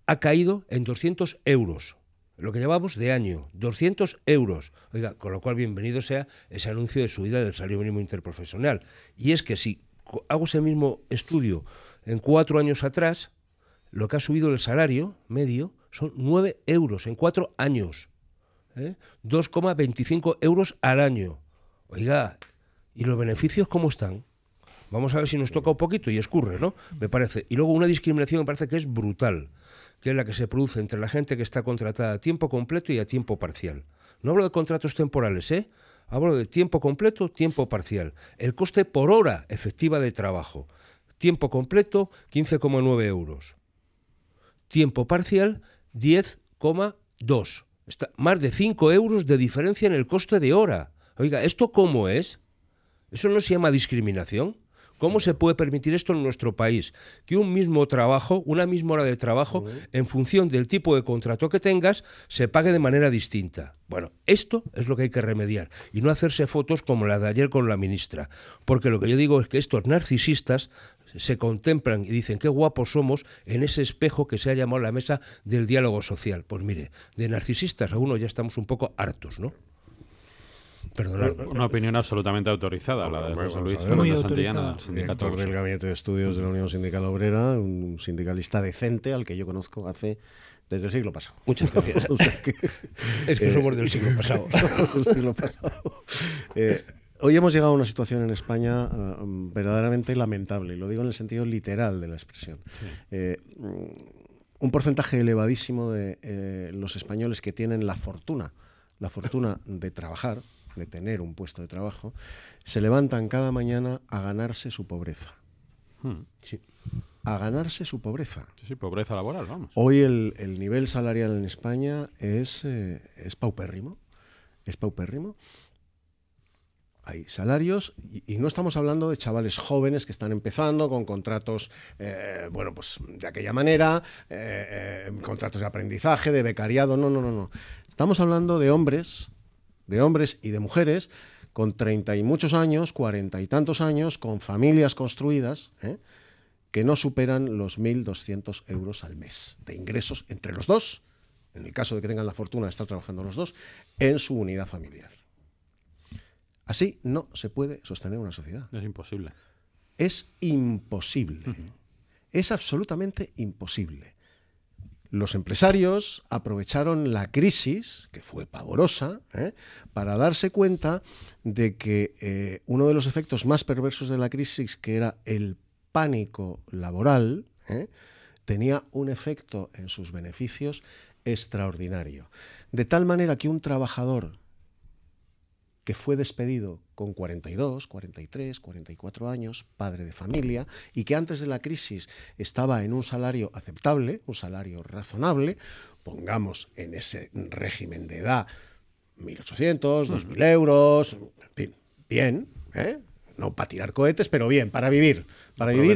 ha caído en 200 euros. Lo que llevamos de año, 200 euros. Oiga, con lo cual bienvenido sea ese anuncio de subida del salario mínimo interprofesional. Y es que si hago ese mismo estudio en 4 años atrás, lo que ha subido el salario medio son 9 euros en 4 años. 2,25 euros al año. Oiga, ¿y los beneficios cómo están? Vamos a ver si nos toca un poquito y escurre, ¿no? Me parece. Y luego una discriminación me parece que es brutal, que es la que se produce entre la gente que está contratada a tiempo completo y a tiempo parcial. No hablo de contratos temporales, hablo de tiempo completo, tiempo parcial. El coste por hora efectiva de trabajo. Tiempo completo, 15,9 euros. Tiempo parcial, 10,2. Está más de 5 euros de diferencia en el coste de hora. Oiga, ¿esto cómo es? ¿Eso no se llama discriminación? ¿Cómo se puede permitir esto en nuestro país? Que un mismo trabajo, una misma hora de trabajo, en función del tipo de contrato que tengas, se pague de manera distinta. Bueno, esto es lo que hay que remediar y no hacerse fotos como la de ayer con la ministra. Porque lo que yo digo es que estos narcisistas se contemplan y dicen qué guapos somos en ese espejo que se ha llamado la mesa del diálogo social. Pues mire, de narcisistas algunos ya estamos un poco hartos, ¿no? Perdonad. Una opinión absolutamente autorizada, la de José Luis Fernández Santillana, del sindicato director del Gabinete de Estudios de la Unión Sindical Obrera, un sindicalista decente al que yo conozco desde el siglo pasado. Muchas gracias. Es que somos del siglo pasado. Hoy hemos llegado a una situación en España verdaderamente lamentable, y lo digo en el sentido literal de la expresión. Sí. Un porcentaje elevadísimo de los españoles que tienen la fortuna de trabajar, de tener un puesto de trabajo, se levantan cada mañana a ganarse su pobreza. Sí. A ganarse su pobreza. Sí, pobreza laboral, vamos. Hoy el nivel salarial en España es paupérrimo. Es paupérrimo. Hay salarios, y no estamos hablando de chavales jóvenes que están empezando con contratos, pues de aquella manera, contratos de aprendizaje, de becariado, no. Estamos hablando de hombres y de mujeres con 30 y muchos años, 40 y tantos años, con familias construidas, que no superan los 1.200 euros al mes de ingresos entre los dos, en el caso de que tengan la fortuna de estar trabajando los dos, en su unidad familiar. Así no se puede sostener una sociedad. Es imposible. Es imposible. Es absolutamente imposible. Los empresarios aprovecharon la crisis, que fue pavorosa, para darse cuenta de que uno de los efectos más perversos de la crisis, que era el pánico laboral, tenía un efecto en sus beneficios extraordinario. De tal manera que un trabajador que fue despedido con 42, 43, 44 años, padre de familia, y que antes de la crisis estaba en un salario aceptable, un salario razonable, pongamos en ese régimen de edad 1.800, 2.000 euros, en fin, bien, no para tirar cohetes, pero bien, para vivir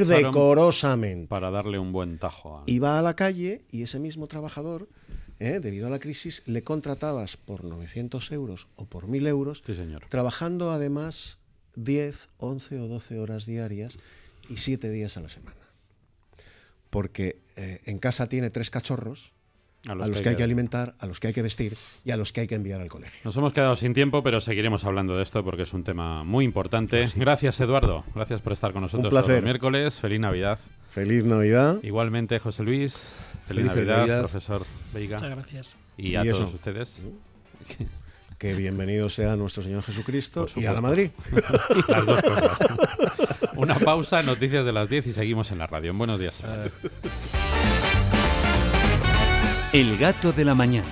decorosamente. Para darle un buen tajo. Iba a la calle y ese mismo trabajador, debido a la crisis, le contratabas por 900 euros o por 1.000 euros, sí, señor, trabajando además 10, 11 o 12 horas diarias y 7 días a la semana. Porque en casa tiene 3 cachorros a los que hay que alimentar, a los que hay que vestir y a los que hay que enviar al colegio. Nos hemos quedado sin tiempo, pero seguiremos hablando de esto porque es un tema muy importante. Sí. Gracias, Eduardo. Gracias por estar con nosotros todos los miércoles. Feliz Navidad. Feliz Navidad. Igualmente, José Luis. Feliz Navidad, profesor Veiga. Muchas gracias. Y a todos ustedes. Que bienvenido sea nuestro Señor Jesucristo y a la Madrid. Las dos cosas. Una pausa, noticias de las 10 y seguimos en la radio. Buenos días. El gato de la mañana.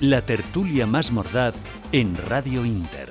La tertulia más mordaz en Radio Inter.